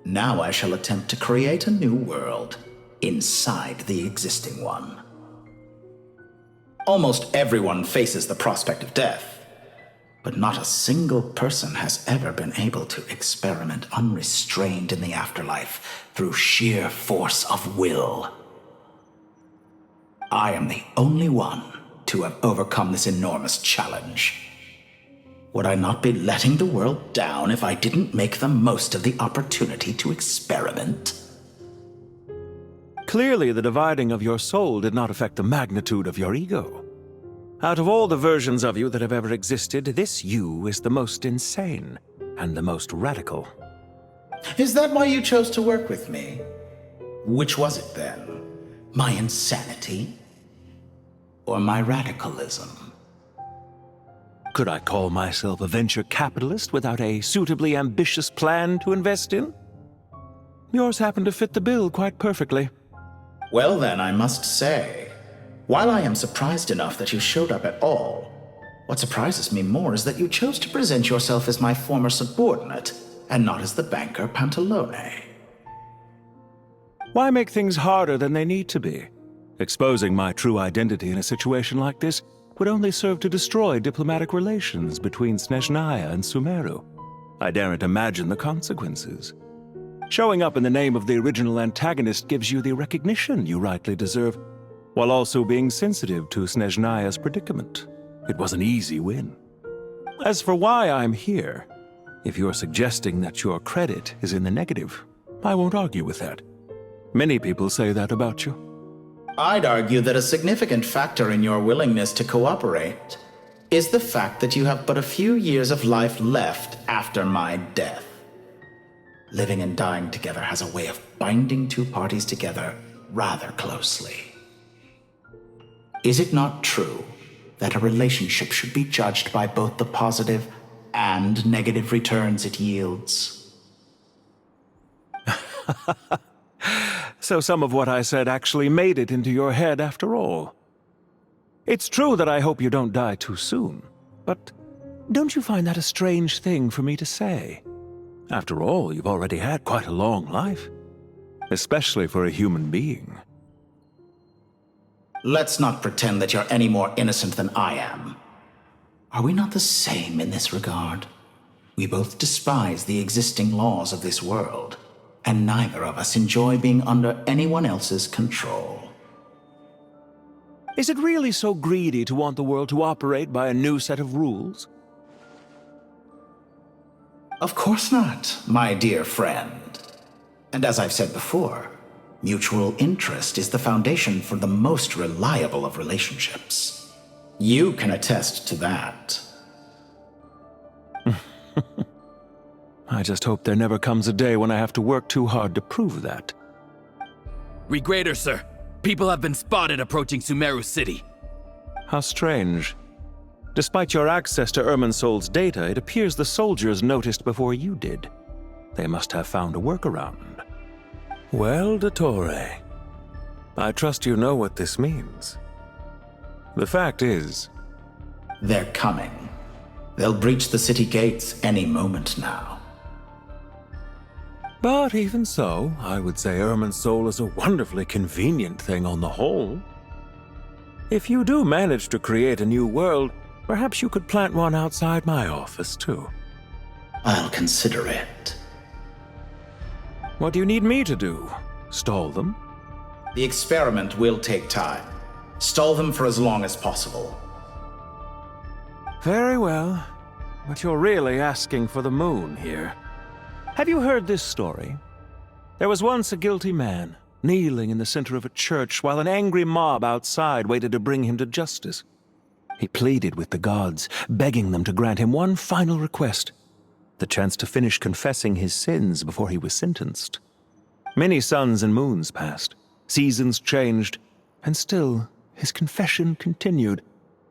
Now I shall attempt to create a new world inside the existing one. Almost everyone faces the prospect of death, but not a single person has ever been able to experiment unrestrained in the afterlife through sheer force of will. I am the only one to have overcome this enormous challenge. Would I not be letting the world down if I didn't make the most of the opportunity to experiment? Clearly, the dividing of your soul did not affect the magnitude of your ego. Out of all the versions of you that have ever existed, this you is the most insane and the most radical. Is that why you chose to work with me? Which was it then? My insanity? Or my radicalism? Could I call myself a venture capitalist without a suitably ambitious plan to invest in? Yours happened to fit the bill quite perfectly. Well then, I must say, while I am surprised enough that you showed up at all, what surprises me more is that you chose to present yourself as my former subordinate, and not as the banker Pantalone. Why make things harder than they need to be? Exposing my true identity in a situation like this would only serve to destroy diplomatic relations between Snezhnaya and Sumeru. I daren't imagine the consequences. Showing up in the name of the original antagonist gives you the recognition you rightly deserve, while also being sensitive to Snezhnaya's predicament. It was an easy win. As for why I'm here, if you're suggesting that your credit is in the negative, I won't argue with that. Many people say that about you. I'd argue that a significant factor in your willingness to cooperate is the fact that you have but a few years of life left after my death. Living and dying together has a way of binding two parties together rather closely. Is it not true that a relationship should be judged by both the positive and negative returns it yields? So some of what I said actually made it into your head after all. It's true that I hope you don't die too soon, but don't you find that a strange thing for me to say? After all, you've already had quite a long life, especially for a human being. Let's not pretend that you're any more innocent than I am. Are we not the same in this regard? We both despise the existing laws of this world, and neither of us enjoy being under anyone else's control. Is it really so greedy to want the world to operate by a new set of rules? Of course not, my dear friend. And as I've said before, mutual interest is the foundation for the most reliable of relationships. You can attest to that. I just hope there never comes a day when I have to work too hard to prove that. Regrader, sir. People have been spotted approaching Sumeru City. How strange. Despite your access to Irminsol's data, it appears the soldiers noticed before you did. They must have found a workaround. Well, Dottore, I trust you know what this means. The fact is... They're coming. They'll breach the city gates any moment now. But even so, I would say Irminsol is a wonderfully convenient thing on the whole. If you do manage to create a new world, perhaps you could plant one outside my office, too. I'll consider it. What do you need me to do? Stall them? The experiment will take time. Stall them for as long as possible. Very well. But you're really asking for the moon here. Have you heard this story? There was once a guilty man, kneeling in the center of a church while an angry mob outside waited to bring him to justice. He pleaded with the gods, begging them to grant him one final request, the chance to finish confessing his sins before he was sentenced. Many suns and moons passed, seasons changed, and still his confession continued,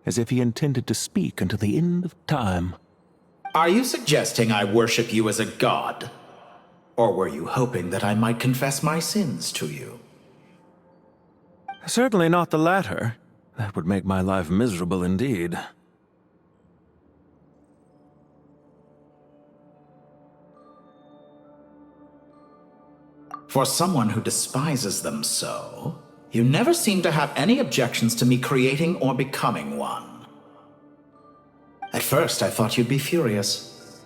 as if he intended to speak until the end of time. Are you suggesting I worship you as a god? Or were you hoping that I might confess my sins to you? Certainly not the latter. That would make my life miserable indeed. For someone who despises them so, you never seem to have any objections to me creating or becoming one. At first, I thought you'd be furious.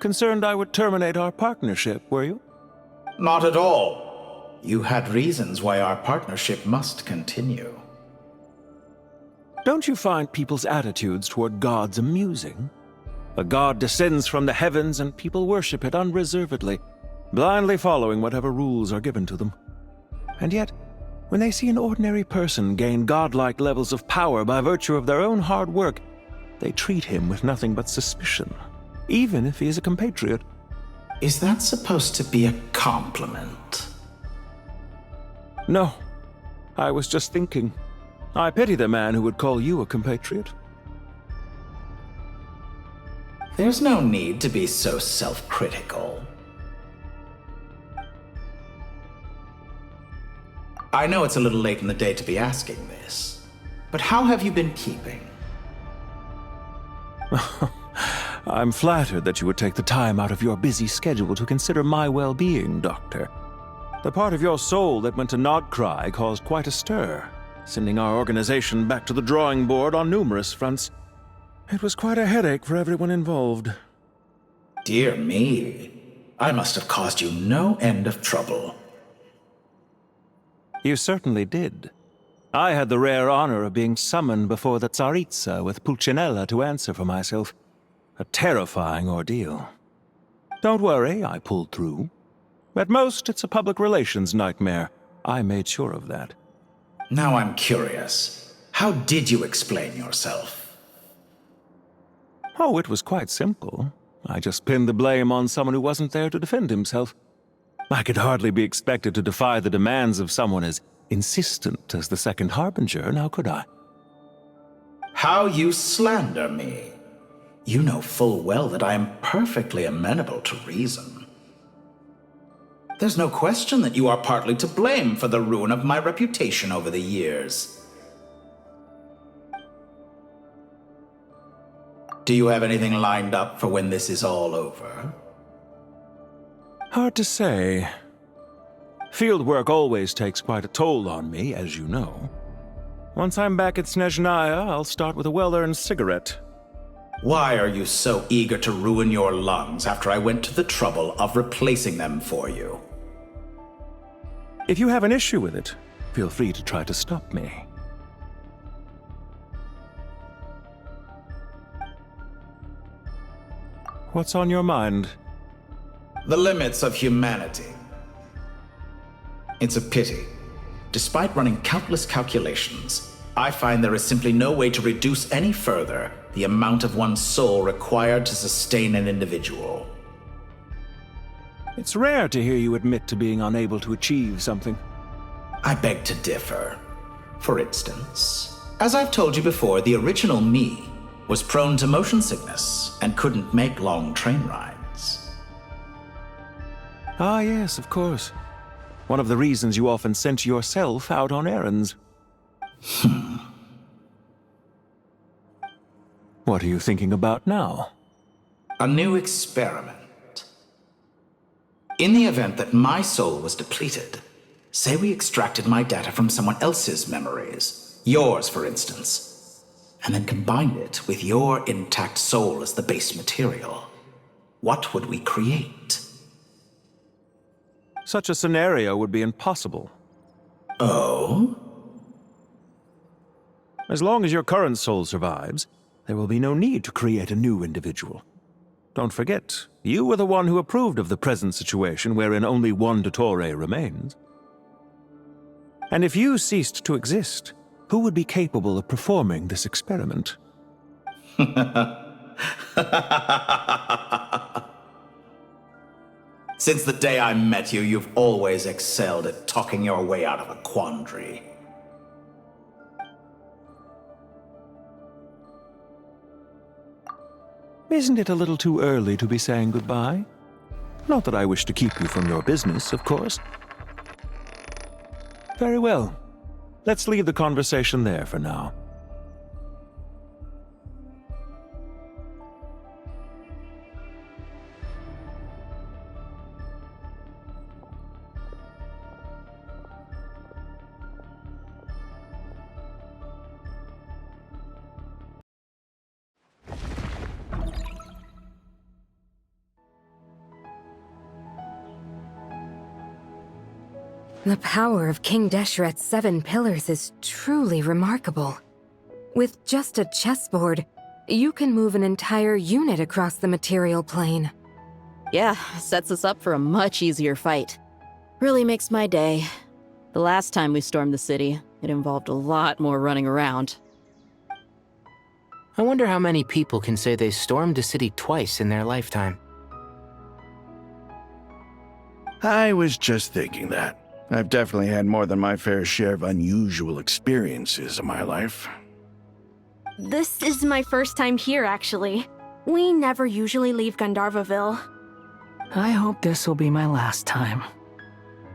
Concerned I would terminate our partnership, were you? Not at all. You had reasons why our partnership must continue. Don't you find people's attitudes toward gods amusing? A god descends from the heavens and people worship it unreservedly, blindly following whatever rules are given to them. And yet, when they see an ordinary person gain godlike levels of power by virtue of their own hard work, they treat him with nothing but suspicion, even if he is a compatriot. Is that supposed to be a compliment? No. I was just thinking. I pity the man who would call you a compatriot. There's no need to be so self-critical. I know it's a little late in the day to be asking this, but how have you been keeping? I'm flattered that you would take the time out of your busy schedule to consider my well-being, Doctor. The part of your soul that went to nod-krai caused quite a stir, sending our organization back to the drawing board on numerous fronts. It was quite a headache for everyone involved. Dear me. I must have caused you no end of trouble. You certainly did. I had the rare honor of being summoned before the Tsaritsa with Pulcinella to answer for myself. A terrifying ordeal. Don't worry, I pulled through. At most, it's a public relations nightmare. I made sure of that. Now I'm curious. How did you explain yourself? Oh, it was quite simple. I just pinned the blame on someone who wasn't there to defend himself. I could hardly be expected to defy the demands of someone as insistent as the Second Harbinger, now could I? How you slander me. You know full well that I am perfectly amenable to reason. There's no question that you are partly to blame for the ruin of my reputation over the years. Do you have anything lined up for when this is all over? Hard to say. Field work always takes quite a toll on me, as you know. Once I'm back at Snezhnaya, I'll start with a well-earned cigarette. Why are you so eager to ruin your lungs after I went to the trouble of replacing them for you? If you have an issue with it, feel free to try to stop me. What's on your mind? The limits of humanity. It's a pity. Despite running countless calculations, I find there is simply no way to reduce any further the amount of one's soul required to sustain an individual. It's rare to hear you admit to being unable to achieve something. I beg to differ. For instance, as I've told you before, the original me was prone to motion sickness and couldn't make long train rides. Ah, yes, of course. One of the reasons you often sent yourself out on errands. What are you thinking about now? A new experiment. In the event that my soul was depleted, say we extracted my data from someone else's memories, yours for instance, and then combined it with your intact soul as the base material, what would we create? Such a scenario would be impossible. Oh? As long as your current soul survives, there will be no need to create a new individual. Don't forget, you were the one who approved of the present situation wherein only one Dottore remains. And if you ceased to exist, who would be capable of performing this experiment? Since the day I met you, you've always excelled at talking your way out of a quandary. Isn't it a little too early to be saying goodbye? Not that I wish to keep you from your business, of course. Very well. Let's leave the conversation there for now. The power of King Deshret's 7 pillars is truly remarkable. With just a chessboard, you can move an entire unit across the material plane. Yeah, sets us up for a much easier fight. Really makes my day. The last time we stormed the city, it involved a lot more running around. I wonder how many people can say they stormed a city twice in their lifetime. I was just thinking that. I've definitely had more than my fair share of unusual experiences in my life. This is my first time here, actually. We never usually leave Gandharvaville. I hope this will be my last time.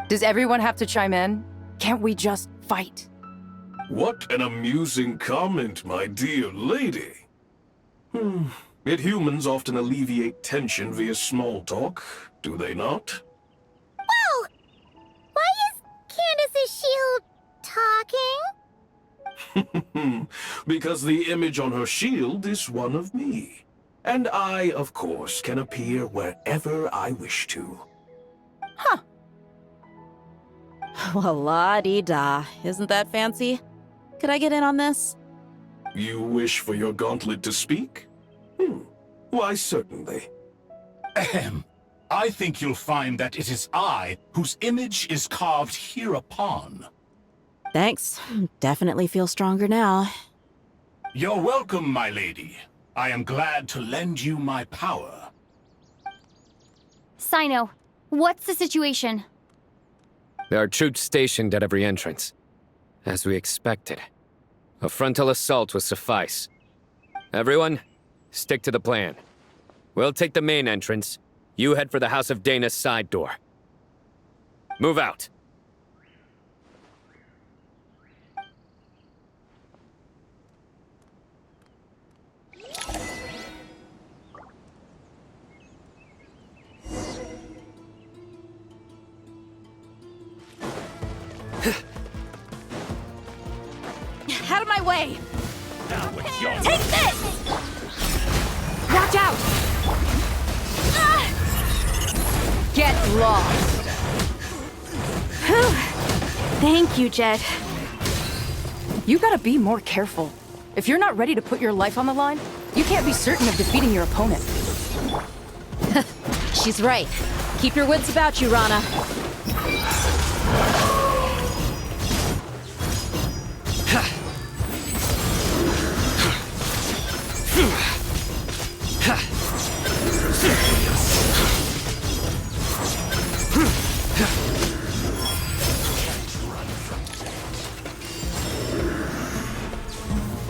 Does everyone have to chime in? Can't we just fight? What an amusing comment, my dear lady. Yet humans often alleviate tension via small talk, do they not? Whoa! Why is Candace's shield talking? Because the image on her shield is one of me. And I, of course, can appear wherever I wish to. Well, la-di-da. Isn't that fancy? Could I get in on this? You wish for your gauntlet to speak? Why, certainly. Ahem. I think you'll find that it is I whose image is carved hereupon. Thanks. Definitely feel stronger now. You're welcome, my lady. I am glad to lend you my power. Sino, what's the situation? There are troops stationed at every entrance. As we expected. A frontal assault will suffice. Everyone, stick to the plan. We'll take the main entrance. You head for the House of Dana's side door. Move out. Out of my way! Take this! Watch out! Get lost! Whew. Thank you, Jet. You gotta be more careful. If you're not ready to put your life on the line, you can't be certain of defeating your opponent. She's right. Keep your wits about you, Rana.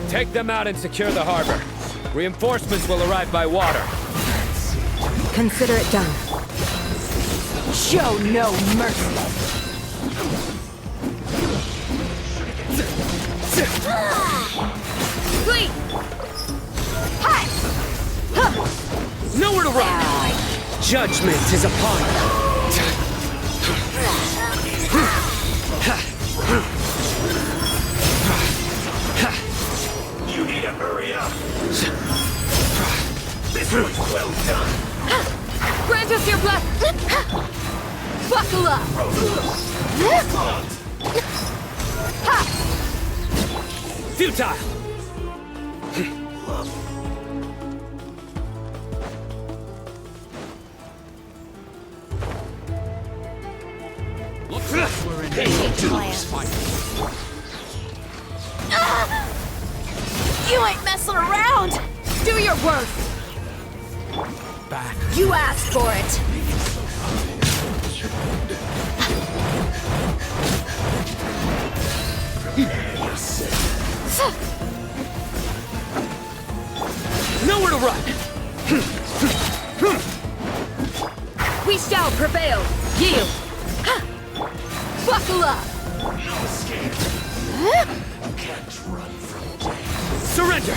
Take them out and secure the harbor. Reinforcements will arrive by water. Consider it done. Show no mercy. Flee! Hi! Nowhere to run! Judgment is upon you! You need to hurry up. This one's well done. Grant us your blessing! Buckle up! Futile! We're in You ain't messing around! Do your worst! back. You asked for it! Nowhere to run! We shall prevail! Yield! Buckle up! Surrender!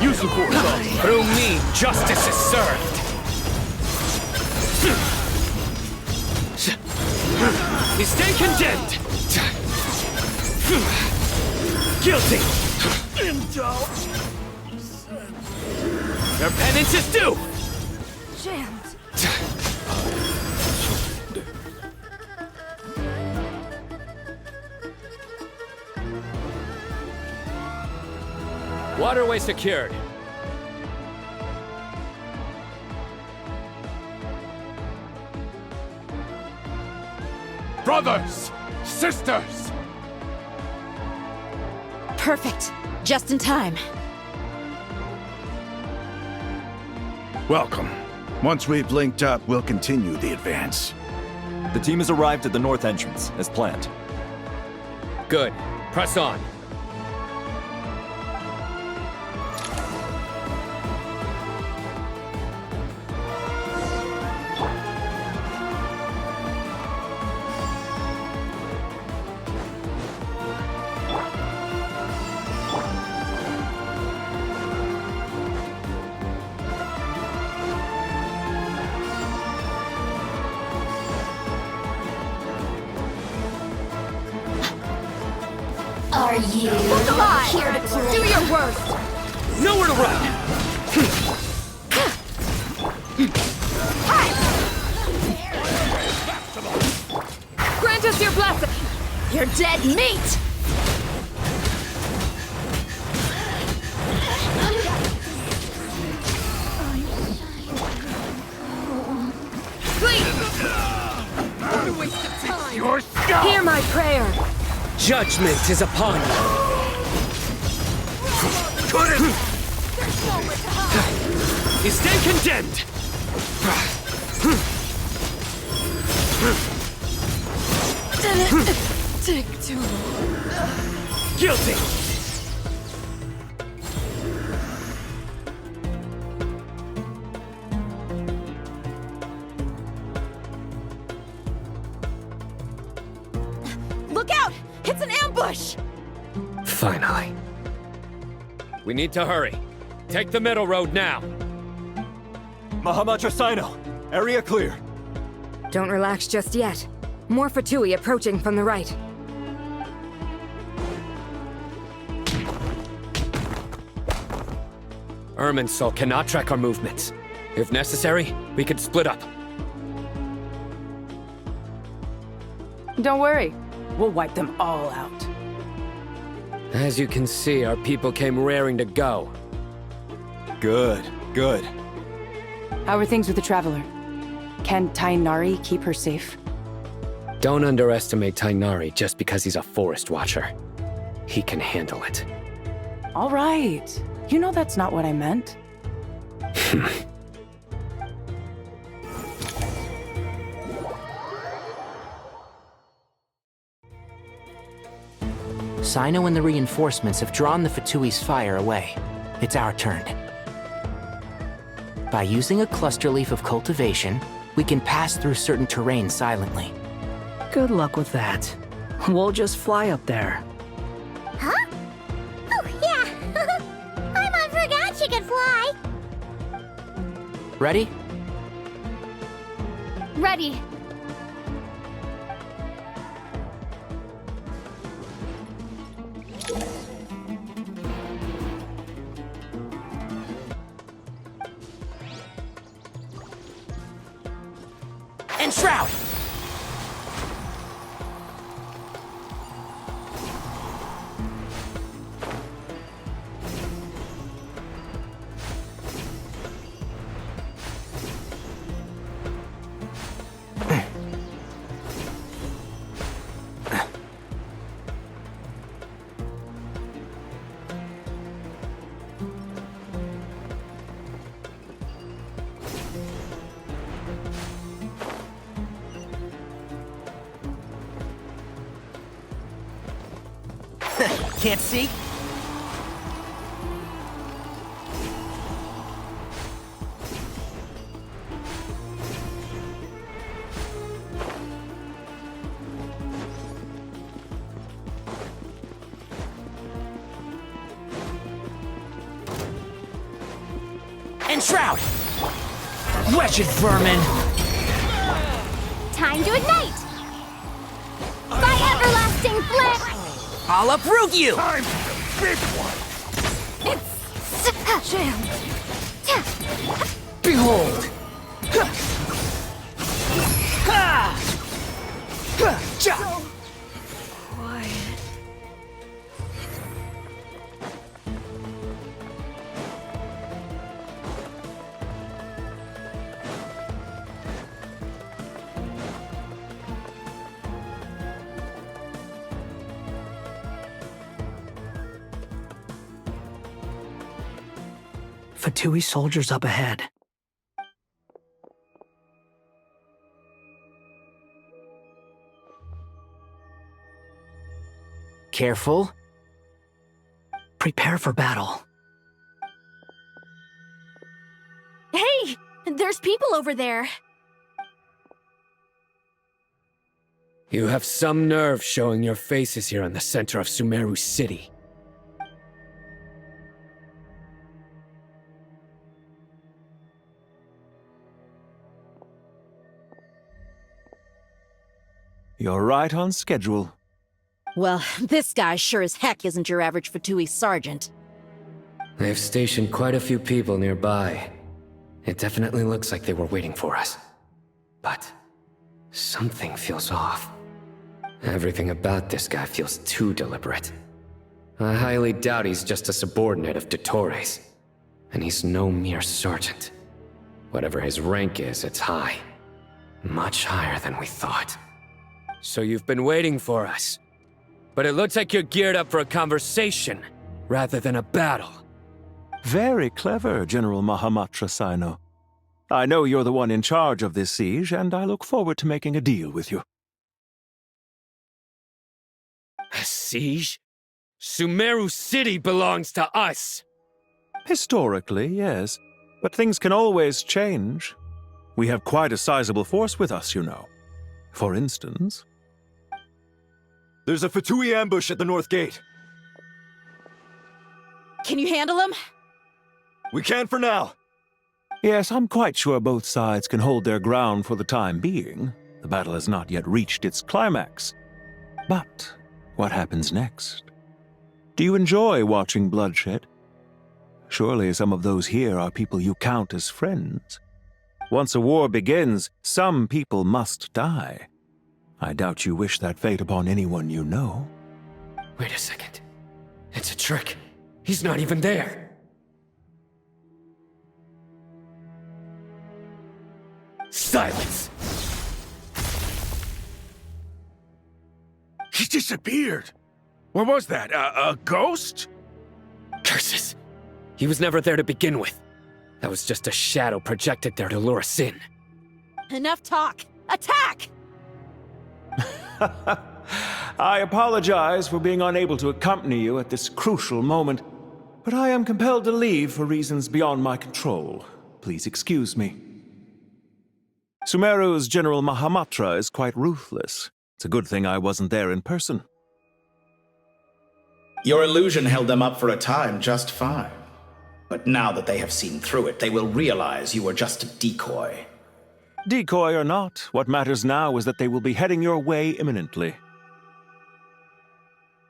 Use the force. Through me, justice is served. You stay condemned. Guilty. Their penance is due. Jammed. Waterway secured. Brothers! Sisters! Perfect. Just in time. Welcome. Once we've linked up, we'll continue the advance. The team has arrived at the north entrance, as planned. Good. Press on. Are you here to play? Do your worst! Nowhere to run! us your blessing! You're dead meat! Please! What a waste of time! Your skull! Hear my prayer! Judgment is upon you! You stand condemned! Didn't take too long. Guilty! Look out! It's an ambush! Finally. We need to hurry. Take the middle road now. Mahamacha Sino, area clear. Don't relax just yet. More Fatui approaching from the right. Irminsul cannot track our movements. If necessary, we could split up. Don't worry. We'll wipe them all out. As you can see, our people came raring to go. Good, good. How are things with the Traveler? Can Tainari keep her safe? Don't underestimate Tainari just because he's a forest watcher. He can handle it. All right. You know that's not what I meant. Sino and the reinforcements have drawn the Fatui's fire away. It's our turn. By using a cluster leaf of cultivation, we can pass through certain terrain silently. Good luck with that. We'll just fly up there. Huh? Oh, yeah. I forgot she could fly. Ready? Ready. Enshroud! Can't see? Enshroud! Wretched vermin! Time to ignite! By everlasting flame! I'll uproot you! Time big one. It's jammed. Behold! Fatui soldiers up ahead. Careful. Prepare for battle. Hey! There's people over there. You have some nerve showing your faces here in the center of Sumeru City. You're right on schedule. Well, this guy sure as heck isn't your average Fatui sergeant. They've stationed quite a few people nearby. It definitely looks like they were waiting for us. But something feels off. Everything about this guy feels too deliberate. I highly doubt he's just a subordinate of Dottores. And he's no mere sergeant. Whatever his rank is, it's high. Much higher than we thought. So you've been waiting for us. But it looks like you're geared up for a conversation, rather than a battle. Very clever, General Mahamatra Sino. I know you're the one in charge of this siege, and I look forward to making a deal with you. A siege? Sumeru City belongs to us! Historically, yes. But things can always change. We have quite a sizable force with us, you know. For instance... There's a Fatui ambush at the north gate. Can you handle him? We can for now. Yes, I'm quite sure both sides can hold their ground for the time being. The battle has not yet reached its climax. But what happens next? Do you enjoy watching bloodshed? Surely some of those here are people you count as friends. Once a war begins, some people must die. I doubt you wish that fate upon anyone you know. Wait a second. It's a trick. He's not even there. Silence! He disappeared. What was that? A ghost? Curses! He was never there to begin with. That was just a shadow projected there to lure us in. Enough talk! Attack! I apologize for being unable to accompany you at this crucial moment, but I am compelled to leave for reasons beyond my control. Please excuse me. Sumeru's General Mahamatra is quite ruthless. It's a good thing I wasn't there in person. Your illusion held them up for a time just fine. But now that they have seen through it, they will realize you were just a decoy. Decoy or not, what matters now is that they will be heading your way imminently.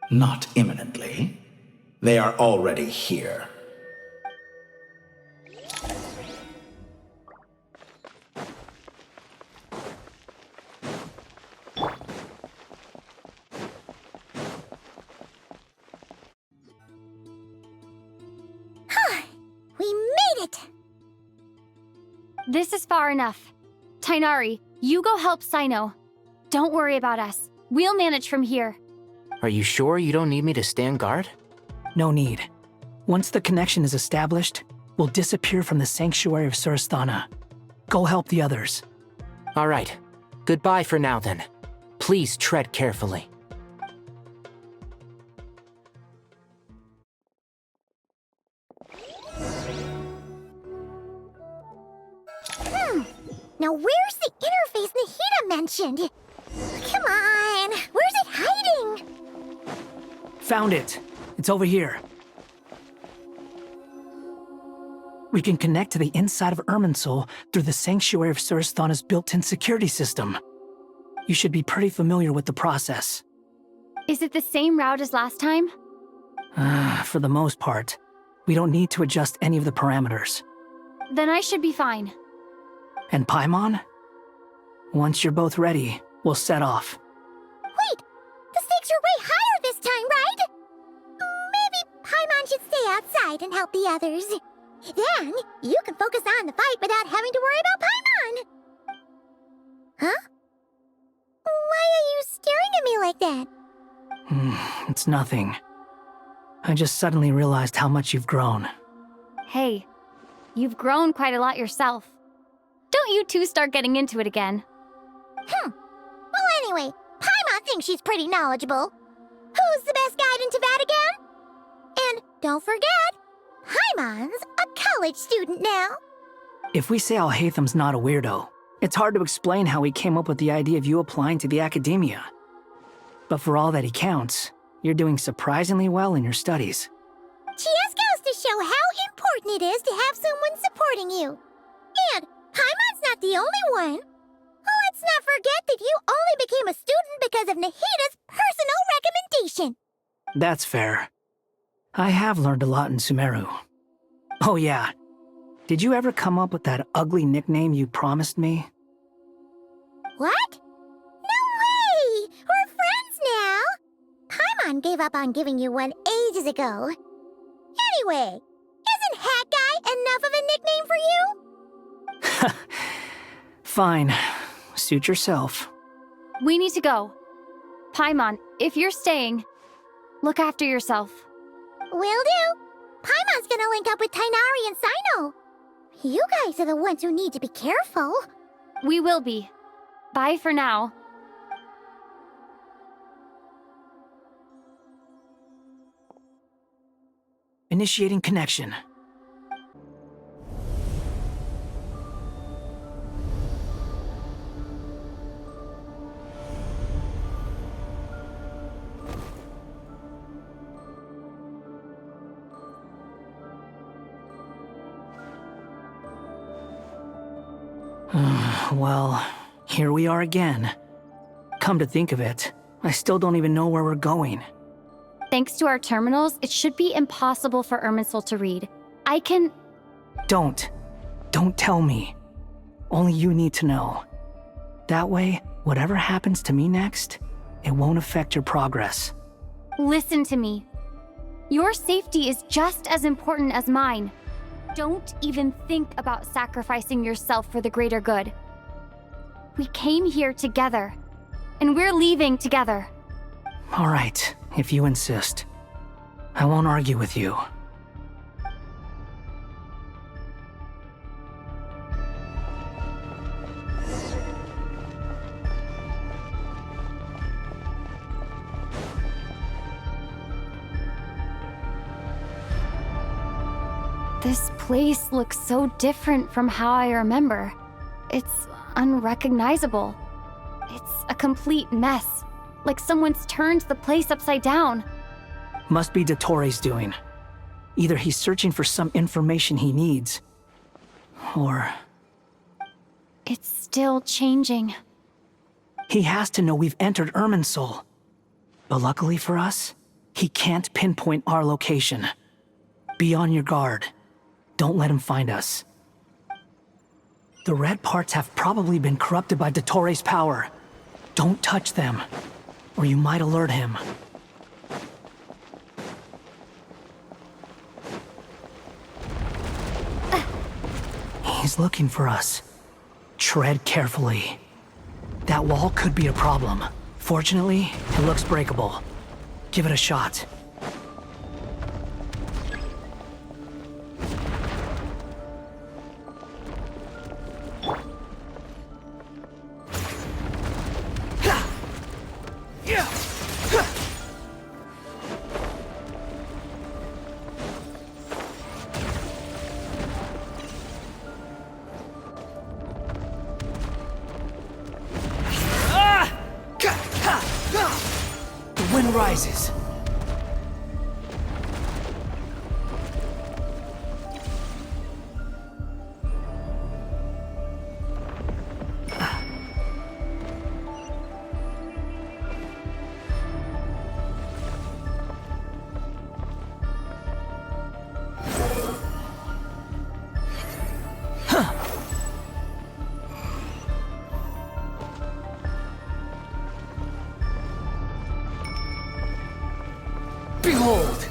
Not imminently. They are already here. We made it! This is far enough. Tainari, you go help Sino. Don't worry about us. We'll manage from here. Are you sure you don't need me to stand guard? No need. Once the connection is established, we'll disappear from the sanctuary of Surasthana. Go help the others. All right. Goodbye for now, then. Please tread carefully. Now where's the interface Nahida mentioned? Come on, where's it hiding? Found it. It's over here. We can connect to the inside of Irminsul through the Sanctuary of Surasthana's built-in security system. You should be pretty familiar with the process. Is it the same route as last time? For the most part. We don't need to adjust any of the parameters. Then I should be fine. And Paimon? Once you're both ready, we'll set off. Wait! The stakes are way higher this time, right? Maybe Paimon should stay outside and help the others. Then, you can focus on the fight without having to worry about Paimon! Huh? Why are you staring at me like that? It's nothing. I just suddenly realized how much you've grown. Hey, you've grown quite a lot yourself. Don't you two start getting into it again. Well, anyway, Paimon thinks she's pretty knowledgeable. Who's the best guide in Vatican? And don't forget, Paimon's a college student now. If we say Alhatham's not a weirdo, it's hard to explain how he came up with the idea of you applying to the academia. But for all that he counts, you're doing surprisingly well in your studies. Just goes to show how important it is to have someone supporting you. And Paimon's not the only one. Let's not forget that you only became a student because of Nahida's personal recommendation. That's fair. I have learned a lot in Sumeru. Oh yeah. Did you ever come up with that ugly nickname you promised me? What? No way! We're friends Paimon gave up on giving you one ages ago. Anyway, isn't Hat Guy enough of a nickname for you? Fine. Suit yourself. We need to go. Paimon, if you're staying, look after yourself. Will do. Paimon's gonna link up with Tighnari and Sino. You guys are the ones who need to be careful. We will be. Bye for now. Initiating connection. Well, here we are again. Come to think of it, I still don't even know where we're going. Thanks to our terminals, it should be impossible for Irminsul to read. I can... Don't tell me. Only you need to know. That way, whatever happens to me next, it won't affect your progress. Listen to me. Your safety is just as important as mine. Don't even think about sacrificing yourself for the greater good. We came here together, and we're leaving together. All right, if you insist. I won't argue with you. This place looks so different from how I remember. It's unrecognizable. It's a complete mess, like someone's turned the place upside down. Must be Dottoro's doing. Either he's searching for some information he needs, or... It's still changing. He has to know we've entered Irminsul. But luckily for us, he can't pinpoint our location. Be on your guard. Don't let him find us. The red parts have probably been corrupted by Dottoro's power. Don't touch them, or you might alert him. He's looking for us. Tread carefully. That wall could be a problem. Fortunately, it looks breakable. Give it a shot. The wind rises. Behold!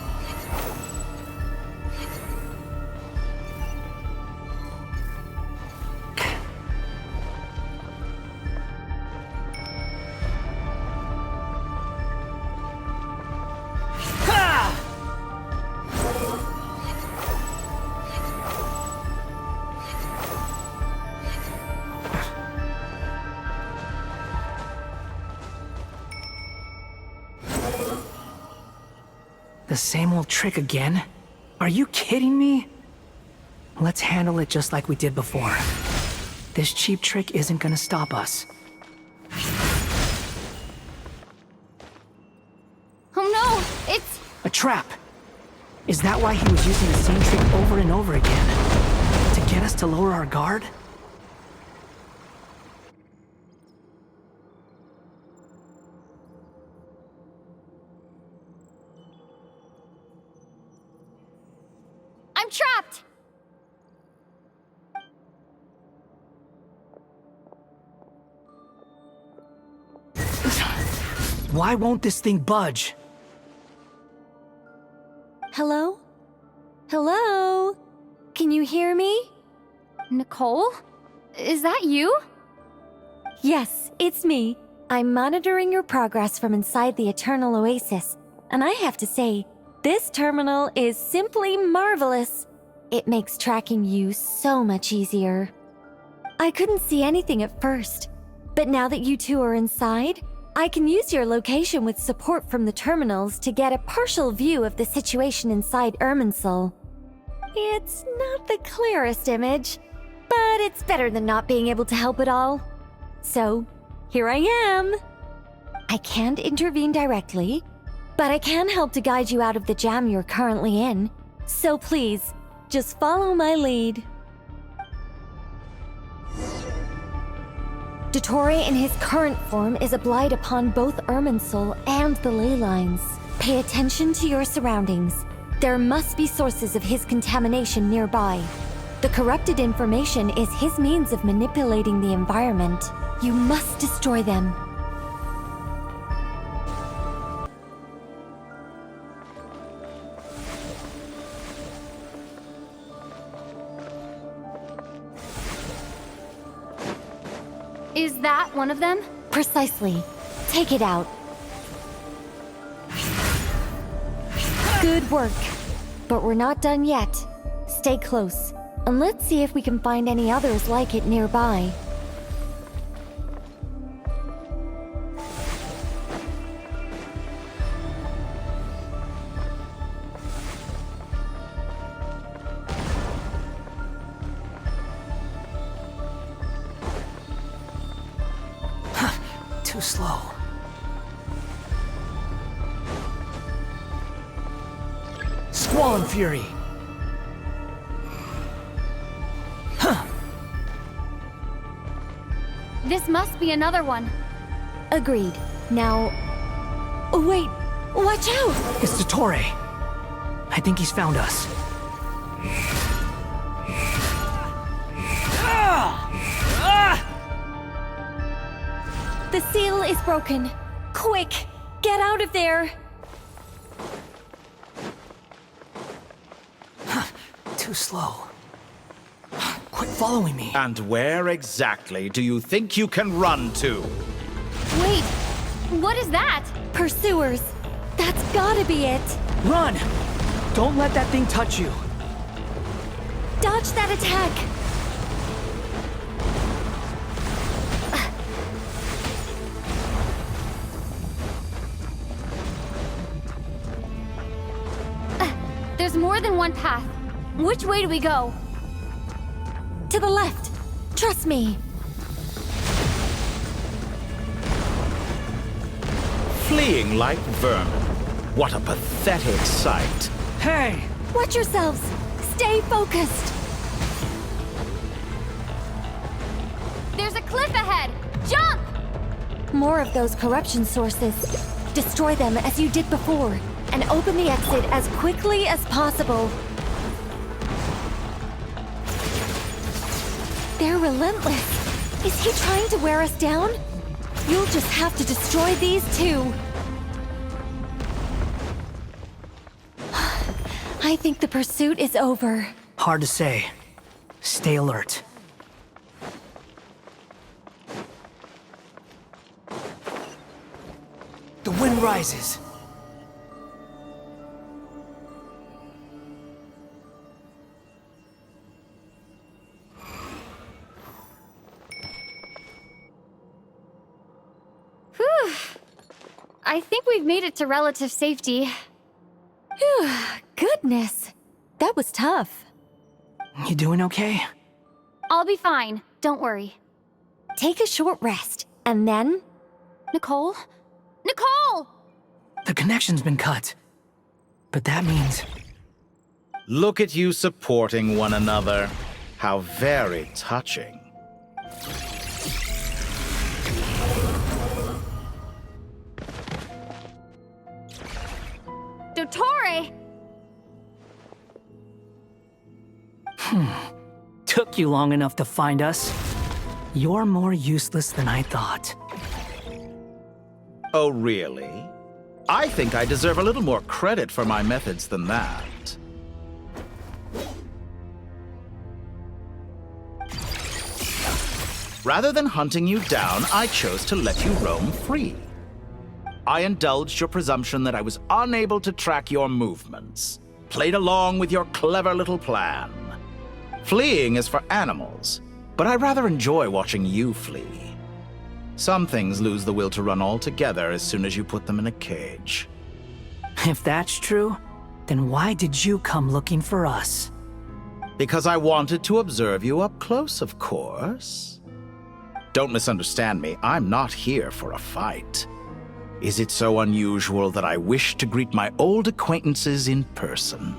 The same old trick again? Are you kidding me? Let's handle it just like we did before. This cheap trick isn't gonna stop us. Oh no! It's... A trap! Is that why he was using the same trick over and over again? To get us to lower our guard? I'm trapped! Why won't this thing budge? Hello? Hello? Can you hear me? Nicole? Is that you? Yes, it's me. I'm monitoring your progress from inside the Eternal Oasis, and I have to say, this terminal is simply marvelous. It makes tracking you so much easier. I couldn't see anything at first, but now that you two are inside, I can use your location with support from the terminals to get a partial view of the situation inside Irminsul. It's not the clearest image, but it's better than not being able to help at all. So, here I am. I can't intervene directly, but I can help to guide you out of the jam you're currently in. So please, just follow my lead. Dottore in his current form is a blight upon both Irminsul and the ley lines. Pay attention to your surroundings. There must be sources of his contamination nearby. The corrupted information is his means of manipulating the environment. You must destroy them. Is that one of them? Precisely. Take it out. Good work. But we're not done yet. Stay close, and let's see if we can find any others like it nearby. Too slow. Squall Fury. This must be another one. Agreed. Now... Oh, wait! Watch out! It's Dottore. I think he's found us. The seal is broken. Quick! Get out of there! Too slow. Quit following me. And where exactly do you think you can run to? Wait, what is that? Pursuers. That's gotta be it. Run! Don't let that thing touch you. Dodge that attack! There's more than one path. Which way do we go? To the left. Trust me. Fleeing like vermin. What a pathetic sight. Hey! Watch yourselves. Stay focused. There's a cliff ahead. Jump! More of those corruption sources. Destroy them as you did before, and open the exit as quickly as possible. They're relentless. Is he trying to wear us down? You'll just have to destroy these too. I think the pursuit is over. Hard to say. Stay alert. The wind rises. Whew. I think we've made it to relative safety. Phew, goodness. That was tough. You doing okay? I'll be fine. Don't worry. Take a short rest, and then... Nicole? Nicole! The connection's been cut. But that means... Look at you supporting one another. How very touching. Dottore! Took you long enough to find us. You're more useless than I thought. Oh, really? I think I deserve a little more credit for my methods than that. Rather than hunting you down, I chose to let you roam free. I indulged your presumption that I was unable to track your movements, played along with your clever little plan. Fleeing is for animals, but I rather enjoy watching you flee. Some things lose the will to run altogether as soon as you put them in a cage. If that's true, then why did you come looking for us? Because I wanted to observe you up close, of course. Don't misunderstand me, I'm not here for a fight. Is it so unusual that I wish to greet my old acquaintances in person?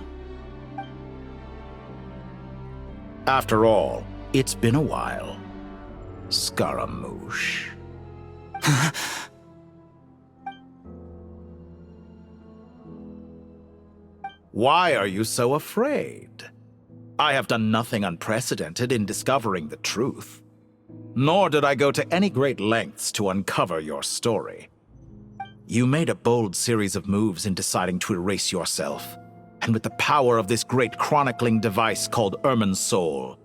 After all, it's been a while. Scaramouche. Why are you so afraid? I have done nothing unprecedented in discovering the truth. Nor did I go to any great lengths to uncover your story. You made a bold series of moves in deciding to erase yourself, and with the power of this great chronicling device called Irmin's Soul,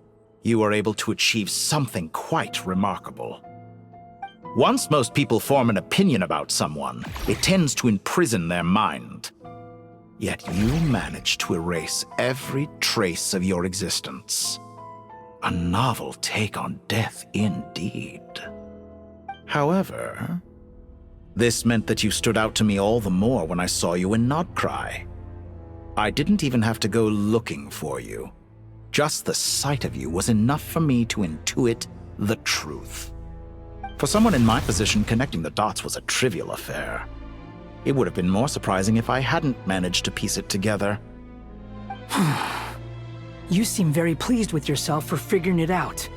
you were able to achieve something quite remarkable. Once most people form an opinion about someone, it tends to imprison their mind. Yet you managed to erase every trace of your existence. A novel take on death indeed. However, this meant that you stood out to me all the more when I saw you in nod-krai. I didn't even have to go looking for you. Just the sight of you was enough for me to intuit the truth. For someone in my position, connecting the dots was a trivial affair. It would have been more surprising if I hadn't managed to piece it together. You seem very pleased with yourself for figuring it out.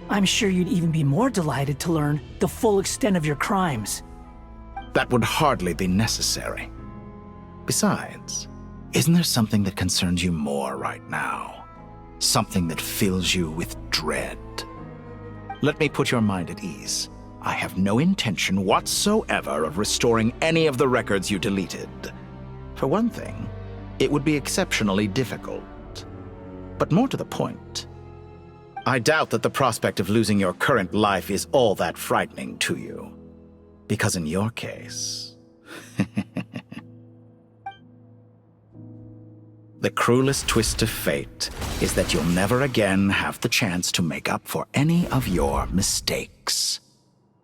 I'm sure you'd even be more delighted to learn the full extent of your crimes. That would hardly be necessary. Besides, isn't there something that concerns you more right now? Something that fills you with dread? Let me put your mind at ease. I have no intention whatsoever of restoring any of the records you deleted. For one thing, it would be exceptionally difficult. But more to the point, I doubt that the prospect of losing your current life is all that frightening to you. Because in your case, the cruelest twist of fate is that you'll never again have the chance to make up for any of your mistakes.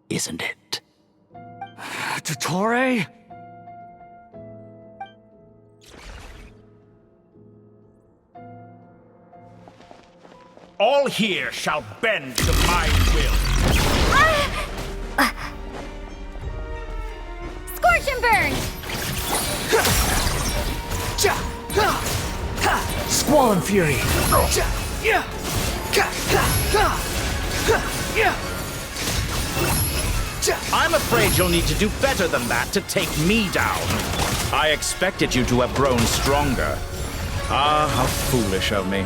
Isn't it? Dottore? All here shall bend to my will. Scorch and burn! Squall and Fury! I'm afraid you'll need to do better than that to take me down. I expected you to have grown stronger. Ah, how foolish of me.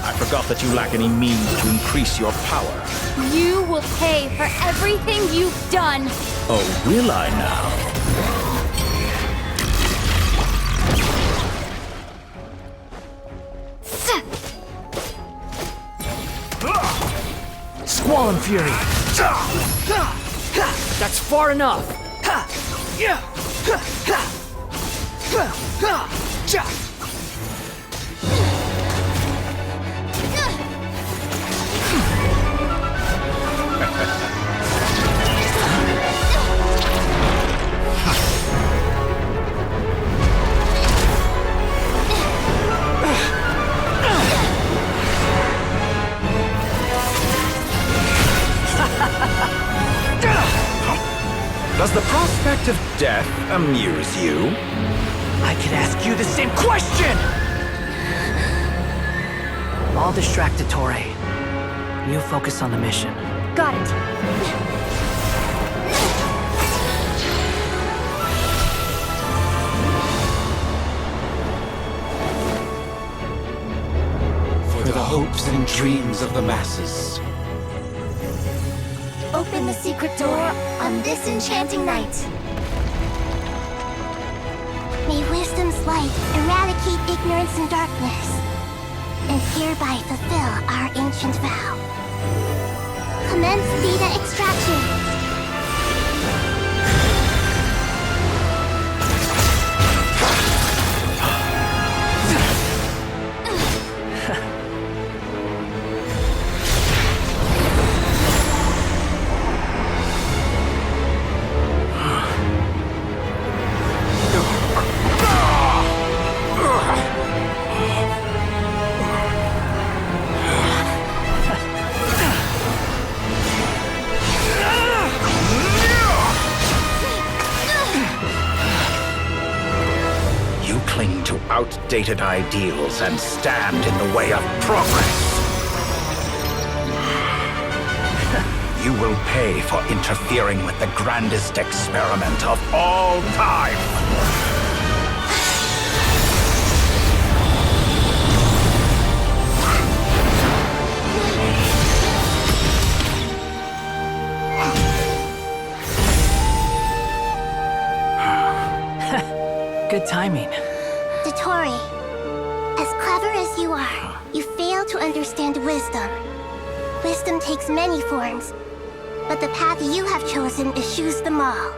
I forgot that you lack any means to increase your power. You will pay for everything you've done! Oh, will I now? Squall and Fury! That's far enough! Does the prospect of death amuse you? I could ask you the same question! I'll distract Dottore. You focus on the mission. Got it. For the hopes and dreams of the masses. Open the secret door on this enchanting night. light eradicate ignorance and darkness, and hereby fulfill our ancient vow. Commence data extraction. Outdated ideals and stand in the way of progress. You will pay for interfering with the grandest experiment of all time. Good timing. Dotori, as clever as you are, you fail to understand wisdom. Wisdom takes many forms, but the path you have chosen eschews them all.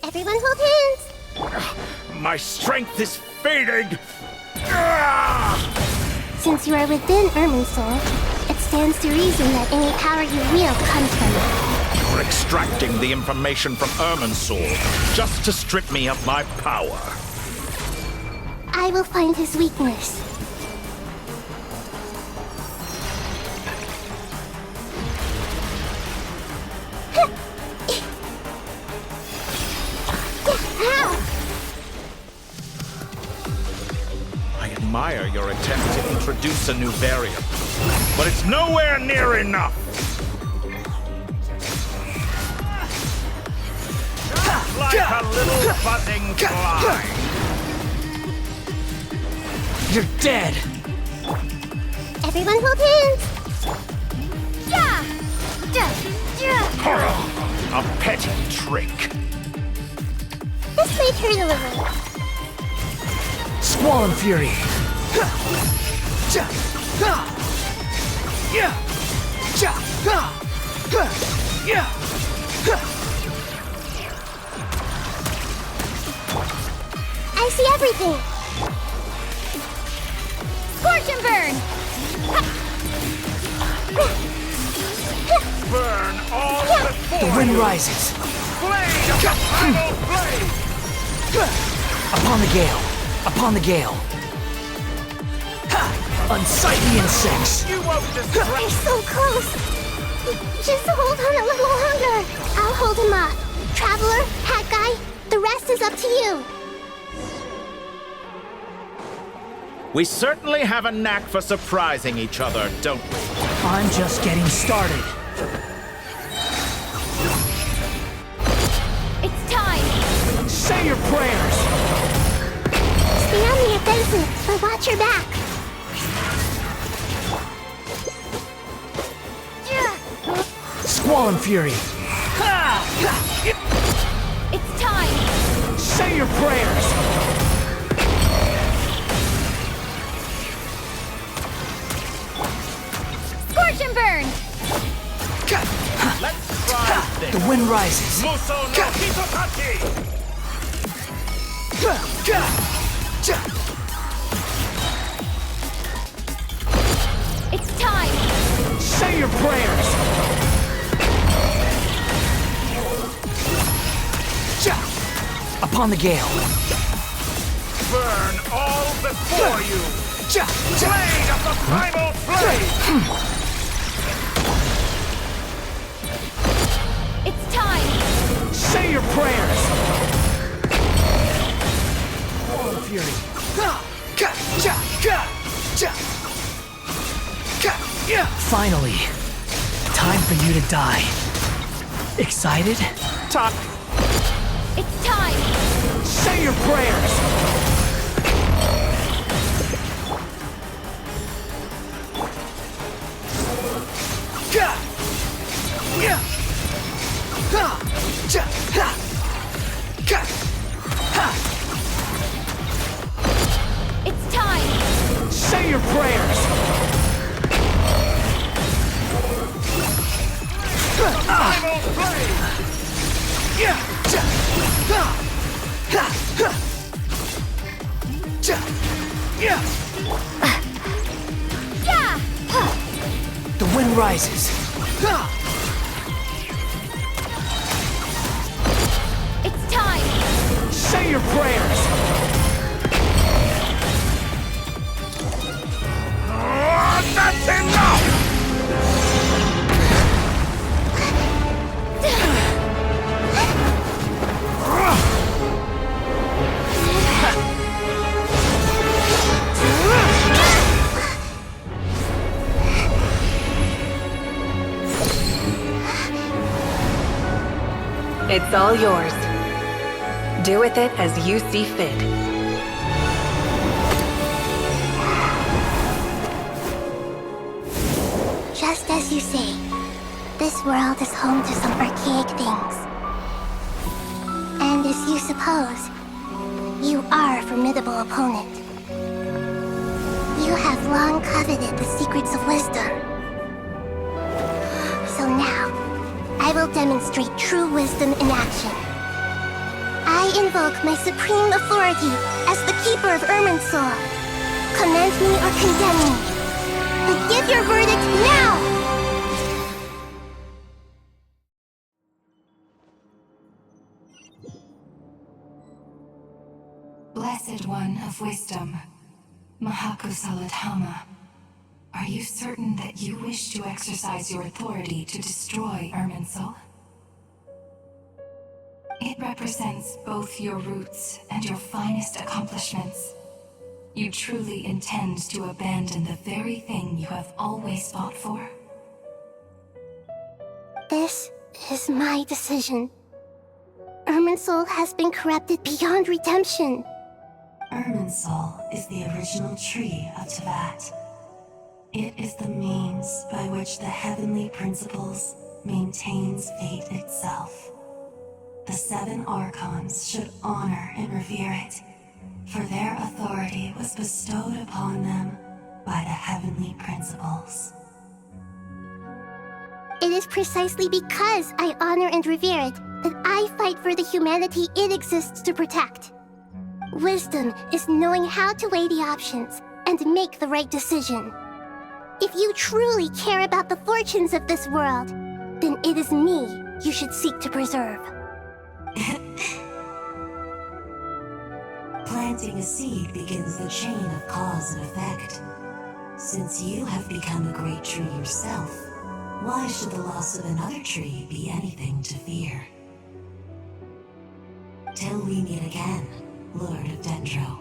Everyone hold hands! My strength is fading! Since you are within Irminsul, it stands to reason that any power you wield comes from it. You're extracting the information from Irminsul just to strip me of my power. I will find his weakness. I admire your attempt to introduce a new variant, but it's nowhere near enough. Like a little buzzing fly. You're dead! Everyone hold hands! Yeah! A petty trick. This may hurt a little. Squall and Fury! I see everything! Scorch and burn! Burn all before The wind you. rises! Blade of the primal blade! Upon the gale! Upon the gale! Unsightly insects! You won't distract. They're so close! Just hold on a little longer! I'll hold him off. Traveler, Hat Guy, the rest is up to you. We certainly have a knack for surprising each other, don't we? I'm just getting started. It's time! Say your prayers! Stay on the offensive, but watch your back. Squall and Fury! It's time! Say your prayers! Scorch and burn! Let's try this. The wind rises! Muso no Hitotaki! It's time! Say your prayers! Upon the gale! Burn all before you! Blade of the primal blade! It's time! Say your prayers! Squall and Fury! Finally, time for you to die. Excited? Talk. It's time! Say your prayers! It's time! Say your prayers! Final play! The wind rises. It's time! Say your prayers! That's enough! It's all yours. Do with it as you see fit. Just as you say, this world is home to some archaic things. And as you suppose, you are a formidable opponent. You have long coveted the secrets of wisdom. So now, I will demonstrate true wisdom in action. I invoke my supreme authority as the keeper of Irminsul. Commend me or condemn me, but give your verdict now! Blessed One of Wisdom, Mahakusaladhama, are you certain that you wish to exercise your authority to destroy Irminsul? It represents both your roots and your finest accomplishments. You truly intend to abandon the very thing you have always fought for? This is my decision. Irminsul has been corrupted beyond redemption. Irminsul is the original tree of Teyvat. It is the means by which the heavenly principles maintains fate itself. The 7 Archons should honor and revere it, for their authority was bestowed upon them by the heavenly principles. It is precisely because I honor and revere it that I fight for the humanity it exists to protect. Wisdom is knowing how to weigh the options and make the right decision. If you truly care about the fortunes of this world, then it is me you should seek to preserve. Planting a seed begins the chain of cause and effect. Since you have become a great tree yourself, why should the loss of another tree be anything to fear? Till we meet again, Lord of Dendro.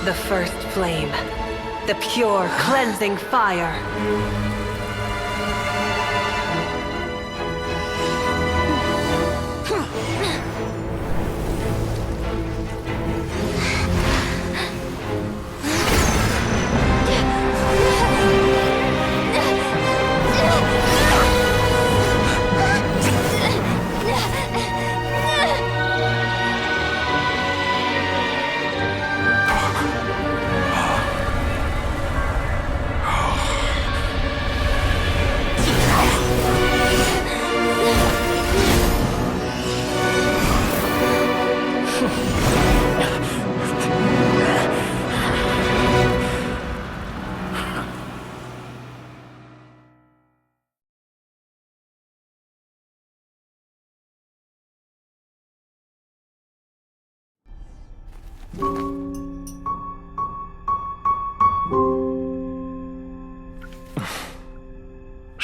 The first flame. The pure, cleansing fire.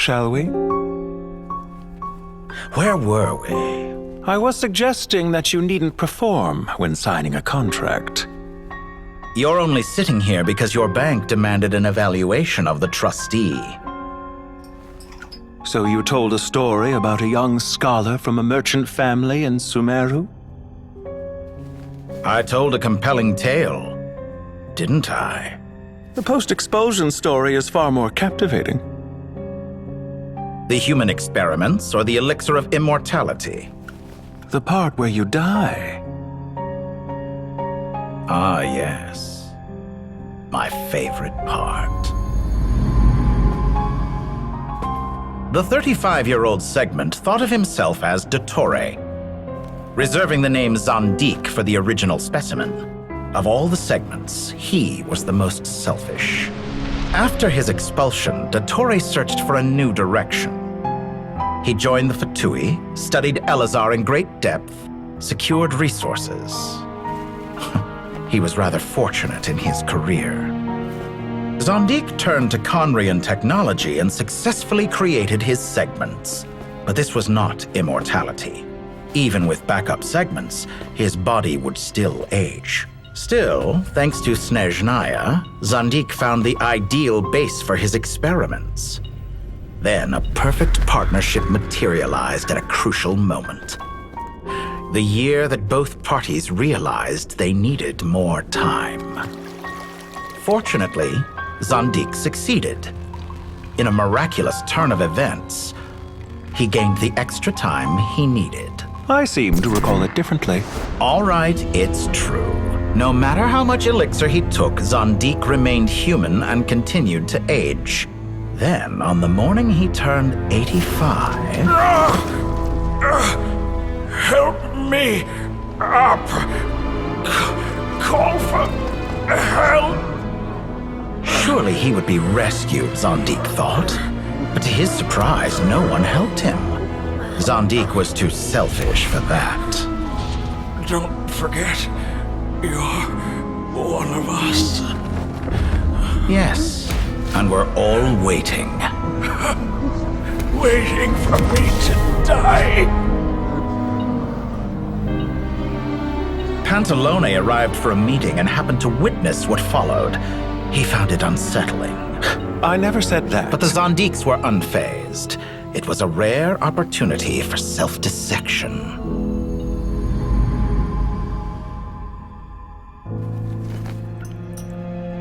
shall we? Where were we? I was suggesting that you needn't perform when signing a contract. You're only sitting here because your bank demanded an evaluation of the trustee. So you told a story about a young scholar from a merchant family in Sumeru? I told a compelling tale, didn't I? The post-expulsion story is far more captivating. The human experiments or the elixir of immortality? The part where you die. Ah, yes. My favorite part. The 35-year-old Segment thought of himself as Dottore, reserving the name Zandik for the original specimen. Of all the Segments, he was the most selfish. After his expulsion, Dottore searched for a new direction. He joined the Fatui, studied Elazar in great depth, secured resources. He was rather fortunate in his career. Zandik turned to Conrian technology and successfully created his segments. But this was not immortality. Even with backup segments, his body would still age. Still, thanks to Snezhnaya, Zandik found the ideal base for his experiments. Then a perfect partnership materialized at a crucial moment. The year that both parties realized they needed more time. Fortunately, Zandik succeeded. In a miraculous turn of events, he gained the extra time he needed. I seem to recall it differently. All right, it's true. No matter how much elixir he took, Zandik remained human and continued to age. Then, on the morning he turned 85... Help me up! Call for help! Surely he would be rescued, Zandik thought. But to his surprise, no one helped him. Zandik was too selfish for that. Don't forget, you're one of us. Yes, and we're all waiting. Waiting for me to die. Pantalone arrived for a meeting and happened to witness what followed. He found it unsettling. I never said that. But the Zandiks were unfazed. It was a rare opportunity for self-dissection.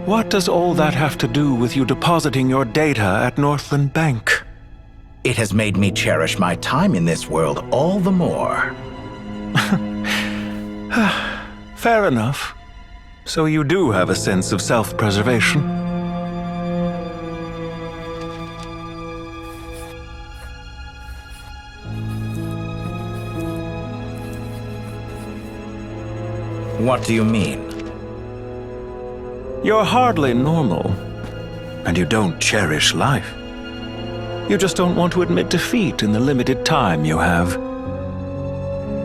What does all that have to do with you depositing your data at Northland Bank? It has made me cherish my time in this world all the more. Fair enough. So you do have a sense of self-preservation. What do you mean? You're hardly normal, and you don't cherish life. You just don't want to admit defeat in the limited time you have.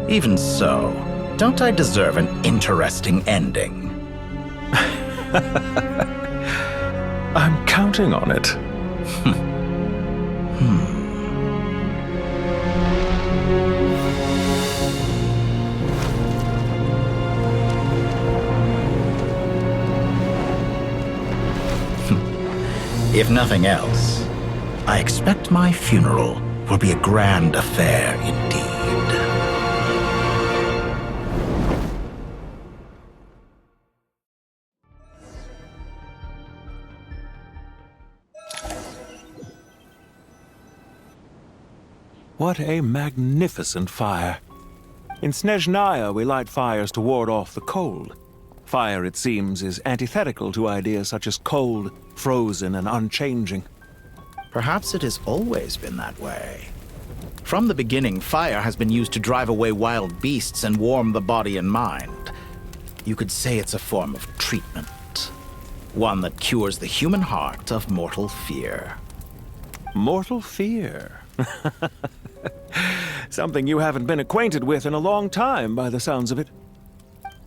Even so, don't I deserve an interesting ending? I'm counting on it. If nothing else, I expect my funeral will be a grand affair indeed. What a magnificent fire. In Snezhnaya, we light fires to ward off the cold. Fire, it seems, is antithetical to ideas such as cold, frozen, and unchanging. Perhaps it has always been that way. From the beginning, fire has been used to drive away wild beasts and warm the body and mind. You could say it's a form of treatment. One that cures the human heart of mortal fear. Mortal fear? Something you haven't been acquainted with in a long time, by the sounds of it.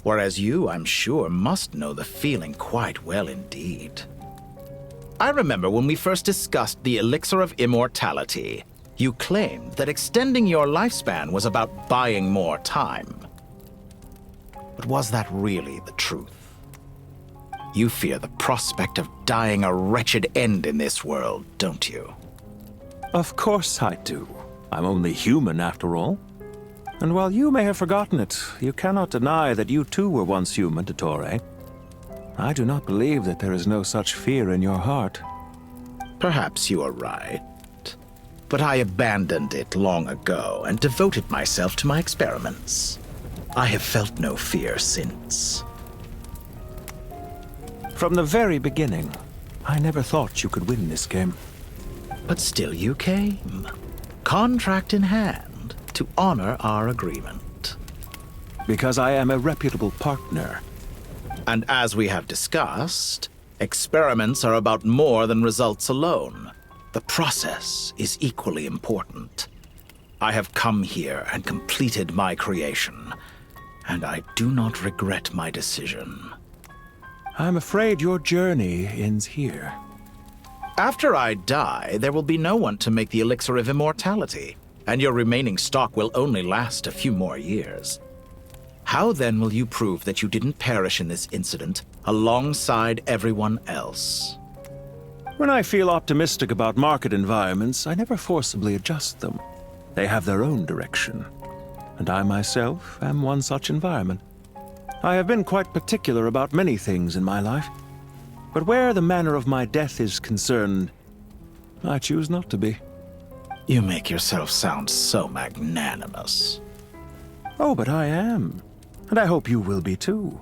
Whereas you, I'm sure, must know the feeling quite well indeed. I remember when we first discussed the elixir of immortality, you claimed that extending your lifespan was about buying more time. But was that really the truth? You fear the prospect of dying a wretched end in this world, don't you? Of course I do. I'm only human, after all. And while you may have forgotten it, you cannot deny that you too were once human, Dottore. I do not believe that there is no such fear in your heart. Perhaps you are right. But I abandoned it long ago and devoted myself to my experiments. I have felt no fear since. From the very beginning, I never thought you could win this game. But still you came, contract in hand, to honor our agreement. Because I am a reputable partner. And as we have discussed, experiments are about more than results alone. The process is equally important. I have come here and completed my creation, and I do not regret my decision. I'm afraid your journey ends here. After I die, there will be no one to make the elixir of immortality, and your remaining stock will only last a few more years. How then will you prove that you didn't perish in this incident alongside everyone else? When I feel optimistic about market environments, I never forcibly adjust them. They have their own direction. And I myself am one such environment. I have been quite particular about many things in my life. But where the manner of my death is concerned, I choose not to be. You make yourself sound so magnanimous. Oh, but I am. And I hope you will be too.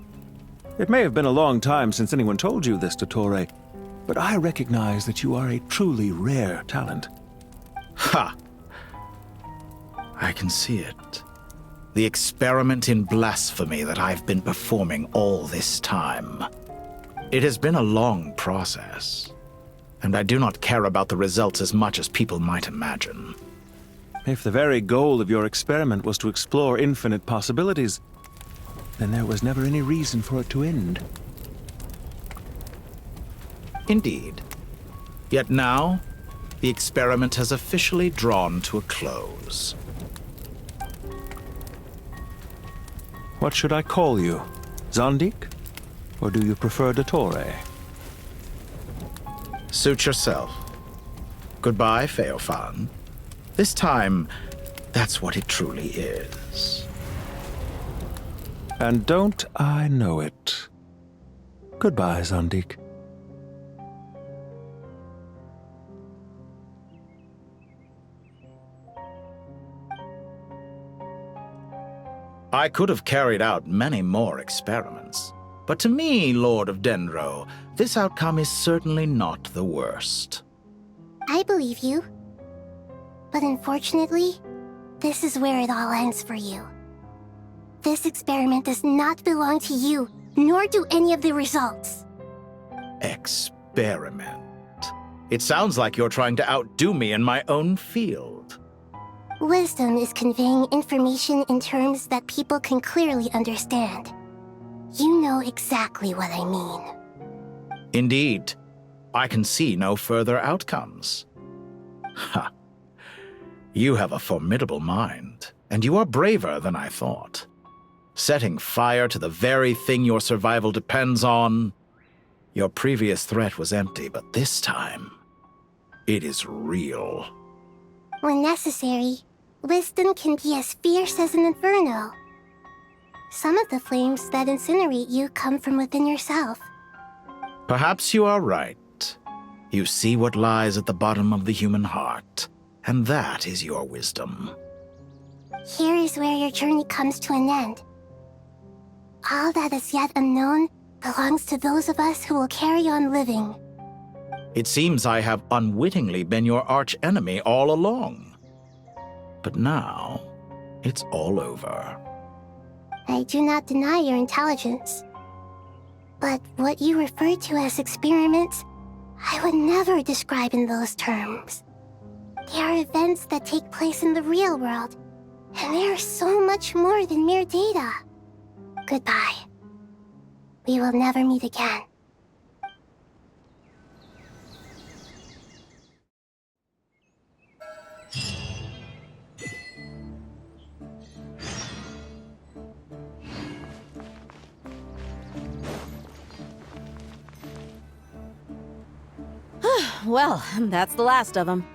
It may have been a long time since anyone told you this, Dottore, but I recognize that you are a truly rare talent. Ha! I can see it. The experiment in blasphemy that I've been performing all this time. It has been a long process, and I do not care about the results as much as people might imagine. If the very goal of your experiment was to explore infinite possibilities, then there was never any reason for it to end. Indeed. Yet now, the experiment has officially drawn to a close. What should I call you? Zandik? Or do you prefer Dottore? Suit yourself. Goodbye, Feofan. This time, that's what it truly is. And don't I know it? Goodbye, Zandik. I could have carried out many more experiments, but to me, Lord of Dendro, this outcome is certainly not the worst. I believe you. But unfortunately, this is where it all ends for you. This experiment does not belong to you, nor do any of the results. Experiment? It sounds like you're trying to outdo me in my own field. Wisdom is conveying information in terms that people can clearly understand. You know exactly what I mean. Indeed. I can see no further outcomes. Ha! You have a formidable mind, and you are braver than I thought. Setting fire to the very thing your survival depends on. Your previous threat was empty, but this time, it is real. When necessary, wisdom can be as fierce as an inferno. Some of the flames that incinerate you come from within yourself. Perhaps you are right. You see what lies at the bottom of the human heart, and that is your wisdom. Here is where your journey comes to an end. All that is yet unknown belongs to those of us who will carry on living. It seems I have unwittingly been your arch-enemy all along. But now, it's all over. I do not deny your intelligence. But what you refer to as experiments, I would never describe in those terms. They are events that take place in the real world, and they are so much more than mere data. Goodbye. We will never meet again. Well, that's the last of them.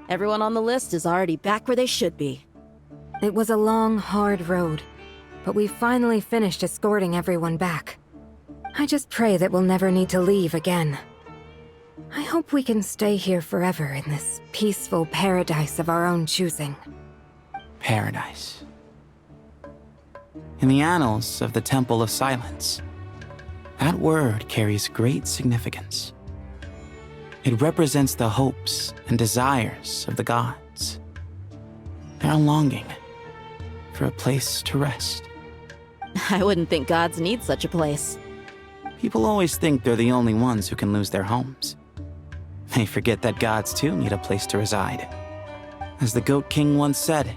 Everyone on the list is already back where they should be. It was a long, hard road, but we finally finished escorting everyone back. I just pray that we'll never need to leave again. I hope we can stay here forever in this peaceful paradise of our own choosing. Paradise. In the annals of the Temple of Silence, that word carries great significance. It represents the hopes and desires of the gods. Their longing for a place to rest. I wouldn't think gods need such a place. People always think they're the only ones who can lose their homes. They forget that gods too need a place to reside. As the Goat King once said,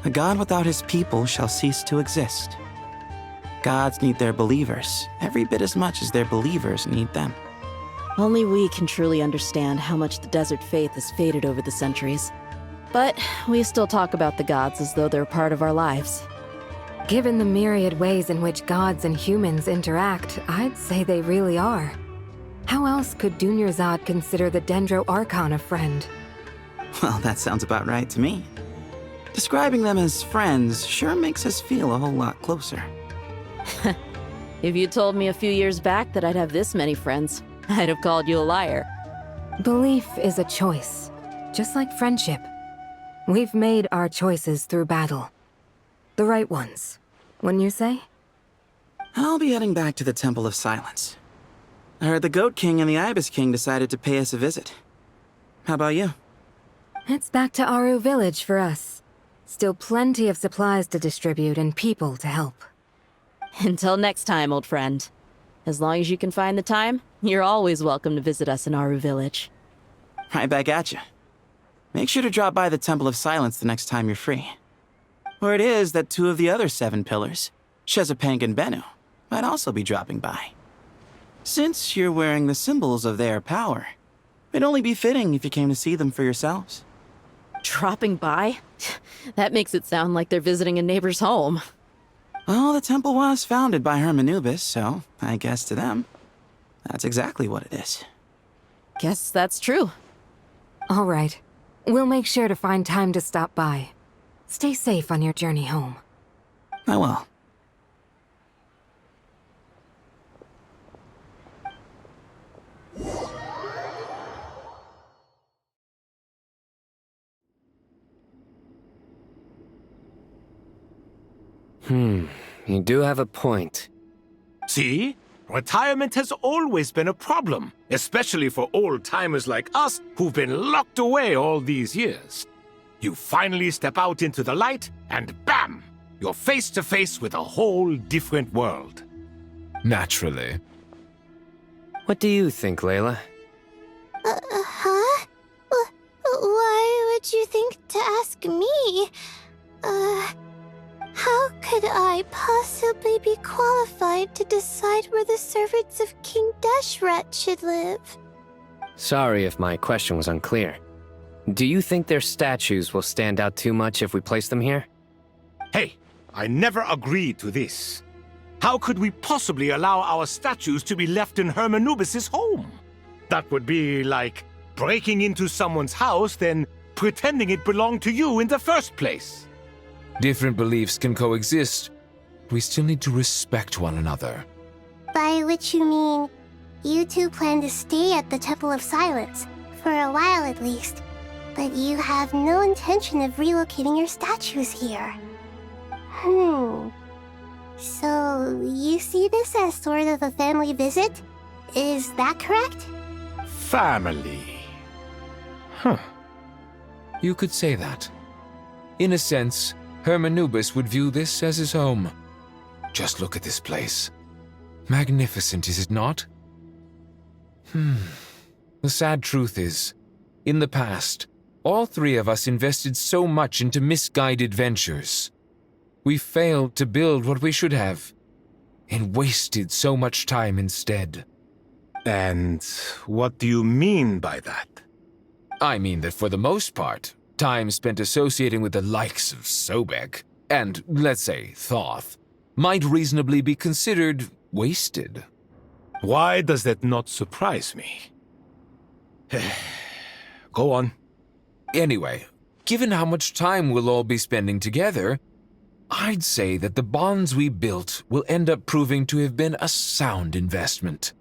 "A god without his people shall cease to exist." Gods need their believers every bit as much as their believers need them. Only we can truly understand how much the desert faith has faded over the centuries. But we still talk about the gods as though they're part of our lives. Given the myriad ways in which gods and humans interact, I'd say they really are. How else could Dunyarzad consider the Dendro Archon a friend? Well, that sounds about right to me. Describing them as friends sure makes us feel a whole lot closer. If you told me a few years back that I'd have this many friends, I'd have called you a liar. Belief is a choice, just like friendship. We've made our choices through battle. The right ones, wouldn't you say? I'll be heading back to the Temple of Silence. I heard the Goat King and the Ibis King decided to pay us a visit. How about you? It's back to Aru Village for us. Still plenty of supplies to distribute and people to help. Until next time, old friend. As long as you can find the time, you're always welcome to visit us in Aru Village. Right back at you. Make sure to drop by the Temple of Silence the next time you're free. Or it is that two of the other 7 pillars, Shezapang and Bennu, might also be dropping by. Since you're wearing the symbols of their power, it'd only be fitting if you came to see them for yourselves. Dropping by? That makes it sound like they're visiting a neighbor's home. Well, the temple was founded by Hermanubis, so I guess to them, that's exactly what it is. Guess that's true. All right. We'll make sure to find time to stop by. Stay safe on your journey home. I will. You do have a point. See? Retirement has always been a problem, especially for old-timers like us who've been locked away all these years. You finally step out into the light, and bam! You're face to face with a whole different world. Naturally. What do you think, Layla? Huh? Why would you think to ask me? How could I possibly be qualified to decide where the servants of King Deshret should live? Sorry if my question was unclear. Do you think their statues will stand out too much if we place them here? Hey, I never agreed to this. How could we possibly allow our statues to be left in Hermanubis' home? That would be like breaking into someone's house, then pretending it belonged to you in the first place. Different beliefs can coexist. We still need to respect one another. By which you mean, you two plan to stay at the Temple of Silence, for a while at least, but you have no intention of relocating your statues here. So, you see this as sort of a family visit? Is that correct? Family. You could say that. In a sense, Hermanubis would view this as his home. Just look at this place. Magnificent, is it not? The sad truth is, in the past, all 3 of us invested so much into misguided ventures. We failed to build what we should have, and wasted so much time instead. And what do you mean by that? I mean that for the most part, time spent associating with the likes of Sobek, and, let's say, Thoth, might reasonably be considered wasted. Why does that not surprise me? Go on. Anyway, given how much time we'll all be spending together, I'd say that the bonds we built will end up proving to have been a sound investment.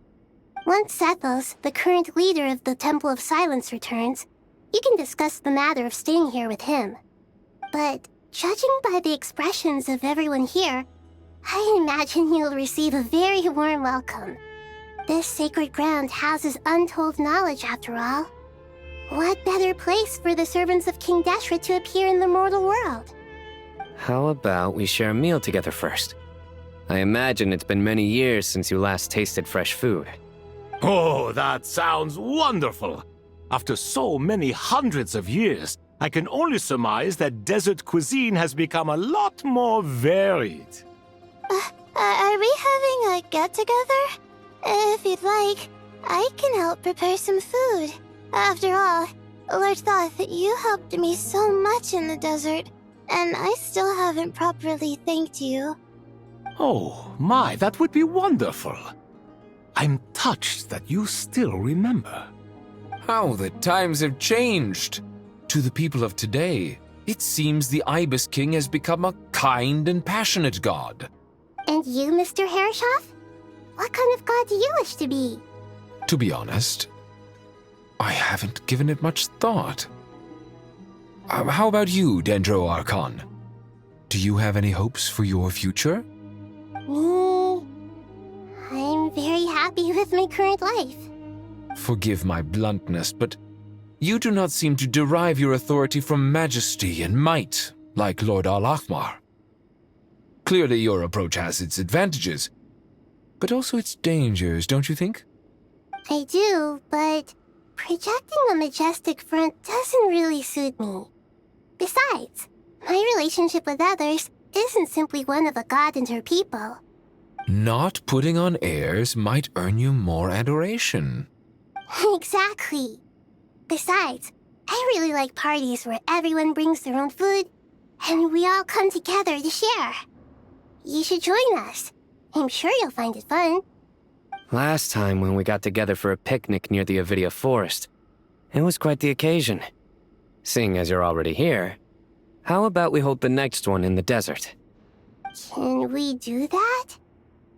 Once Sethos, the current leader of the Temple of Silence, returns, you can discuss the matter of staying here with him. But judging by the expressions of everyone here, I imagine you'll receive a very warm welcome. This sacred ground houses untold knowledge, after all. What better place for the servants of King Deshret to appear in the mortal world? How about we share a meal together first? I imagine it's been many years since you last tasted fresh food. Oh, that sounds wonderful! After so many hundreds of years, I can only surmise that desert cuisine has become a lot more varied. Are we having a get-together? If you'd like, I can help prepare some food. After all, Lord Thoth, you helped me so much in the desert, and I still haven't properly thanked you. Oh, my, that would be wonderful. I'm touched that you still remember. How the times have changed! To the people of today, it seems the Ibis King has become a kind and passionate god. And you, Mr. Herreshoff? What kind of god do you wish to be? To be honest, I haven't given it much thought. How about you, Dendro Archon? Do you have any hopes for your future? Me? I'm very happy with my current life. Forgive my bluntness, but you do not seem to derive your authority from majesty and might, like Lord Al-Ahmar. Clearly your approach has its advantages, but also its dangers, don't you think? I do, but projecting a majestic front doesn't really suit me. Besides, my relationship with others isn't simply one of a god and her people. Not putting on airs might earn you more adoration. Exactly. Besides, I really like parties where everyone brings their own food, and we all come together to share. You should join us. I'm sure you'll find it fun. Last time when we got together for a picnic near the Avidia Forest, it was quite the occasion. Seeing as you're already here, how about we hold the next one in the desert? Can we do that?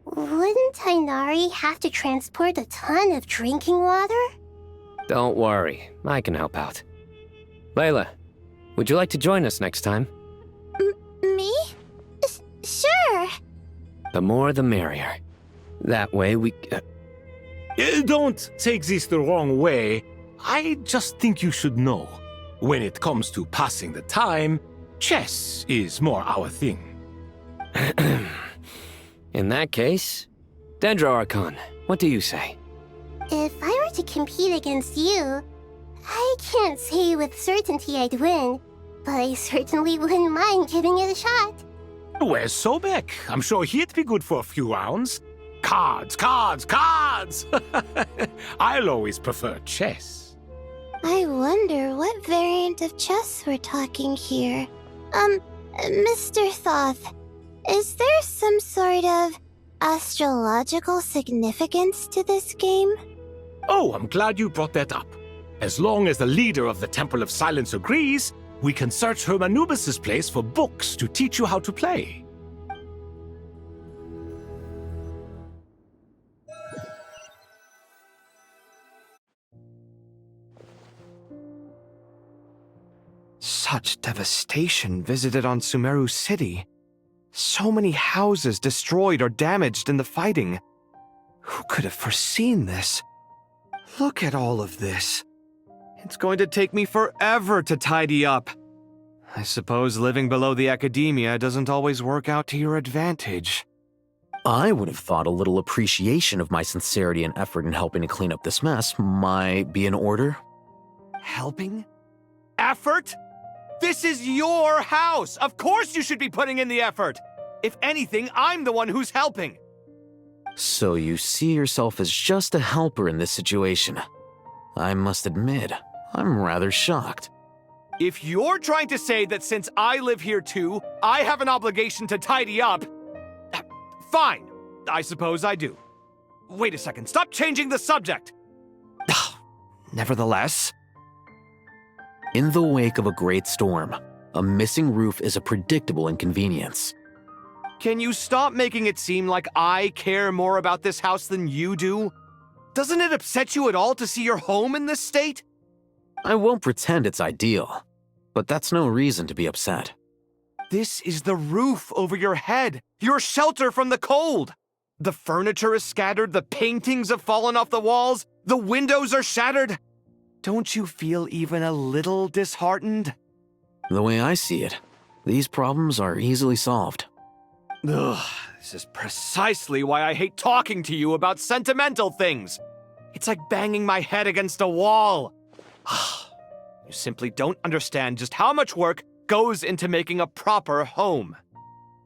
Wouldn't Tainari have to transport a ton of drinking water? Don't worry, I can help out. Layla, would you like to join us next time? Me? Sure. The more the merrier. That way we... Don't take this the wrong way. I just think you should know. When it comes to passing the time, chess is more our thing. In that case, Dendro Archon, what do you say? If I were to compete against you, I can't say with certainty I'd win, but I certainly wouldn't mind giving it a shot. Where's Sobek? I'm sure he'd be good for a few rounds. Cards, cards, cards! I'll always prefer chess. I wonder what variant of chess we're talking here. Mr. Thoth, is there some sort of astrological significance to this game? Oh, I'm glad you brought that up. As long as the leader of the Temple of Silence agrees, we can search Hermanubis' place for books to teach you how to play. Such devastation visited on Sumeru City. So many houses destroyed or damaged in the fighting. Who could have foreseen this? Look at all of this. It's going to take me forever to tidy up. I suppose living below the academia doesn't always work out to your advantage. I would have thought a little appreciation of my sincerity and effort in helping to clean up this mess might be in order. Helping? Effort? This is your house! Of course you should be putting in the effort! If anything, I'm the one who's helping! So you see yourself as just a helper in this situation. I must admit, I'm rather shocked. If you're trying to say that since I live here too, I have an obligation to tidy up, fine, I suppose I do. Wait a second, stop changing the subject! Nevertheless... In the wake of a great storm, a missing roof is a predictable inconvenience. Can you stop making it seem like I care more about this house than you do? Doesn't it upset you at all to see your home in this state? I won't pretend it's ideal, but that's no reason to be upset. This is the roof over your head, your shelter from the cold. The furniture is scattered, the paintings have fallen off the walls, the windows are shattered. Don't you feel even a little disheartened? The way I see it, these problems are easily solved. Ugh, this is precisely why I hate talking to you about sentimental things. It's like banging my head against a wall. You simply don't understand just how much work goes into making a proper home.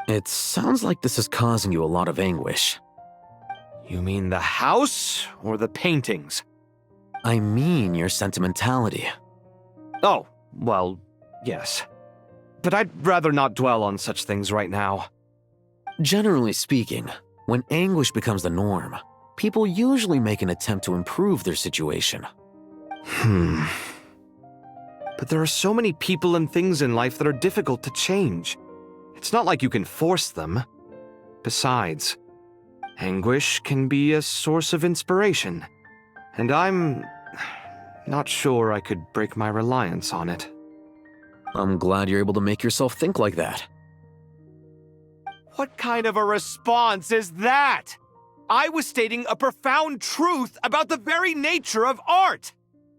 It sounds like this is causing you a lot of anguish. You mean the house or the paintings? I mean your sentimentality. Oh, well, yes. But I'd rather not dwell on such things right now. Generally speaking, when anguish becomes the norm, people usually make an attempt to improve their situation. But there are so many people and things in life that are difficult to change. It's not like you can force them. Besides, anguish can be a source of inspiration, and I'm not sure I could break my reliance on it. I'm glad you're able to make yourself think like that. What kind of a response is that? I was stating a profound truth about the very nature of art.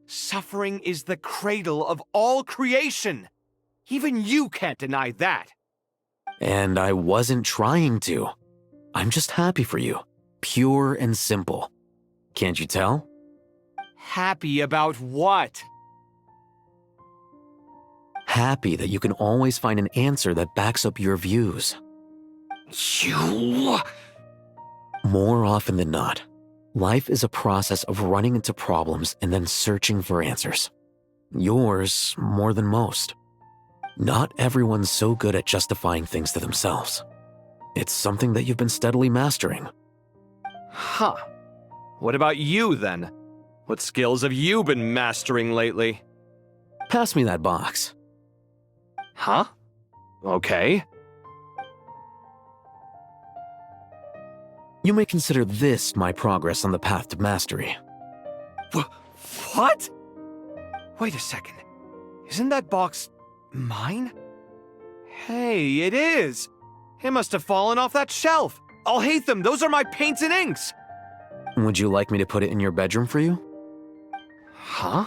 Suffering is the cradle of all creation. Even you can't deny that. And I wasn't trying to. I'm just happy for you. Pure and simple. Can't you tell? Happy about what? Happy that you can always find an answer that backs up your views. You... More often than not, life is a process of running into problems and then searching for answers. Yours more than most. Not everyone's so good at justifying things to themselves. It's something that you've been steadily mastering. Huh. What about you, then? What skills have you been mastering lately? Pass me that box. Huh? Okay. You may consider this my progress on the path to mastery. What? Wait a second. Isn't that box mine? Hey, it is! It must have fallen off that shelf. I'll hate them. Those are my paints and inks. Would you like me to put it in your bedroom for you? Huh?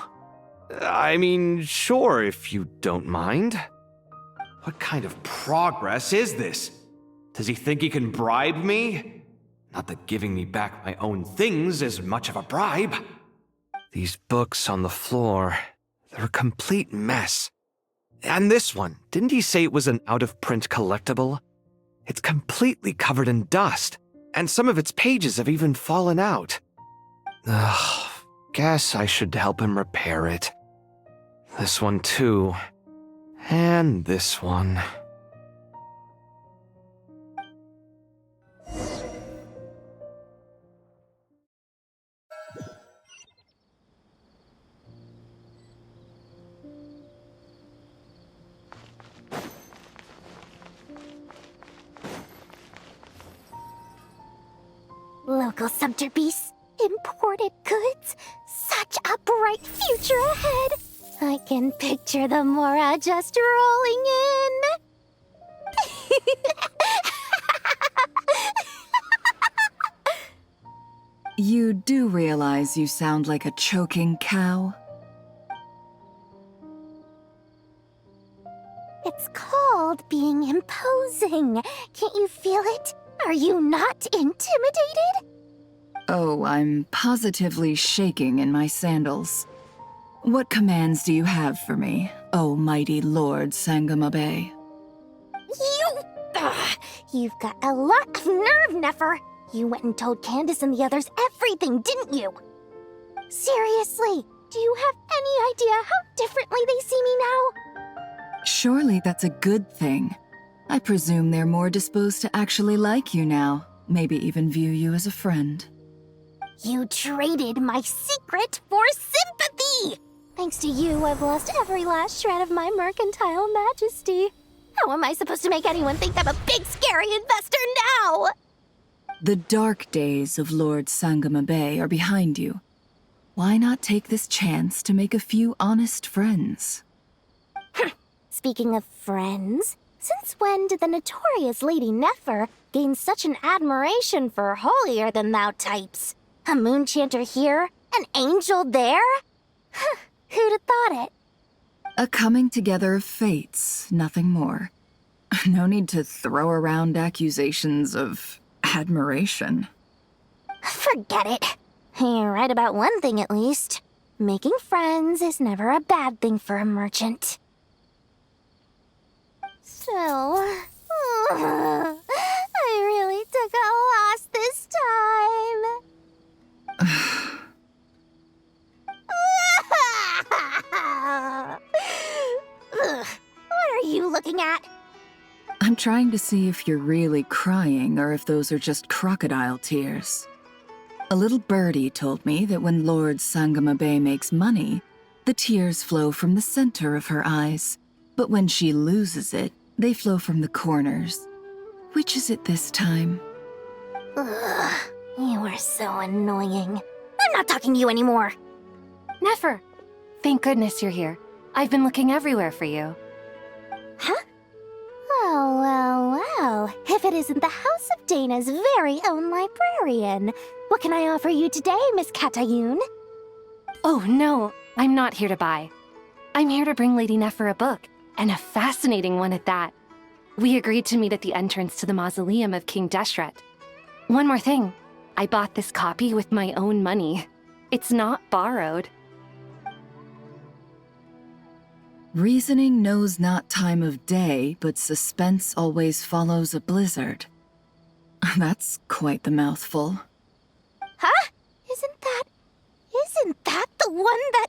I mean, sure, if you don't mind. What kind of progress is this? Does he think he can bribe me? Not that giving me back my own things is much of a bribe. These books on the floor, they're a complete mess. And this one, didn't he say it was an out-of-print collectible? It's completely covered in dust, and some of its pages have even fallen out. Ugh, guess I should help him repair it. This one too. And this one. Local subter beasts, imported goods, such a bright future ahead. I can picture the Mora just rolling in. You do realize you sound like a choking cow? It's called being imposing. Can't you feel it? Are you not intimidated? Oh, I'm positively shaking in my sandals. What commands do you have for me, oh mighty Lord Sangamabe? You've got a lot of nerve, Nefer. You went and told Candace and the others everything, didn't you? Seriously, do you have any idea how differently they see me now? Surely that's a good thing. I presume they're more disposed to actually like you now, maybe even view you as a friend. You traded my secret for sympathy! Thanks to you, I've lost every last shred of my mercantile majesty. How am I supposed to make anyone think I'm a big, scary investor now? The dark days of Lord Sangama Bay are behind you. Why not take this chance to make a few honest friends? Speaking of friends, since when did the notorious Lady Nefer gain such an admiration for holier-than-thou types? A moon chanter here? An angel there? Who'd have thought it? A coming together of fates, nothing more. No need to throw around accusations of admiration. Forget it. You're right about one thing at least. Making friends is never a bad thing for a merchant. So, I really took a loss this time. What are you looking at? I'm trying to see if you're really crying or if those are just crocodile tears. A little birdie told me that when Lord Sangama Bay makes money, the tears flow from the center of her eyes, but when she loses it, they flow from the corners. Which is it this time? Ugh, you are so annoying. I'm not talking to you anymore. Nefer! Thank goodness you're here. I've been looking everywhere for you. Huh? Well. If it isn't the House of Dana's very own librarian. What can I offer you today, Miss Katayun? Oh, no. I'm not here to buy. I'm here to bring Lady Nefer a book, and a fascinating one at that. We agreed to meet at the entrance to the mausoleum of King Deshret. One more thing. I bought this copy with my own money. It's not borrowed. Reasoning knows not time of day, but suspense always follows a blizzard. That's quite the mouthful. Huh? Isn't that the one that...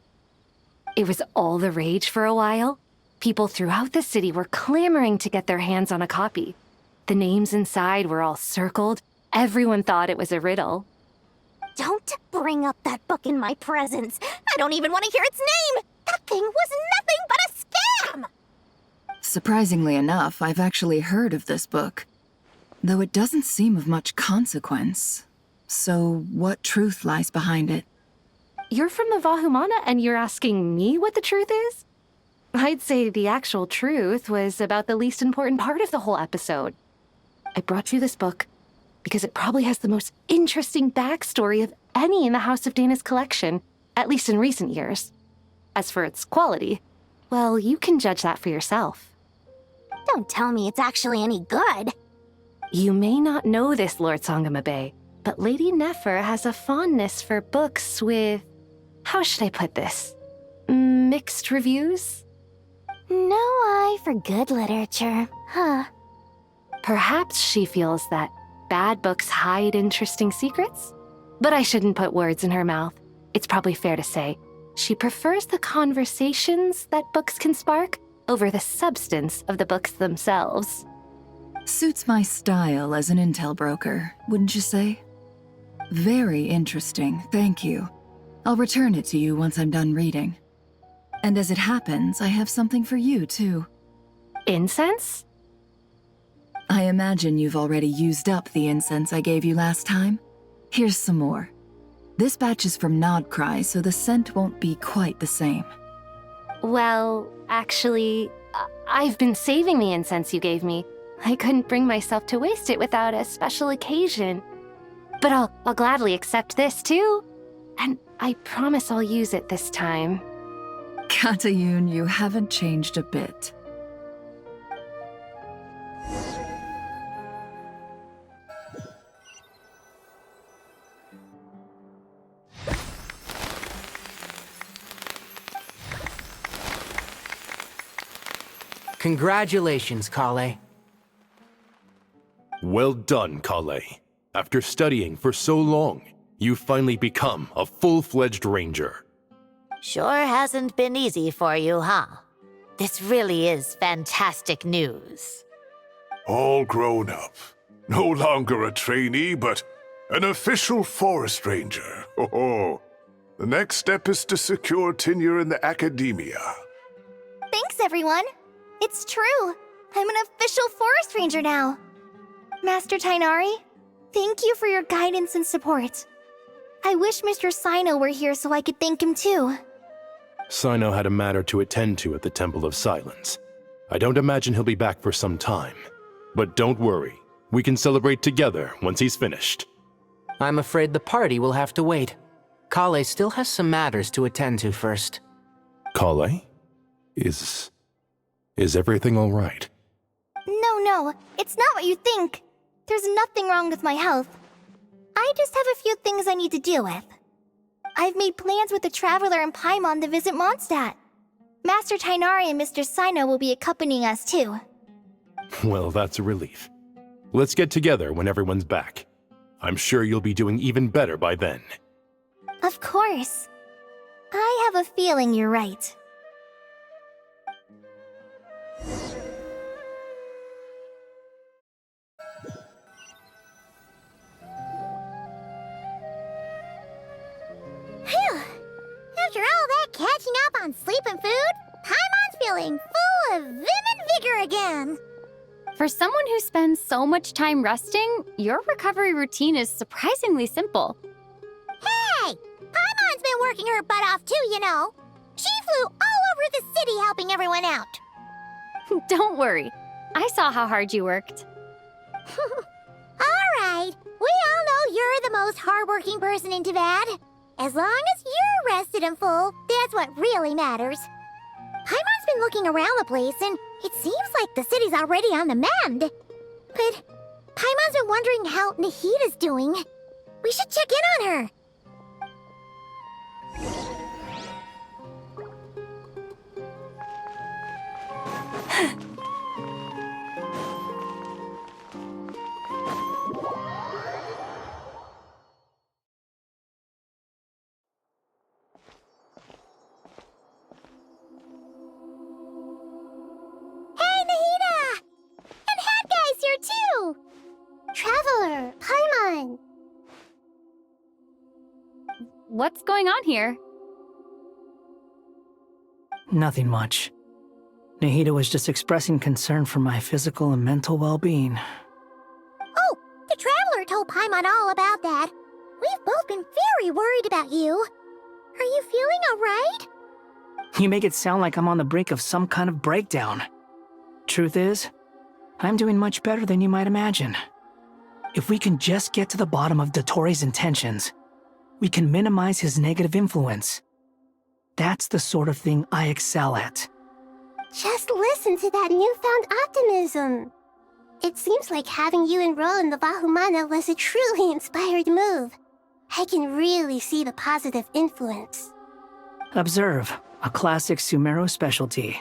It was all the rage for a while. People throughout the city were clamoring to get their hands on a copy. The names inside were all circled. Everyone thought it was a riddle. Don't bring up that book in my presence. I don't even want to hear its name. That thing was nothing but a scam! Surprisingly enough, I've actually heard of this book, though it doesn't seem of much consequence. So, what truth lies behind it? You're from the Vahumana and you're asking me what the truth is? I'd say the actual truth was about the least important part of the whole episode. I brought you this book because it probably has the most interesting backstory of any in the House of Dana's collection, at least in recent years. As for its quality, well, you can judge that for yourself. Don't tell me it's actually any good. You may not know this, Lord Sangama Bay, but Lady Nefer has a fondness for books with... how should I put this? Mixed reviews? No eye for good literature, huh? Perhaps she feels that bad books hide interesting secrets? But I shouldn't put words in her mouth. It's probably fair to say she prefers the conversations that books can spark over the substance of the books themselves. Suits my style as an intel broker, wouldn't you say? Very interesting, thank you. I'll return it to you once I'm done reading. And as it happens, I have something for you, too. Incense? I imagine you've already used up the incense I gave you last time. Here's some more. This batch is from nod-krai, so the scent won't be quite the same. Well, actually, I've been saving the incense you gave me. I couldn't bring myself to waste it without a special occasion. But I'll gladly accept this, too. And I promise I'll use it this time. Katayun, you haven't changed a bit. Congratulations, Kale. Well done, Kale. After studying for so long, you've finally become a full-fledged ranger. Sure hasn't been easy for you, huh? This really is fantastic news. All grown up. No longer a trainee, but An official forest ranger. Oh, the next step is to secure tenure in the academia. Thanks, everyone. It's true. I'm an official forest ranger now. Master Tainari, thank you for your guidance and support. I wish Mr. Sino were here so I could thank him too. Sino had a matter to attend to at the Temple of Silence. I don't imagine he'll be back for some time. But don't worry, we can celebrate together once he's finished. I'm afraid the party will have to wait. Kale still has some matters to attend to first. Kale? Is everything all right? No, it's not what you think. There's nothing wrong with my health. I just have a few things I need to deal with. I've made plans with the Traveler and Paimon to visit Mondstadt. Master Tainari and Mr. Sino will be accompanying us too. Well, that's a relief. Let's get together when everyone's back. I'm sure you'll be doing even better by then. Of course. I have a feeling you're right. Phew! After all that catching up on sleep and food, Paimon's feeling full of vim and vigor again. For someone who spends so much time resting, your recovery routine is surprisingly simple. Hey! Paimon's been working her butt off too, you know. She flew all over the city helping everyone out. Don't worry. I saw how hard you worked. All right. We all know you're the most hardworking person in Teyvat. As long as you're rested and full, that's what really matters. Paimon's been looking around the place, and it seems like the city's already on the mend. But Paimon's been wondering how Nahida's doing. We should check in on her. Hey, Nahida! And Hat Guy's here too! Traveler, Paimon! What's going on here? Nothing much. Nahida was just expressing concern for my physical and mental well-being. Oh, the Traveler told Paimon all about that. We've both been very worried about you. Are you feeling alright? You make it sound like I'm on the brink of some kind of breakdown. Truth is, I'm doing much better than you might imagine. If we can just get to the bottom of Dotori's intentions, we can minimize his negative influence. That's the sort of thing I excel at. Just listen to that newfound optimism. It seems like having you enroll in the Vahumana was a truly inspired move. I can really see the positive influence. Observe, a classic Sumeru specialty.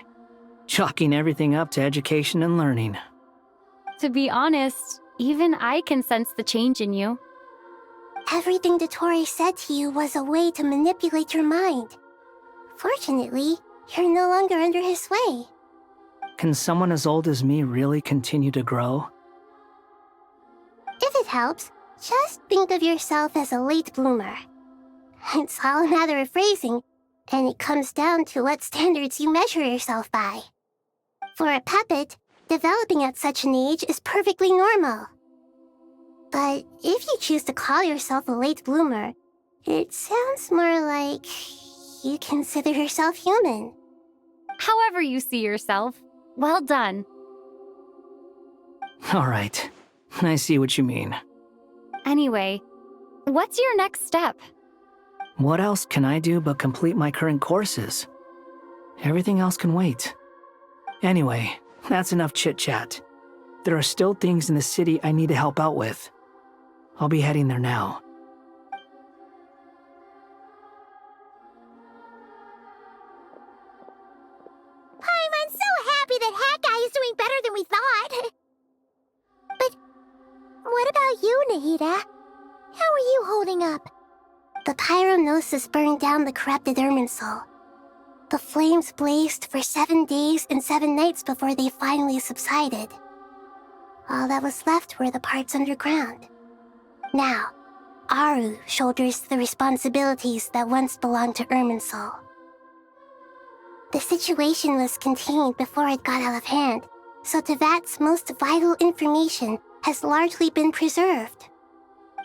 Chalking everything up to education and learning. To be honest, even I can sense the change in you. Everything Dotori said to you was a way to manipulate your mind. Fortunately, you're no longer under his sway. Can someone as old as me really continue to grow? If it helps, just think of yourself as a late bloomer. It's all a matter of phrasing, and it comes down to what standards you measure yourself by. For a puppet, developing at such an age is perfectly normal. But if you choose to call yourself a late bloomer, it sounds more like you consider yourself human. However you see yourself, well done. All right, I see what you mean. Anyway, what's your next step? What else can I do but complete my current courses? Everything else can wait. Anyway, that's enough chit-chat. There are still things in the city I need to help out with. I'll be heading there now. I'm so happy that Hat Guy is doing better than we thought. But what about you, Nahida? How are you holding up? The pyronosis burned down the corrupted Irminsul. The flames blazed for 7 days and 7 nights before they finally subsided. All that was left were the parts underground. Now, Aru shoulders the responsibilities that once belonged to Irminsul. The situation was contained before it got out of hand, so Tevat's most vital information has largely been preserved.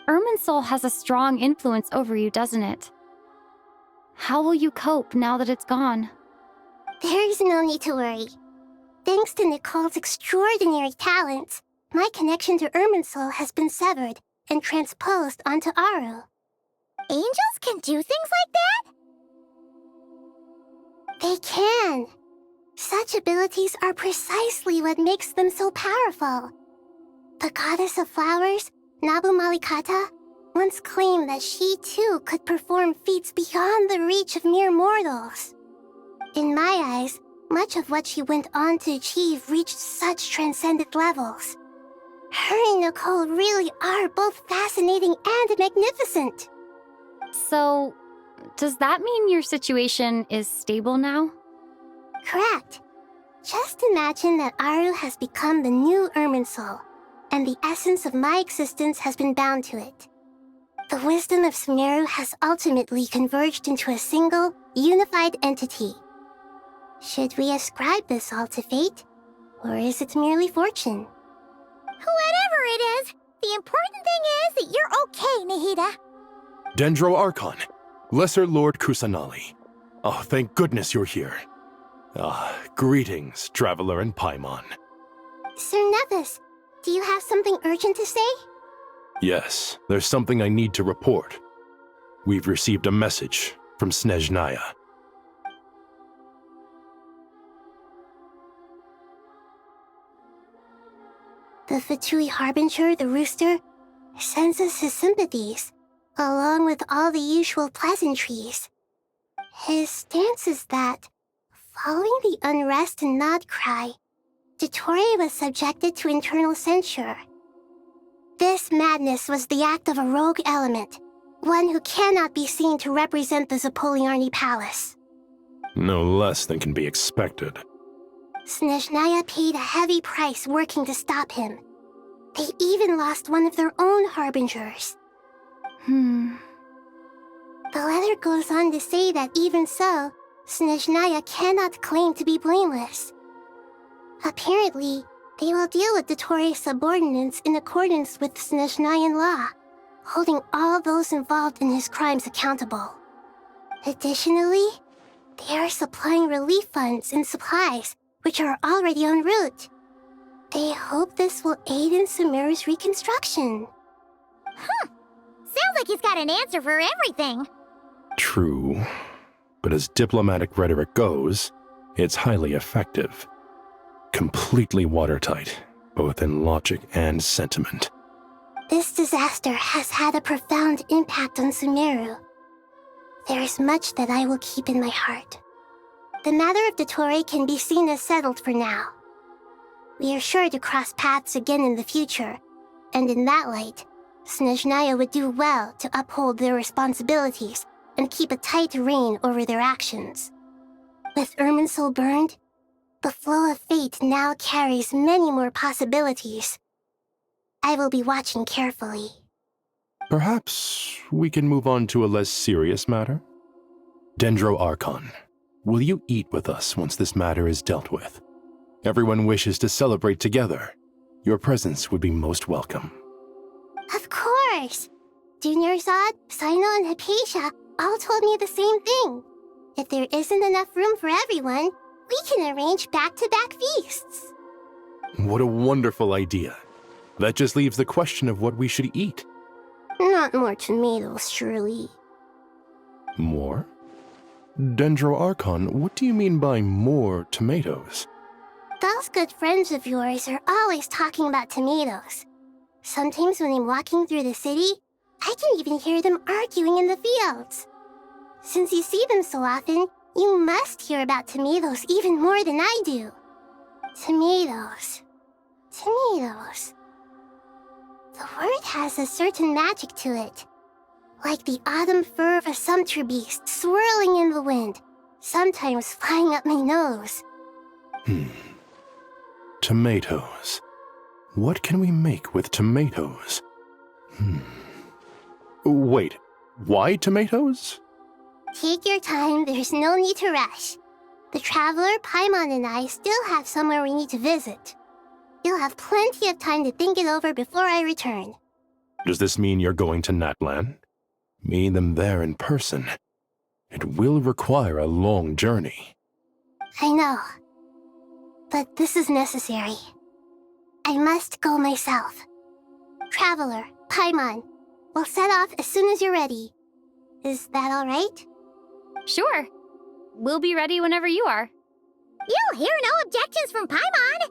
Irminsul has a strong influence over you, doesn't it? How will you cope now that it's gone? There is no need to worry. Thanks to Nicole's extraordinary talents, my connection to Irminsul has been severed and transposed onto Aru. Angels can do things like that? They can. Such abilities are precisely what makes them so powerful. The goddess of flowers, Nabu Malikata, once claimed that she too could perform feats beyond the reach of mere mortals. In my eyes, much of what she went on to achieve reached such transcendent levels. Her and Nicole really are both fascinating and magnificent. So, does that mean your situation is stable now? Correct. Just imagine that Aru has become the new Irminsul, and the essence of my existence has been bound to it. The wisdom of Sumeru has ultimately converged into a single, unified entity. Should we ascribe this all to fate, or is it merely fortune? Whatever it is, the important thing is that you're okay, Nahida. Dendro Archon, Lesser Lord Kusanali. Oh, thank goodness you're here. Greetings, Traveler and Paimon. Sir Nevis, do you have something urgent to say? Yes, there's something I need to report. We've received a message from Snezhnaya. The Fatui Harbinger, the Rooster, sends us his sympathies, along with all the usual pleasantries. His stance is that, following the unrest in nod-krai, Dottore was subjected to internal censure. This madness was the act of a rogue element, one who cannot be seen to represent the Zapoliarni Palace. No less than can be expected. Snezhnaya paid a heavy price working to stop him. They even lost one of their own harbingers. The letter goes on to say that even so, Snezhnaya cannot claim to be blameless. Apparently, they will deal with Dottore's subordinates in accordance with Snezhnayan law, holding all those involved in his crimes accountable. Additionally, they are supplying relief funds and supplies, which are already en route. They hope this will aid in Sumeru's reconstruction. Sounds like he's got an answer for everything. True. But as diplomatic rhetoric goes, it's highly effective. Completely watertight, both in logic and sentiment. This disaster has had a profound impact on Sumeru. There is much that I will keep in my heart. The matter of Dottore can be seen as settled for now. We are sure to cross paths again in the future, and in that light, Snezhnaya would do well to uphold their responsibilities and keep a tight rein over their actions. With Irminsul burned, the flow of fate now carries many more possibilities. I will be watching carefully. Perhaps we can move on to a less serious matter? Dendro Archon, will you eat with us once this matter is dealt with? Everyone wishes to celebrate together. Your presence would be most welcome. Of course! Junior Zod, Sino, and Hypatia all told me the same thing. If there isn't enough room for everyone, we can arrange back-to-back feasts. What a wonderful idea. That just leaves the question of what we should eat. Not more tomatoes, surely. More? Dendro Archon, what do you mean by more tomatoes? Those good friends of yours are always talking about tomatoes. Sometimes when I'm walking through the city, I can even hear them arguing in the fields. Since you see them so often, you must hear about tomatoes even more than I do. Tomatoes. Tomatoes. The word has a certain magic to it. Like the autumn fur of a sumpter beast swirling in the wind, sometimes flying up my nose. Tomatoes. What can we make with tomatoes? Wait, why tomatoes? Take your time, there's no need to rush. The Traveler, Paimon, and I still have somewhere we need to visit. You'll have plenty of time to think it over before I return. Does this mean you're going to Natlan? Meeting them there in person. It will require a long journey. I know. But this is necessary. I must go myself. Traveler, Paimon, we'll set off as soon as you're ready. Is that all right? Sure. We'll be ready whenever you are. You'll hear no objections from Paimon.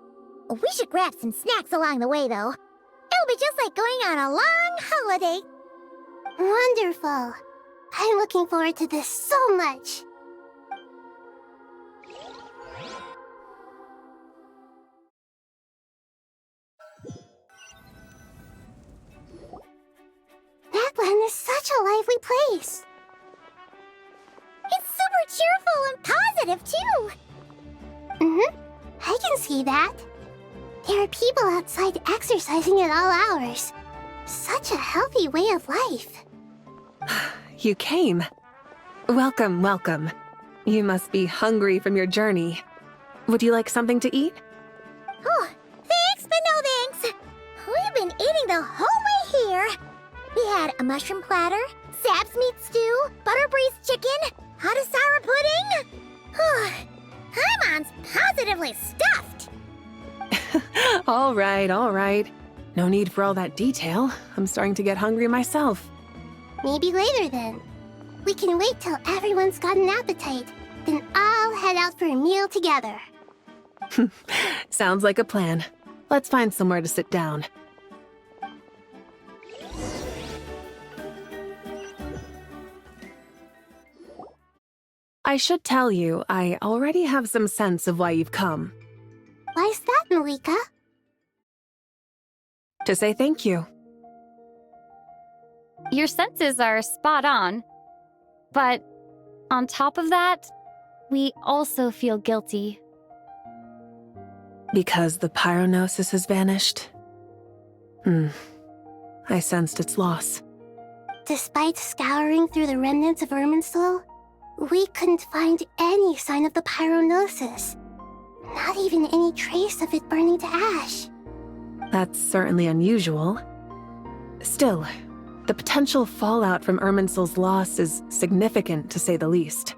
We should grab some snacks along the way, though. It'll be just like going on a long holiday. Wonderful. I'm looking forward to this so much. Natlan is such a lively place. It's super cheerful and positive, too. I can see that. There are people outside exercising at all hours. Such a healthy way of life. You came. Welcome, welcome. You must be hungry from your journey. Would you like something to eat? Oh, thanks, but no thanks. We've been eating the whole way here. We had a mushroom platter, Sab's meat stew, butter braised chicken, hot and sour pudding. Paimon's positively stuffed. All right, all right. No need for all that detail. I'm starting to get hungry myself. Maybe later then. We can wait till everyone's got an appetite, then I'll head out for a meal together. Sounds like a plan. Let's find somewhere to sit down. I should tell you, I already have some sense of why you've come. Why's that, Malika? To say thank you. Your senses are spot on. But on top of that, we also feel guilty. Because the pyronosis has vanished? I sensed its loss. Despite scouring through the remnants of Irminsul, we couldn't find any sign of the pyronosis. Not even any trace of it burning to ash. That's certainly unusual. Still, the potential fallout from Irminsul's loss is significant, to say the least.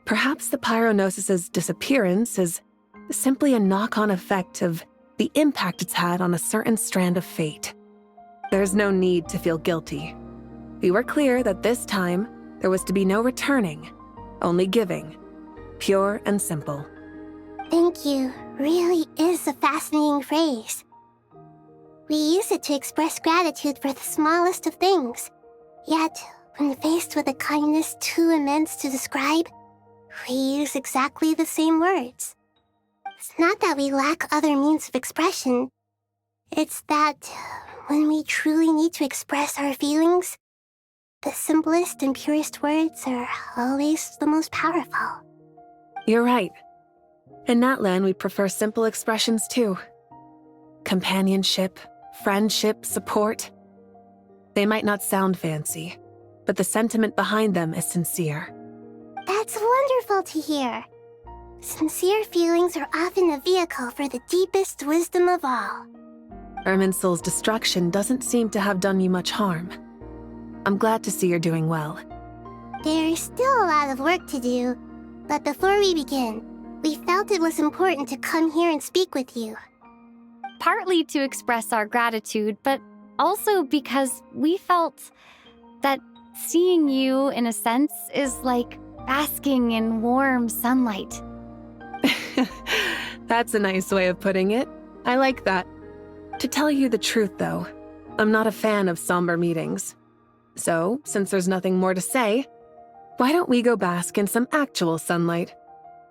Perhaps the pyronosis's disappearance is simply a knock-on effect of the impact it's had on a certain strand of fate. There's no need to feel guilty. We were clear that this time, there was to be no returning, only giving. Pure and simple. Thank you really is a fascinating phrase. We use it to express gratitude for the smallest of things. Yet, when faced with a kindness too immense to describe, we use exactly the same words. It's not that we lack other means of expression. It's that when we truly need to express our feelings, the simplest and purest words are always the most powerful. You're right. In Natlan, we prefer simple expressions too. Companionship, friendship, support. They might not sound fancy, but the sentiment behind them is sincere. That's wonderful to hear. Sincere feelings are often a vehicle for the deepest wisdom of all. Irminsul's destruction doesn't seem to have done you much harm. I'm glad to see you're doing well. There's still a lot of work to do, but before we begin, we felt it was important to come here and speak with you. Partly to express our gratitude, but also because we felt that seeing you, in a sense, is like basking in warm sunlight. That's a nice way of putting it. I like that. To tell you the truth, though, I'm not a fan of somber meetings. So, since there's nothing more to say, why don't we go bask in some actual sunlight?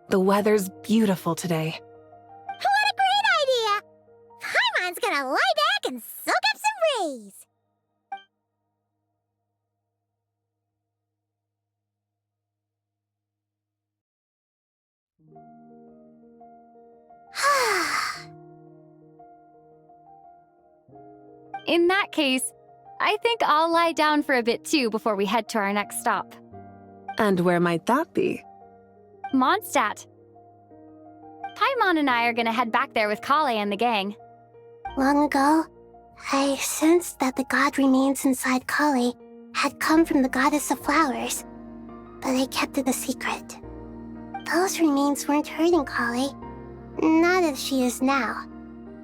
The weather's beautiful today. What a great idea! Paimon's gonna lie back and soak up some rays. In that case, I think I'll lie down for a bit too before we head to our next stop. And where might that be? Mondstadt. Paimon and I are gonna head back there with Kale and the gang. Long ago, I sensed that the god remains inside Kali had come from the goddess of flowers, but I kept it a secret. Those remains weren't hurting Kali, not as she is now.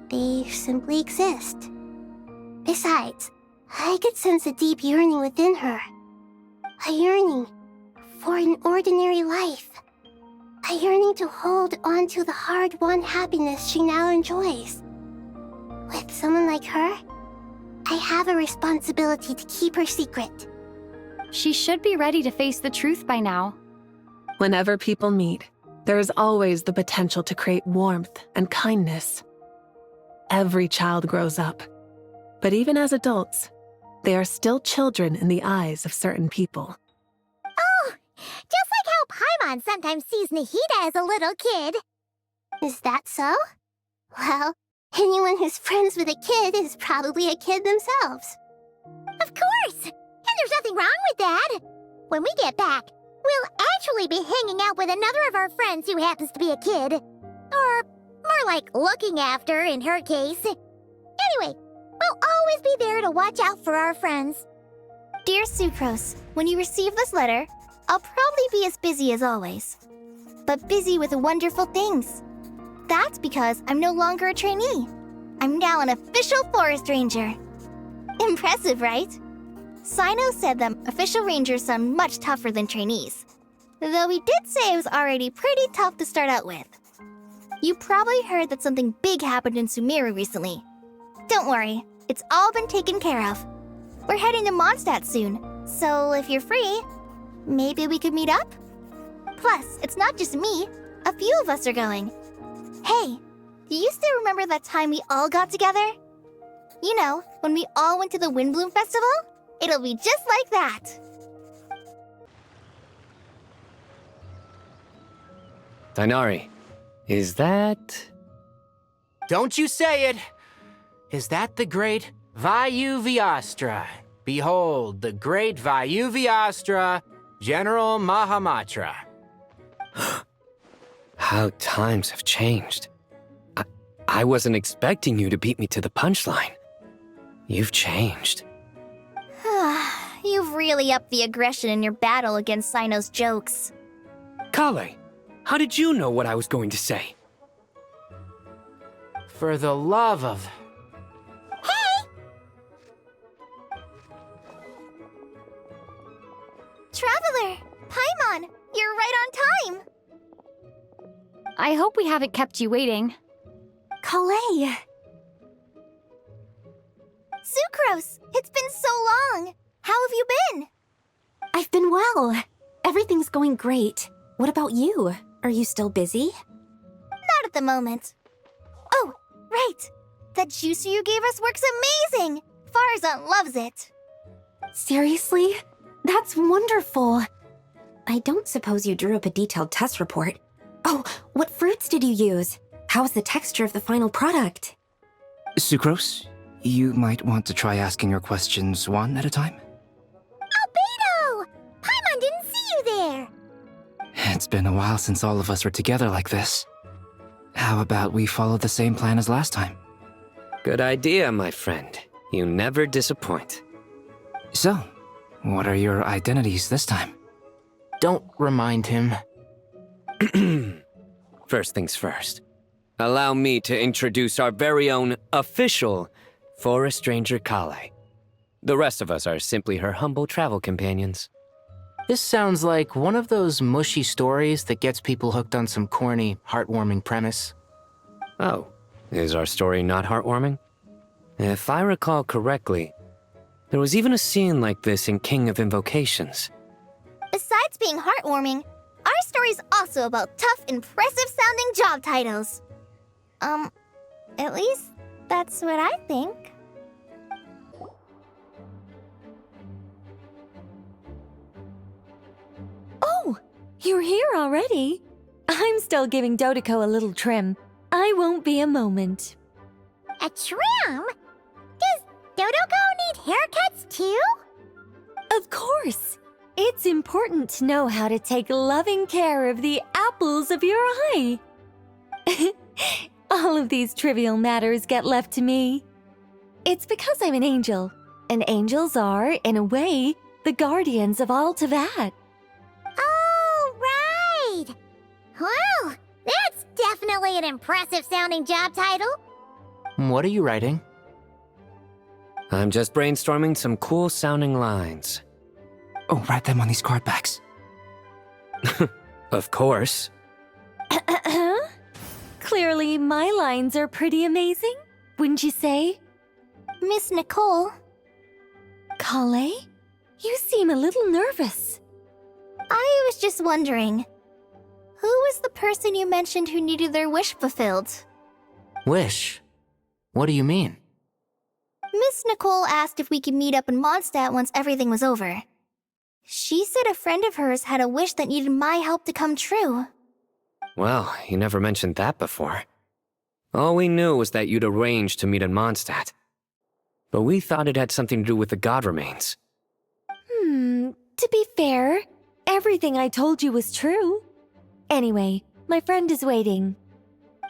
They simply exist. Besides, I could sense a deep yearning within her. A yearning for an ordinary life. A yearning to hold on to the hard-won happiness she now enjoys. With someone like her, I have a responsibility to keep her secret. She should be ready to face the truth by now. Whenever people meet, there is always the potential to create warmth and kindness. Every child grows up, but even as adults, they are still children in the eyes of certain people. Oh, just like how Paimon sometimes sees Nahida as a little kid. Is that so? Well, anyone who's friends with a kid is probably a kid themselves. Of course! And there's nothing wrong with that. When we get back, we'll actually be hanging out with another of our friends who happens to be a kid. Or more like looking after, in her case. Anyway, we'll always be there to watch out for our friends. Dear Sucrose, when you receive this letter, I'll probably be as busy as always. But busy with wonderful things. That's because I'm no longer a trainee. I'm now an official forest ranger. Impressive, right? Sino said that official rangers sound much tougher than trainees. Though he did say it was already pretty tough to start out with. You probably heard that something big happened in Sumeru recently. Don't worry, it's all been taken care of. We're heading to Mondstadt soon, so if you're free, maybe we could meet up? Plus, it's not just me. A few of us are going. Hey, do you still remember that time we all got together? You know, when we all went to the Windbloom Festival? It'll be just like that. Dainari, is that... Don't you say it! Is that the great Vayu-Vyastra? Behold, the great Vayu-Vyastra, General Mahamatra. How times have changed. I wasn't expecting you to beat me to the punchline. You've changed. You've really upped the aggression in your battle against Sino's jokes. Kale, how did you know what I was going to say? For the love of... Hey! Traveler! Paimon! You're right on time! I hope we haven't kept you waiting. Kalei! Sucrose! It's been so long! How have you been? I've been well. Everything's going great. What about you? Are you still busy? Not at the moment. Oh, right! That juicer you gave us works amazing! Farzan loves it! Seriously? That's wonderful! I don't suppose you drew up a detailed test report. Oh, what fruits did you use? How's the texture of the final product? Sucrose, you might want to try asking your questions one at a time. Albedo! Paimon didn't see you there! It's been a while since all of us were together like this. How about we follow the same plan as last time? Good idea, my friend. You never disappoint. So, what are your identities this time? Don't remind him. First things first. Allow me to introduce our very own official Forest Ranger Kale. The rest of us are simply her humble travel companions. This sounds like one of those mushy stories that gets people hooked on some corny, heartwarming premise. Oh, is our story not heartwarming? If I recall correctly, there was even a scene like this in King of Invocations. Besides being heartwarming, our story's also about tough, impressive-sounding job titles. At least that's what I think. Oh, you're here already? I'm still giving Dodeko a little trim. I won't be a moment. A trim? Does Dodoko need haircuts too? Of course! It's important to know how to take loving care of the apples of your eye. All of these trivial matters get left to me. It's because I'm an angel, and angels are, in a way, the guardians of all Teyvat. Oh, right! Well, that's definitely an impressive sounding job title. What are you writing? I'm just brainstorming some cool sounding lines. Oh, write them on these card backs. Of course. Clearly, my lines are pretty amazing, wouldn't you say? Miss Nicole. Kale? You seem a little nervous. I was just wondering, who was the person you mentioned who needed their wish fulfilled? Wish? What do you mean? Miss Nicole asked if we could meet up in Mondstadt once everything was over. She said a friend of hers had a wish that needed my help to come true. Well, you never mentioned that before. All we knew was that you'd arranged to meet in Mondstadt. But we thought it had something to do with the god remains. To be fair, everything I told you was true. Anyway, my friend is waiting.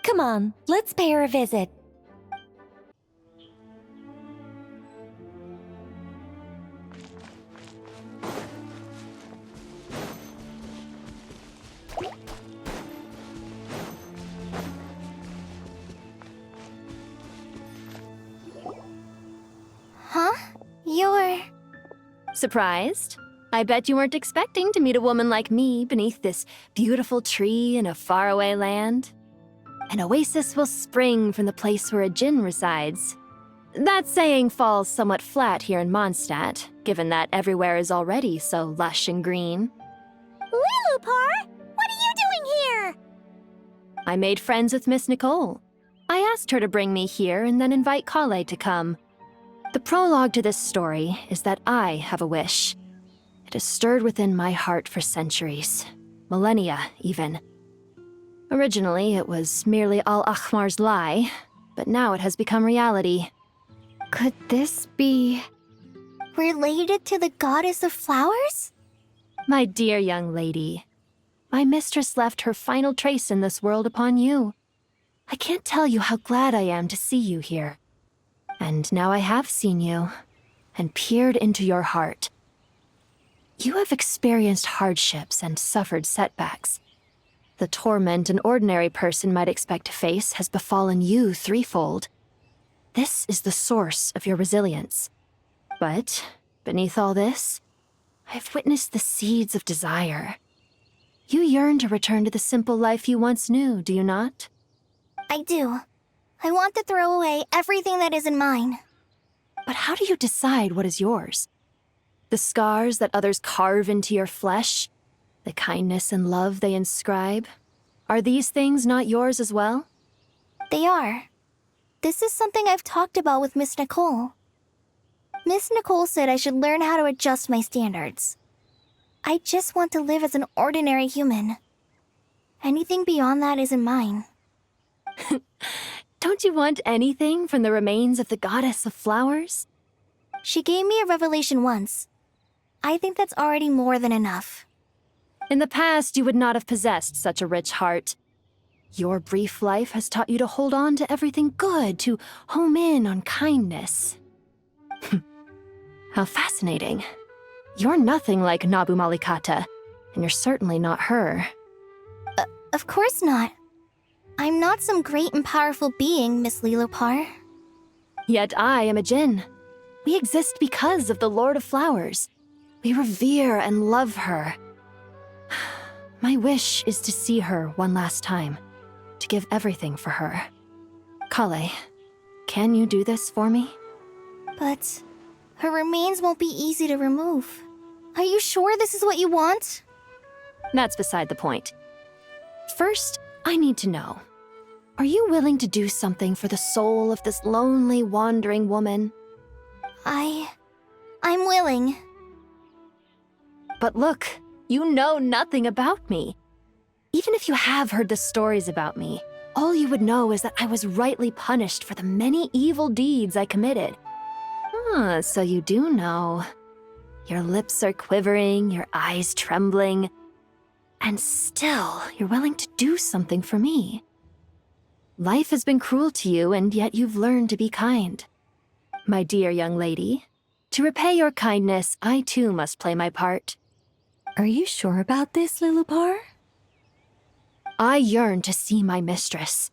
Come on, let's pay her a visit. Huh? You're... Surprised? I bet you weren't expecting to meet a woman like me beneath this beautiful tree in a faraway land. An oasis will spring from the place where a djinn resides. That saying falls somewhat flat here in Mondstadt, given that everywhere is already so lush and green. Lilupar, what are you doing here? I made friends with Miss Nicole. I asked her to bring me here and then invite Kale to come. The prologue to this story is that I have a wish. It has stirred within my heart for centuries, millennia even. Originally, it was merely Al-Ahmar's lie, but now it has become reality. Could this be... related to the goddess of flowers? My dear young lady, my mistress left her final trace in this world upon you. I can't tell you how glad I am to see you here. And now I have seen you, and peered into your heart. You have experienced hardships and suffered setbacks. The torment an ordinary person might expect to face has befallen you threefold. This is the source of your resilience. But, beneath all this, I've witnessed the seeds of desire. You yearn to return to the simple life you once knew, do you not? I do. I want to throw away everything that isn't mine. But how do you decide what is yours? The scars that others carve into your flesh? The kindness and love they inscribe? Are these things not yours as well? They are. This is something I've talked about with Miss Nicole. Miss Nicole said I should learn how to adjust my standards. I just want to live as an ordinary human. Anything beyond that isn't mine. Don't you want anything from the remains of the goddess of flowers? She gave me a revelation once. I think that's already more than enough. In the past, you would not have possessed such a rich heart. Your brief life has taught you to hold on to everything good, to home in on kindness. How fascinating. You're nothing like Nabu Malikata, and you're certainly not her. Of course not. I'm not some great and powerful being, Miss Lilupar. Yet I am a djinn. We exist because of the Lord of Flowers. We revere and love her. My wish is to see her one last time, to give everything for her. Kale, can you do this for me? But her remains won't be easy to remove. Are you sure this is what you want? That's beside the point. First, I need to know. Are you willing to do something for the soul of this lonely, wandering woman? I'm willing. But look, you know nothing about me. Even if you have heard the stories about me, all you would know is that I was rightly punished for the many evil deeds I committed. Ah, so you do know. Your lips are quivering, your eyes trembling, and still you're willing to do something for me. Life has been cruel to you, and yet you've learned to be kind. My dear young lady, to repay your kindness, I too must play my part. Are you sure about this, Lilupar? I yearn to see my mistress.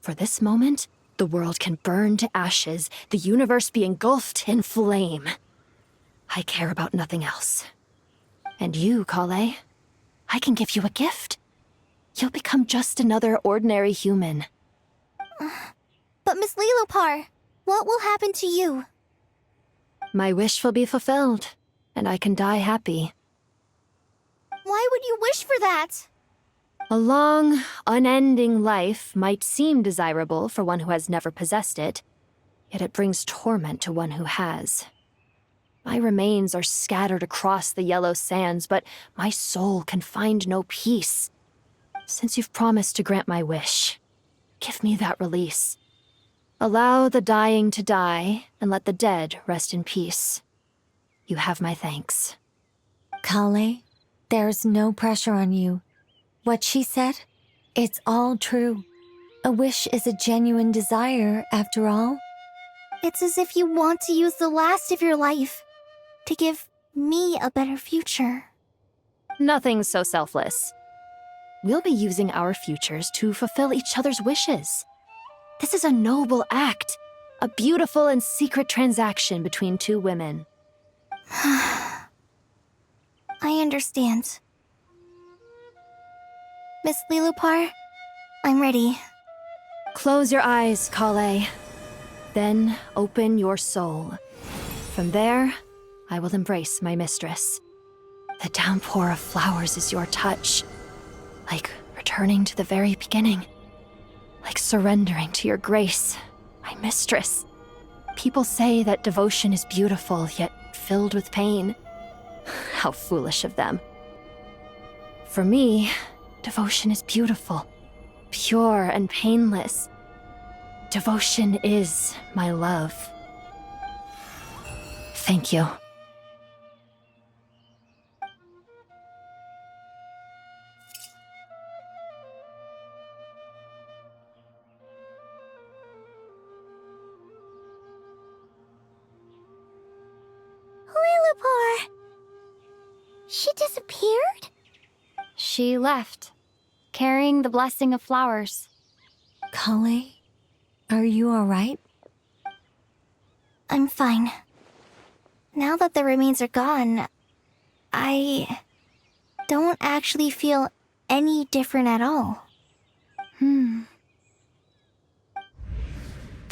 For this moment, the world can burn to ashes, the universe be engulfed in flame. I care about nothing else. And you, Kale, I can give you a gift. You'll become just another ordinary human. But Miss Lilopar, what will happen to you? My wish will be fulfilled, and I can die happy. Why would you wish for that? A long, unending life might seem desirable for one who has never possessed it, yet it brings torment to one who has. My remains are scattered across the yellow sands, but my soul can find no peace. Since you've promised to grant my wish, give me that release. Allow the dying to die, and let the dead rest in peace. You have my thanks. Kale, there's no pressure on you. What she said, it's all true. A wish is a genuine desire, after all. It's as if you want to use the last of your life to give me a better future. Nothing so selfless. We'll be using our futures to fulfill each other's wishes. This is a noble act, a beautiful and secret transaction between two women. I understand. Miss Lilupar, I'm ready. Close your eyes, Kale. Then open your soul. From there, I will embrace my mistress. The downpour of flowers is your touch. Like returning to the very beginning. Like surrendering to your grace, my mistress. People say that devotion is beautiful, yet filled with pain. How foolish of them. For me, devotion is beautiful, pure and painless. Devotion is my love. Thank you. Lilupar! She disappeared? She left, carrying the blessing of flowers. Kale, are you alright? I'm fine. Now that the remains are gone, I don't actually feel any different at all.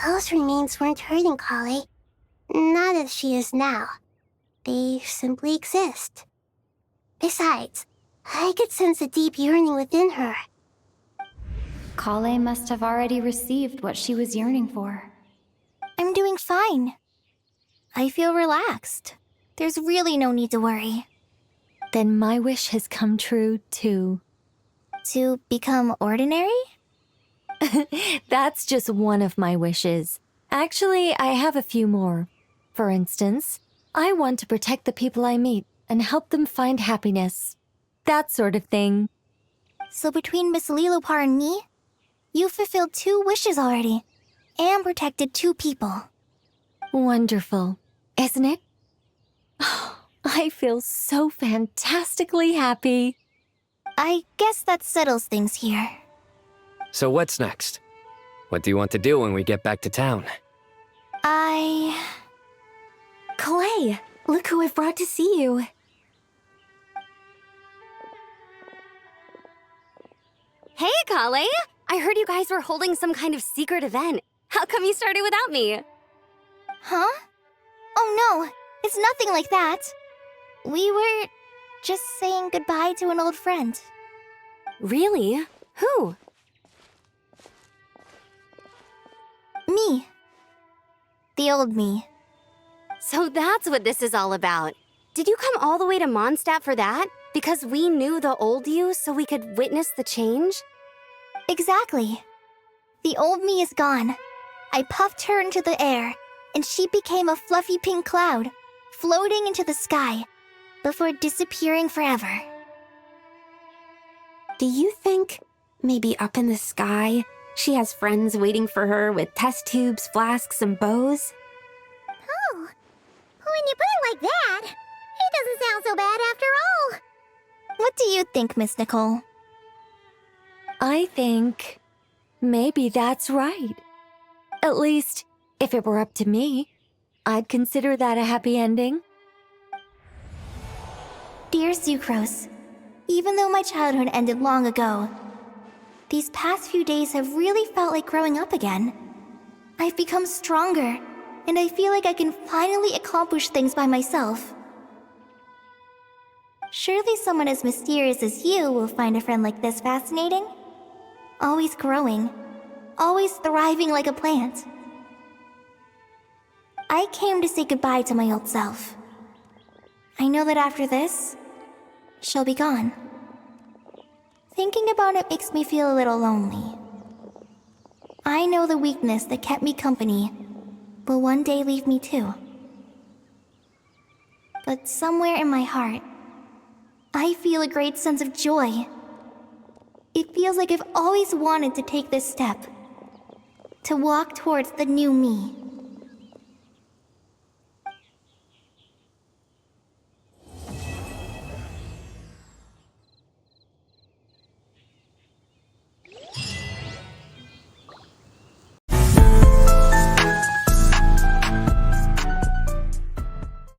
Those remains weren't hurting Kale. Not as she is now. They simply exist. Besides, I could sense a deep yearning within her. Kale must have already received what she was yearning for. I'm doing fine. I feel relaxed. There's really no need to worry. Then my wish has come true, too. To become ordinary? That's just one of my wishes. Actually, I have a few more. For instance, I want to protect the people I meet and help them find happiness. That sort of thing. So between Miss Lilopar and me, you fulfilled 2 wishes already, and protected 2 people. Wonderful, isn't it? I feel so fantastically happy. I guess that settles things here. So what's next? What do you want to do when we get back to town? Clay, look who I've brought to see you. Hey, Kale! I heard you guys were holding some kind of secret event. How come you started without me? Huh? Oh no, it's nothing like that. We were just saying goodbye to an old friend. Really? Who? Me. The old me. So that's what this is all about. Did you come all the way to Mondstadt for that? Because we knew the old you so we could witness the change? Exactly. The old me is gone. I puffed her into the air, and she became a fluffy pink cloud, floating into the sky, before disappearing forever. Do you think, maybe up in the sky, she has friends waiting for her with test tubes, flasks, and bows? Oh, when you put it like that, it doesn't sound so bad after all. What do you think, Miss Nicole? I think maybe that's right. At least, if it were up to me, I'd consider that a happy ending. Dear Sucrose, even though my childhood ended long ago, these past few days have really felt like growing up again. I've become stronger, and I feel like I can finally accomplish things by myself. Surely someone as mysterious as you will find a friend like this fascinating? Always growing, always thriving like a plant. I came to say goodbye to my old self. I know that after this, she'll be gone. Thinking about it makes me feel a little lonely. I know the weakness that kept me company will one day leave me too. But somewhere in my heart, I feel a great sense of joy. It feels like I've always wanted to take this step, to walk towards the new me.